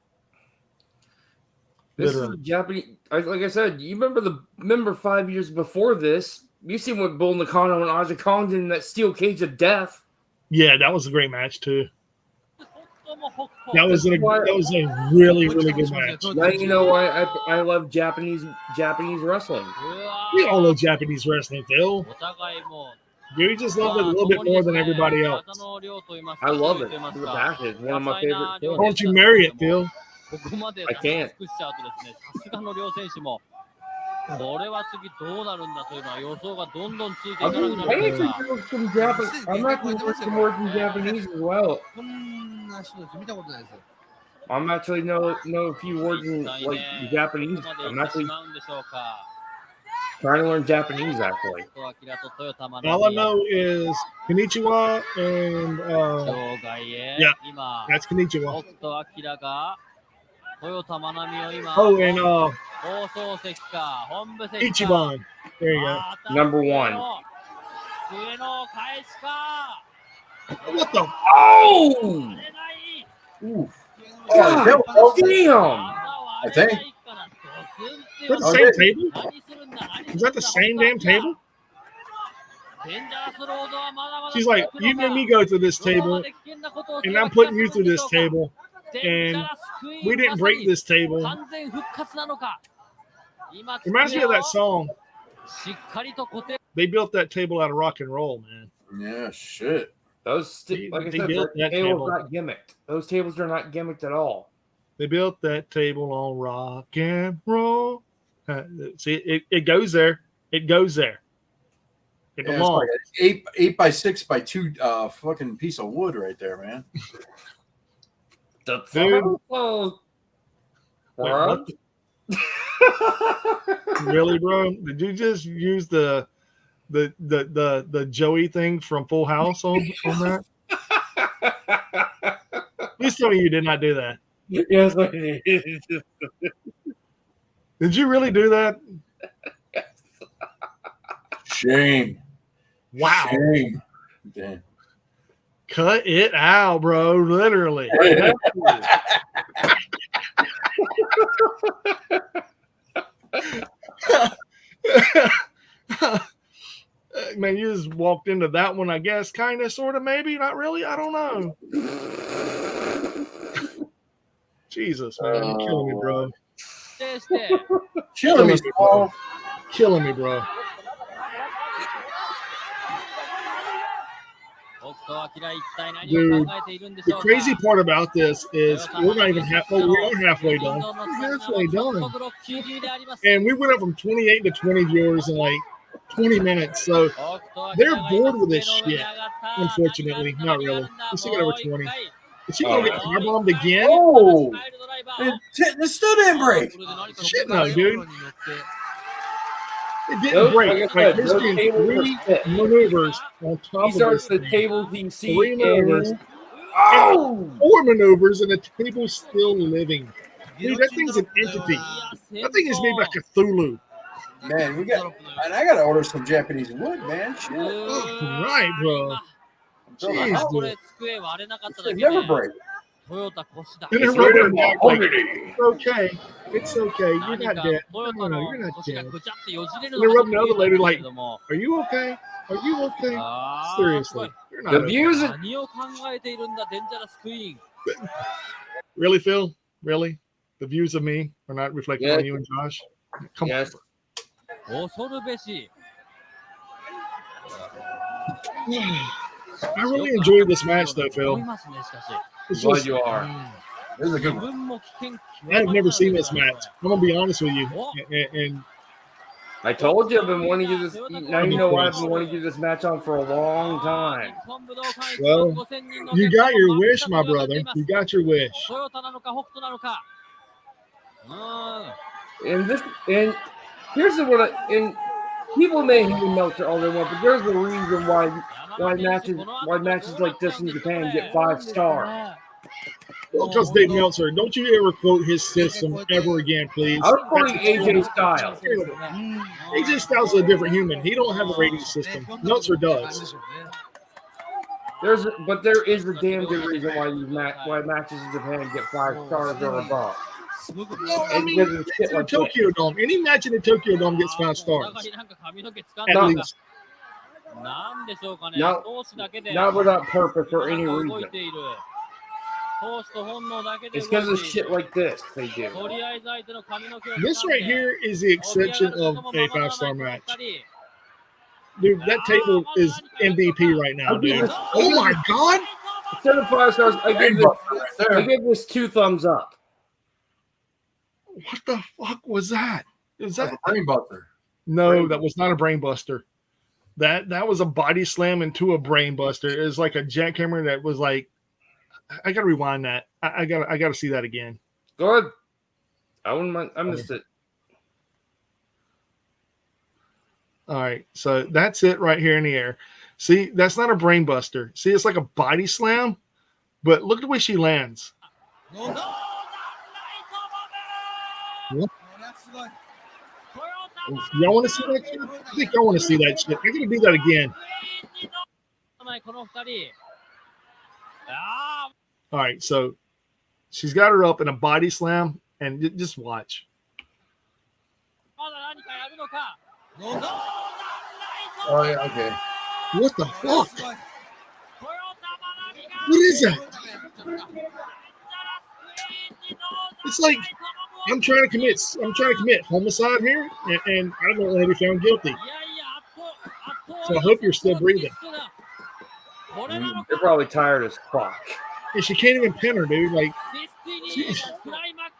This Literally. is Japanese. Like I said, you remember 5 years before this, you seen what Bull Nakano and Aja Kong did in that steel cage of death. Yeah, that was a great match too. That was a really good match. Now you know why I love Japanese wrestling. We all love Japanese wrestling, Phil. You just love it a little bit more than everybody else. I love it. It's one of my favorite things. Why don't you marry it, Phil? I can't. これは次どうなるんだというのは予想がどんどんついてい I かなく mean, な I り actually ますが know some Japanese. I'm actually know some words in Japanese as well. こんな人たち見たことないですよ。 I'm actually know a few words in like Japanese. ここまで I'm 行って actually しまうんでしょうか trying to learn Japanese actually. 北斗晶と豊田真 All I 奈 know is Konnichiwa and 場外へ yeah, 今 that's Konnichiwa. 北斗晶が豊田真奈美を今 Oh, and 放送席か本部席か Ichiban. There you go. また Number 上 one. 野上野返しか What the? Oh! 割れない Ooh. God that was okay. damn! また割れないからドスンって Is that the same table? 何するんだ何するんだ Is that the same damn table? デンジャラスロードはまだまだ She's like, you made me go through this どこ table, まで危険なことをす and れば I'm putting you through this 気が済むんでしょうか table, デンジャ and ラスクイーン we didn't まさ break に this table. 完全復活なのか今 Reminds me of that song. しっかりと固定 They built that table out of rock and roll, man. Yeah, shit. Those They- like I they said, built the that tables table. not gimmicked. Those tables are not gimmicked at all. They built that table on rock and roll. See, it goes there. It goes there. It Yeah, it's belongs. like an 8 by 6 by 2 fucking piece of wood right there, man. Dude. Oh, Wait, bro. what the- Really, bro? Did you just use the Joey thing from Full House on that? Please tell me you did not do that. Yes, I did. Did you really do that? Shame. Wow. Shame. Damn. Cut it out, bro. Literally. Man, you just walked into that one, I guess, kind of, sort of, maybe, not really. I don't know. Jesus, man, you're killing me, bro. 定して Killing me, Paul. Killing me, bro. 北斗晶一体何を考えているんでし The ょうか crazy part about this is we're not even halfway. We are halfway done. We're halfway done, and we went up from 28 to 20 viewers in like 20 minutes. So they're bored with this shit. Unfortunately, not really. We still got over 20. Is she gonna get firebombed again? Oh, it still didn't break. Shit, no, dude. It didn't Those- break. like I Like, said, there's those been tables are 3 fit. maneuvers on top These of are this the thing. tables you see 3 maneuvers. in. Oh! 4 maneuvers, and the table's still living. Dude, that thing's an entity. That thing is made by Cthulhu. Man, and I gotta order some Japanese wood, man. Shit. Oh, right, bro. Jeez, こ dude. れ机割れなかっただ It けで never break. トヨタ越田 And then rubber back, like, it's okay. It's okay. You're 何 not か dead. トヨ No, タ no, の you're not 腰が dead. ぐちゃってよじれる And の then か rub と another 思 lady ったんです like, けども are you okay? Are you okay? あーすごい Seriously. You're not The okay. views are. 何を考えているんだデンジャラスクイーン Really, Phil? Really? The views of me are not reflecting Yeah. on you and Josh? Come Yes. 恐るべし on. I really enjoyed this match, though, 思い Phil. ますねしかし It's Glad just, you う are. ん This is a 自 good one. 分も危険極 I've ま never ら seen ない this match. I'm going to be honest with you. And I told you I've been wanting to do this. Now you know why I've been wanting to do this match on for a long time. Well, you got your wish, my brother. You got your wish. トヨタなのか北斗なのかうん And here's the one. And people may hate Meltzer all they want, but there's a reason why matches like this in Japan get 5 stars. Because Dave Meltzer, don't you ever quote his system ever again, please. I was quoting That's AJ Styles. terrible. AJ Styles is a different human. He don't have a rating system. Meltzer does. But there is a damn good reason why matches in Japan get 5 stars or above. Well, I And mean, because of it's shit in the like this. Tokyo Dome. Any match in the Tokyo Dome gets 5 stars. なんか髪の毛掴ん At だ least. なんでしょうかね Not- 投手だけで Not without purpose or any 動 reason. いている It's because of shit like this they do. This right here is the exception of a 5-star match. Dude, that table is MVP right now, dude. Oh my God! Instead of 5 stars, I give this 2 thumbs up. What the fuck was that? Is that a brain buster? No, that was not a brain buster. That was a body slam into a brain buster. It was like a jackhammer that was like, I gotta rewind that. I gotta see that again. Good. I wouldn't mind. I missed it. All right, so that's it right here in the air. See, that's not a brain buster. See, it's like a body slam, but look at the way she lands. What? Y'all want to see that shit? I think y'all want to see that shit. I'm gonna do that again. All right, so she's got her up in a body slam, and just watch. Oh yeah, okay. What the fuck? What is that? It's like I'm trying to commit homicide here, and I don't want to be found guilty. So I hope you're still breathing. They're probably tired as fuck. And she can't even pin her, dude. Like,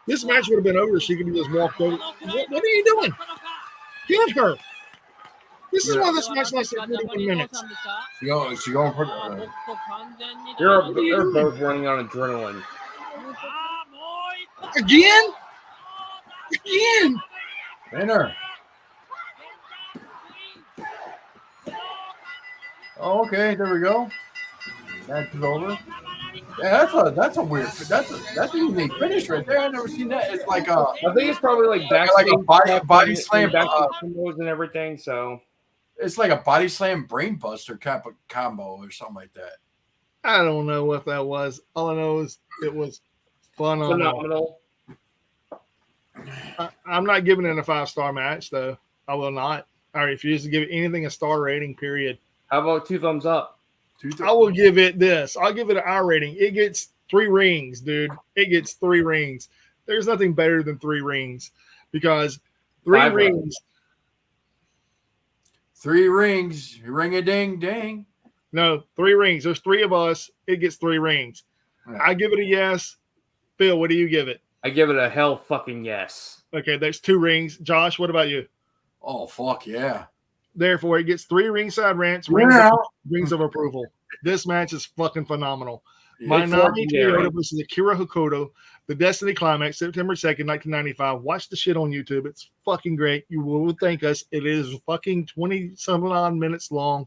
this match would have been over if she could have just walked over. What are you doing? Hit her. This is why this match lasted 41 minutes. She going for They're both running on adrenaline. Again? Winner. Oh, okay, there we go. Match is over. Yeah, that's a weird. That's a unique finish right there. I've never seen that. It's like a. I think it's probably like backstage, like a body slam, and everything. So it's like a body slam brain buster type of combo or something like that. I don't know what that was. All I know is it was phenomenal. I'm not giving it a 5-star match, though. I will not. I refuse to give anything a star rating. Period. How about 2 thumbs up? I will give it this. I'll give it an R rating. It gets 3 rings, dude. It gets 3 rings. There's nothing better than 3 rings because 3 rings. 3 rings. Ring a ding ding. No, 3 rings. There's 3 of us. It gets 3 rings. Yeah. I give it a yes. Phil, what do you give it? I give it a hell fucking yes. Okay, there's 2 rings. Josh, what about you? Oh, fuck yeah. Therefore, it gets 3 ringside rants, rings of approval. This match is fucking phenomenal. Manami Toyota versus Akira Hokuto, the Destiny Climax, September 2nd, 1995. Watch the shit on YouTube. It's fucking great. You will thank us. It is fucking 20-some-odd minutes long.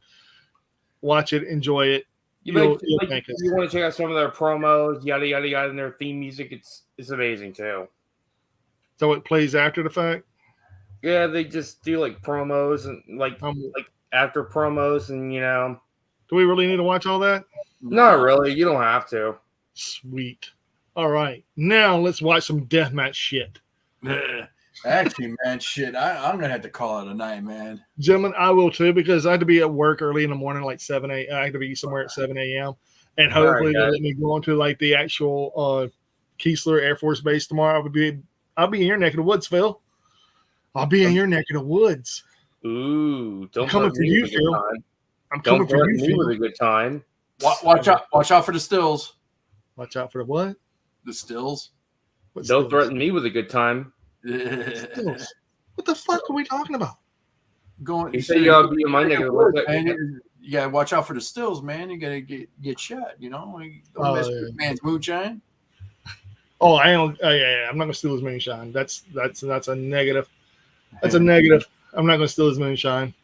Watch it. Enjoy it. You'll thank us. You want to check out some of their promos, yada, yada, yada, and their theme music. It's amazing, too. So it plays after the fact? Yeah, they just do like promos and like after promos, and Do we really need to watch all that? Not really. You don't have to. Sweet. All right. Now let's watch some deathmatch shit. Actually, man, shit. I'm going to have to call it a night, man. Gentlemen, I will too, because I had to be at work early in the morning, like 7 a.m. I had to be somewhere at 7 a.m. And hopefully they'll let me go on to like the actual Keesler Air Force Base tomorrow. I'll be in your neck of the woods, Phil. I'll be in your neck of the woods. Ooh, I'm coming for you, Phil. I'm coming for you, Phil. With a good time. Watch out for the stills. Watch out for the what? The stills. Don't threaten me with a good time. Stills. What the fuck are we talking about? You say you gotta be in my neck of the woods. You gotta watch out for the stills, man. You gotta get shot. Don't mess with man's moonshine. Oh, I don't. Yeah. I'm not gonna steal his moonshine. That's a negative. That's a negative. I'm not gonna steal his moonshine.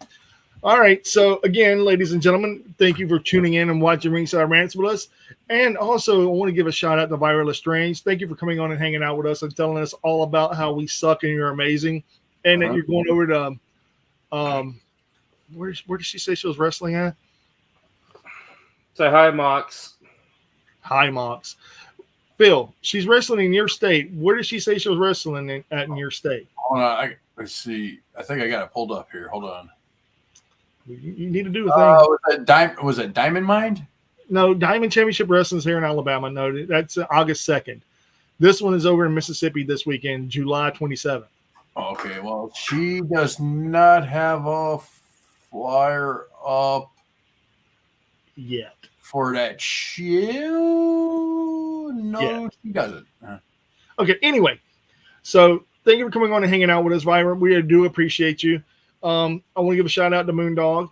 All right. So again, ladies and gentlemen, thank you for tuning in and watching Ringside Rants with us. And also, I want to give a shout out to Viral Lestrange. Thank you for coming on and hanging out with us and telling us all about how we suck and you're amazing, and that you're going over to where did she say she was wrestling at? Say hi, Mox. Hi, Mox. Phil, she's wrestling in your state. Where did she say she was wrestling at in your state? Hold on, let's see. I think I got it pulled up here. Hold on. You need to do a thing. Was it Diamond Mine? No, Diamond Championship Wrestling is here in Alabama. No, that's August 2nd. This one is over in Mississippi this weekend, July 27th. Okay, well, she does not have a flyer up yet for that show. No, she doesn't. Okay, anyway, so thank you for coming on and hanging out with us, Vibrant. We do appreciate you. I want to give a shout out to Moondog,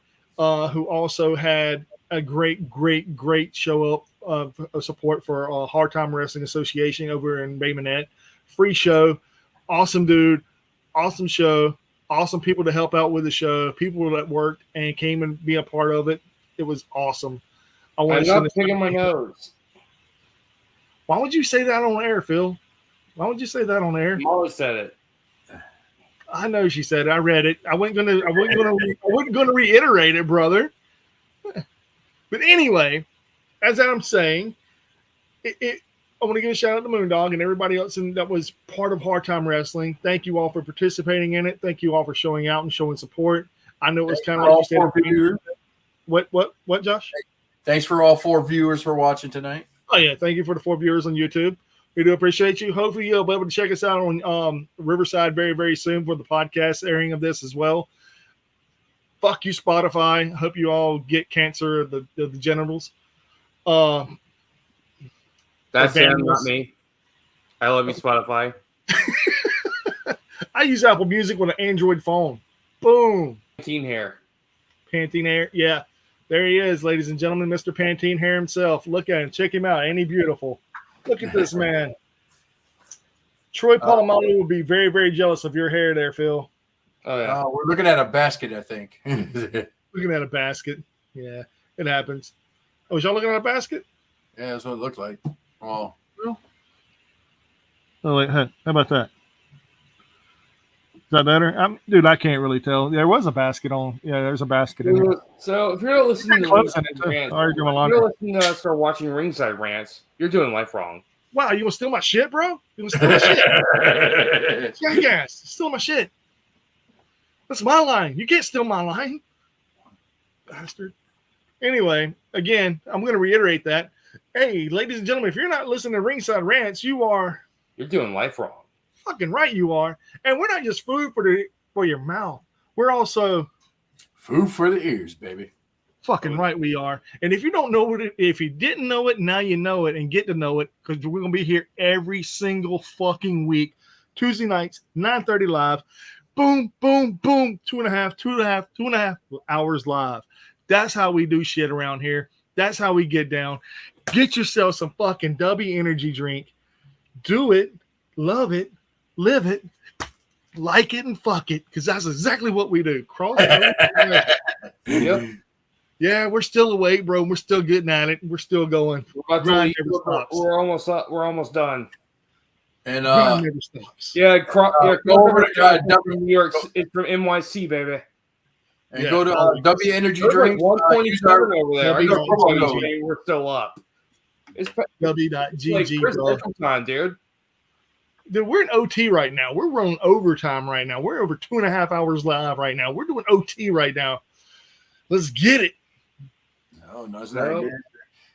who also had a great show up of support for Hard Time Wrestling Association over in Bay Minette. Free show, awesome dude, awesome show, awesome people to help out with the show, people that worked and came and be a part of it. It was awesome. I'm not picking my nose. Why would you say that on air, Phil? Why would you say that on air? Molly said it. I know she said it. I read it. I wasn't gonna reiterate it, brother. But anyway, as I'm saying, I want to give a shout out to Moondog and everybody else that was part of Hard Time Wrestling. Thank you all for participating in it. Thank you all for showing out and showing support. I know it was kind of like you said. What, Josh? Thanks for all 4 viewers for watching tonight. Oh yeah, thank you for the 4 viewers on YouTube. We do appreciate you. Hopefully you'll be able to check us out on Riverside very, very soon for the podcast airing of this as well. Fuck you, Spotify. Hope you all get cancer of the genitals. That's him, not me. I love you, Spotify. I use Apple Music with an Android phone. Boom. Pantene hair. Pantene hair. Yeah. There he is, ladies and gentlemen, Mr. Pantene hair himself. Look at him. Check him out. Ain't he beautiful? Look at this man. Troy Polamalu will be very, very jealous of your hair there, Phil. Oh, yeah. We're looking at a basket, I think. Looking at a basket. Yeah, it happens. Oh, was y'all looking at a basket? Yeah, that's what it looked like. Oh. Oh, wait. How about that? Is that better? Dude, I can't really tell. There was a basket on. Yeah, there's a basket in there. So if you're not listening to Ringside Rants, you're listening to us or watching Ringside Rants, you're doing life wrong. Wow, you gonna steal my shit, bro? You gonna steal my shit? Jackass, steal my shit. That's my line. You can't steal my line, bastard. Anyway, again, I'm gonna reiterate that. Hey, ladies and gentlemen, if you're not listening to Ringside Rants, you're doing life wrong. Fucking right you are. And we're not just food for your mouth. We're also food for the ears, baby. Fucking right we are. And if you don't know it, if you didn't know it, now you know it and get to know it, because we're gonna be here every single fucking week, Tuesday nights, 9:30 live. Boom, boom, boom, 2.5 hours live. That's how we do shit around here. That's how we get down. Get yourself some fucking W energy drink. Do it, love it, live it, like it, and fuck it, because that's exactly what we do. Cross. Yep. Yeah, we're still awake, bro. We're still getting at it. We're still going. We're almost done. And never stops. Yeah, go over to New York. It's from NYC, baby. And go to W Energy Drink. 127 over there. We're still up. It's W.GG, like time, dude. Dude, we're in OT right now. We're running overtime right now. We're over 2.5 hours live right now. We're doing OT right now. Let's get it. No, it's not.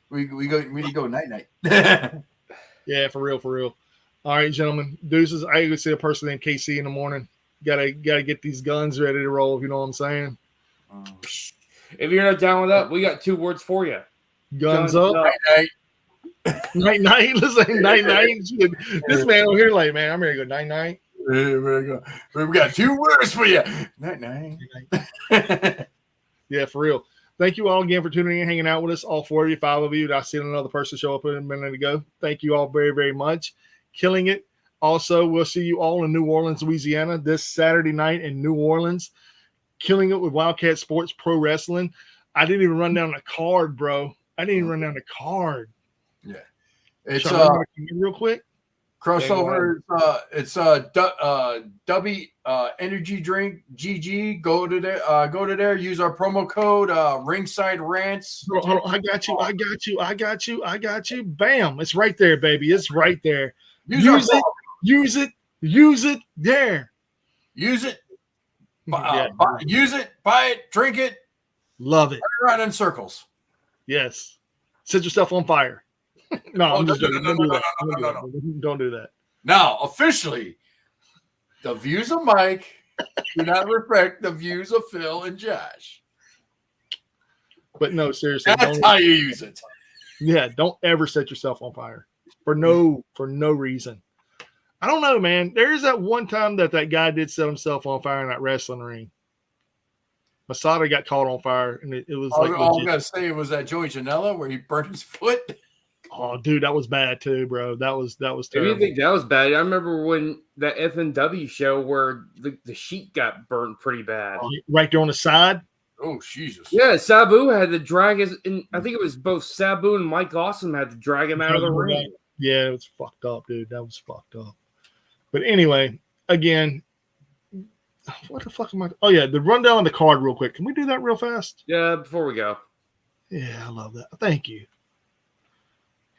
We need to go night. Yeah, for real. All right, gentlemen. Deuces. I even see a person named KC in the morning. Gotta get these guns ready to roll. If you know what I'm saying. If you're not down with that, we got 2 words for you. Guns up. Night. Listen, night. This man over here, like, man, I'm ready to go night. We got 2 words for you. Night. Yeah, for real. Thank you all again for tuning in, hanging out with us. All 4 of you, 5 of you. I seen another person show up a minute ago. Thank you all very, very much. Killing it. Also, we'll see you all in New Orleans, Louisiana this Saturday night in New Orleans. Killing it with Wildkat Sports Pro Wrestling. I didn't even run down the card, bro. Yeah. It's real quick. Crossover. It's W Energy Drink GG. Go to there. Use our promo code Ringside Rants. Hold on. I got you. Bam! It's right there, baby. It's right there. Use it. There. Use it. Use it. Buy it. Drink it. Love it. Run around in circles. Yes. Set yourself on fire. No, I'm just joking. No. Don't do that. Now, officially, the views of Mike do not reflect the views of Phil and Josh. But no, seriously. That's how you use it. Yeah, don't ever set yourself on fire for no reason. I don't know, man. There's that one time that guy did set himself on fire in that wrestling ring. Masada got caught on fire, and it was like. All I'm gonna say was that Joey Janela where he burnt his foot. Oh, dude, that was bad too, bro. That was terrible. I didn't think that was bad. I remember when that FNW show where the sheet got burnt pretty bad. Right there on the side. Oh, Jesus. Yeah, Sabu had to drag his. And I think it was both Sabu and Mike Awesome had to drag him out of the ring. Yeah, it was fucked up, dude. That was fucked up. But anyway, again, what the fuck am I? Oh yeah, the rundown on the card, real quick. Can we do that real fast? Yeah, before we go. Yeah, I love that. Thank you.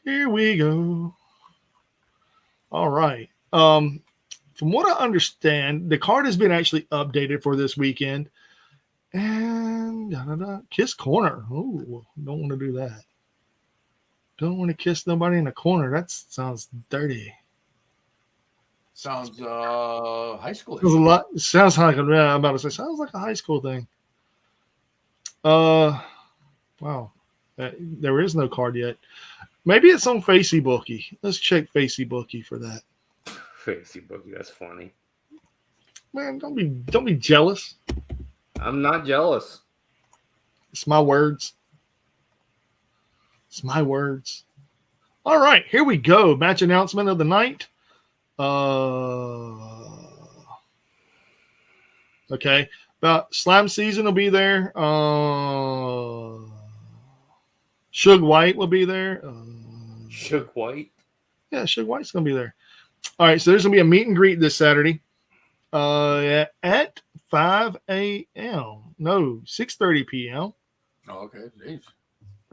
Here we go. All right. From what I understand, the card has been actually updated for this weekend. And Kiss Corner. Oh, don't want to do that. Don't want to kiss nobody in the corner. That sounds dirty. Sounds high school. There's a lot. Sounds like I'm about to say. Sounds like a high school thing. Wow. There is no card yet. Maybe it's on Facey Bookie. Let's check Facey Bookie for that. Facey Bookie, that's funny. Man, don't be jealous. I'm not jealous. It's my words. It's my words. All right, here we go. Match announcement of the night. Okay. About Slam Season will be there. Suge White will be there. Suge White? Yeah, Suge White's going to be there. All right, so there's going to be a meet and greet this Saturday at 5 a.m. No, 6:30 p.m. Oh, okay. Jeez.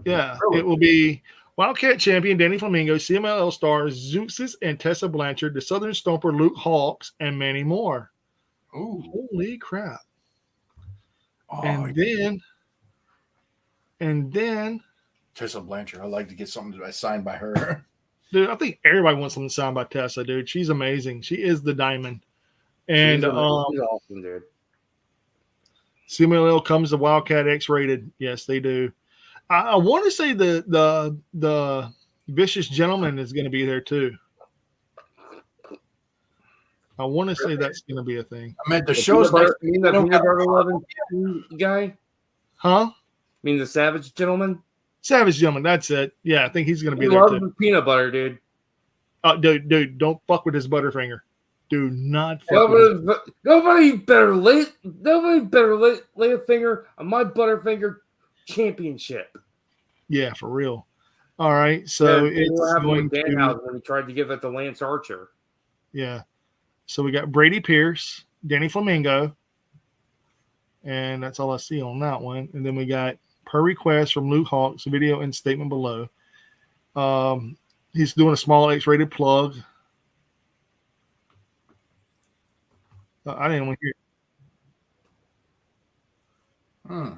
Yeah, it will be Wildkat champion Danny Flamingo, CMLL stars Zeuxis and Tessa Blanchard, the Southern Stomper Luke Hawks, and many more. Ooh. Holy crap. Oh, and then Tessa Blanchard. I'd like to get something signed by her. Dude, I think everybody wants something signed by Tessa, dude. She's amazing. She is the diamond. And she's awesome, dude. CMLL comes to Wildkat X-Rated. Yes, they do. I want to say the Vicious Gentleman is going to be there too. I want to say that's going to be a thing. I meant the show's next. You mean that peanut butter loving guy? Huh? Mean the Savage Gentleman? Savage Gentleman. That's it. Yeah, I think he's going to be there too. Peanut butter, dude. Dude, don't fuck with his Butterfinger. Do not fuck nobody better lay a finger on my Butterfinger championship. Yeah, for real. All right, so it's going to Danhausen when he tried to give it to Lance Archer. Yeah, so we got Brady Pierce, Danny Flamingo, and that's all I see on that one. And then we got per request from Luke Hawks, video and statement below. He's doing a small X-rated plug. I didn't want to hear.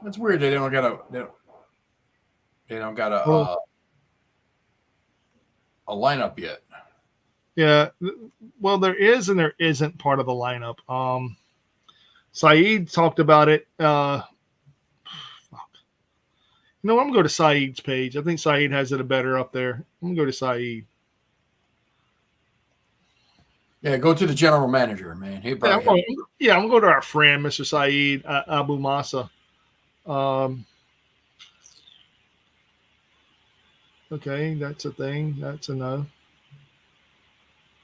That's weird. They don't got a lineup yet. Yeah, well, there is and there isn't part of the lineup. Saeed talked about it. I'm gonna go to Saeed's page. I think Saeed has it better up there. I'm gonna go to Saeed. Yeah, go to the general manager, man. I'm gonna go to our friend, Mr. Saeed Abu Masa. Okay, that's a thing. That's a no.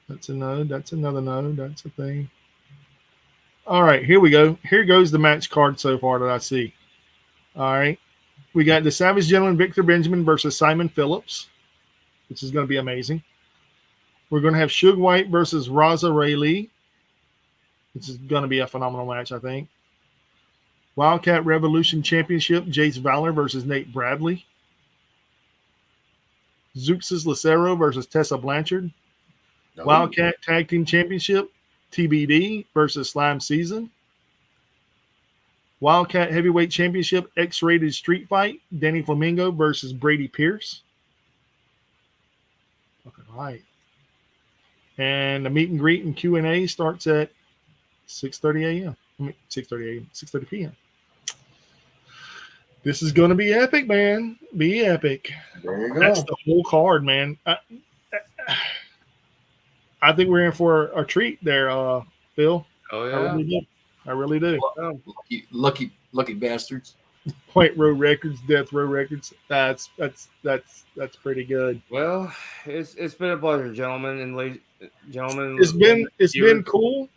That's a no. That's another no. That's a thing. All right, here we go. Here goes the match card so far that I see. All right. We got the Savage Gentleman Victor Benjamin versus Simon Phillips, which is going to be amazing. We're going to have Suge White versus Raza Ray Lee, which is going to be a phenomenal match, I think. Wildkat Revolution Championship, Jace Valor versus Nate Bradley. Zeuxis Lucero versus Tessa Blanchard. Oh. Wildkat Tag Team Championship, TBD versus Slime Season. Wildkat Heavyweight Championship X-Rated Street Fight. Danny Flamingo versus Brady Pierce. Fucking right. And the meet and greet and Q&A starts at 6:30 a.m. 6:30 a.m. 6:30 p.m. This is going to be epic, man. Be epic. There you go. That's the whole card, man. I think we're in for a treat there, Phil. Oh yeah, I really do. Lucky bastards. Point Row Records, Death Row Records. That's pretty good. Well, it's been a pleasure, gentlemen. It's been cool,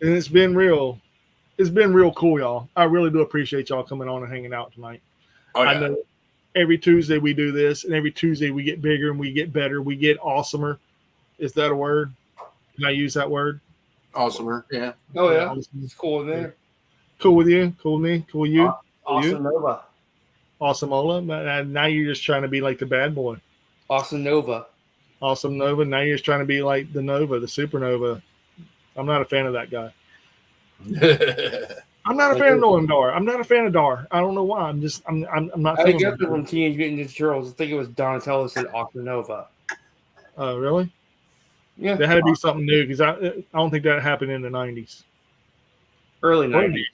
and it's been real. It's been real cool, y'all. I really do appreciate y'all coming on and hanging out tonight. Oh, yeah. I know every Tuesday we do this, and every Tuesday we get bigger and we get better. We get awesomer. Is that a word? Can I use that word? Awesomer, yeah. Oh yeah, it's cool in there. Cool with you? Cool with me? Cool with you? Awesome Nova. Awesome Ola. Now you're just trying to be like the bad boy. Awesome Nova. Awesome Nova. Now you're just trying to be like the Nova, the Supernova. I'm not a fan of that guy. I'm not a fan of Nolan Dar. I'm not a fan of Dar. I don't know why. I'm not. I got it from Teenage Mutant Ninja Turtles. I think it was Donatello said Awesome Nova. Oh, really? Yeah. There had to be something new because I don't think that happened in the 90s. Early 90s.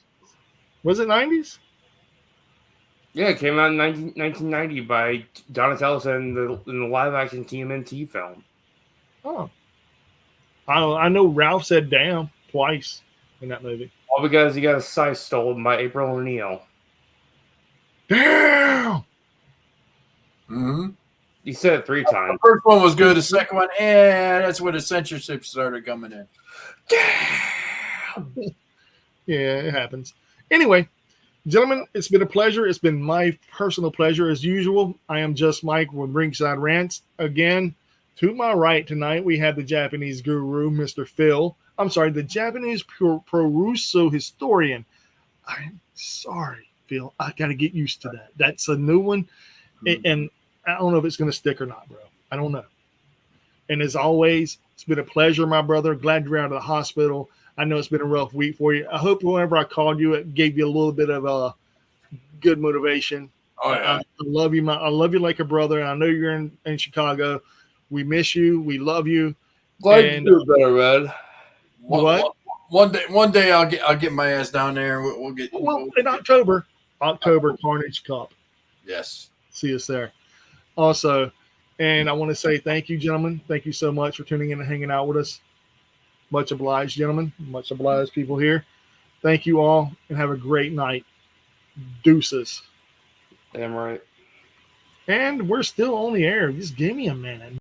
Was it 90s? Yeah, it came out in 1990 by Donatello in the live-action TMNT film. Oh. I know Ralph said damn twice in that movie. All because he got his size stolen by April O'Neil. Damn! Mm-hmm. He said it 3 times. The first one was good. The second one, that's where the censorship started coming in. Damn! Yeah, it happens. Anyway, gentlemen, it's been a pleasure. It's been my personal pleasure as usual. I am Just Mike with Ringside Rants. Again, to my right tonight, we have the Japanese guru, Mr. Phil. I'm sorry, the Japanese pro Russo historian. I'm sorry, Phil. I got to get used to that. That's a new one. And I don't know if it's going to stick or not, bro. I don't know. And as always, it's been a pleasure, my brother. Glad you're out of the hospital. I know it's been a rough week for you. I hope whenever I called you, it gave you a little bit of good motivation. Oh, yeah. I love you. I love you like a brother. And I know you're in Chicago. We miss you. We love you. Glad you do better, Red. What? One day I'll get my ass down there. We'll get. Well, in October, Carnage Cup. Yes. See us there. Also, and I want to say thank you, gentlemen. Thank you so much for tuning in and hanging out with us. Much obliged, gentlemen. Much obliged, people here. Thank you all, and have a great night. Deuces. Damn right. And we're still on the air. Just give me a minute.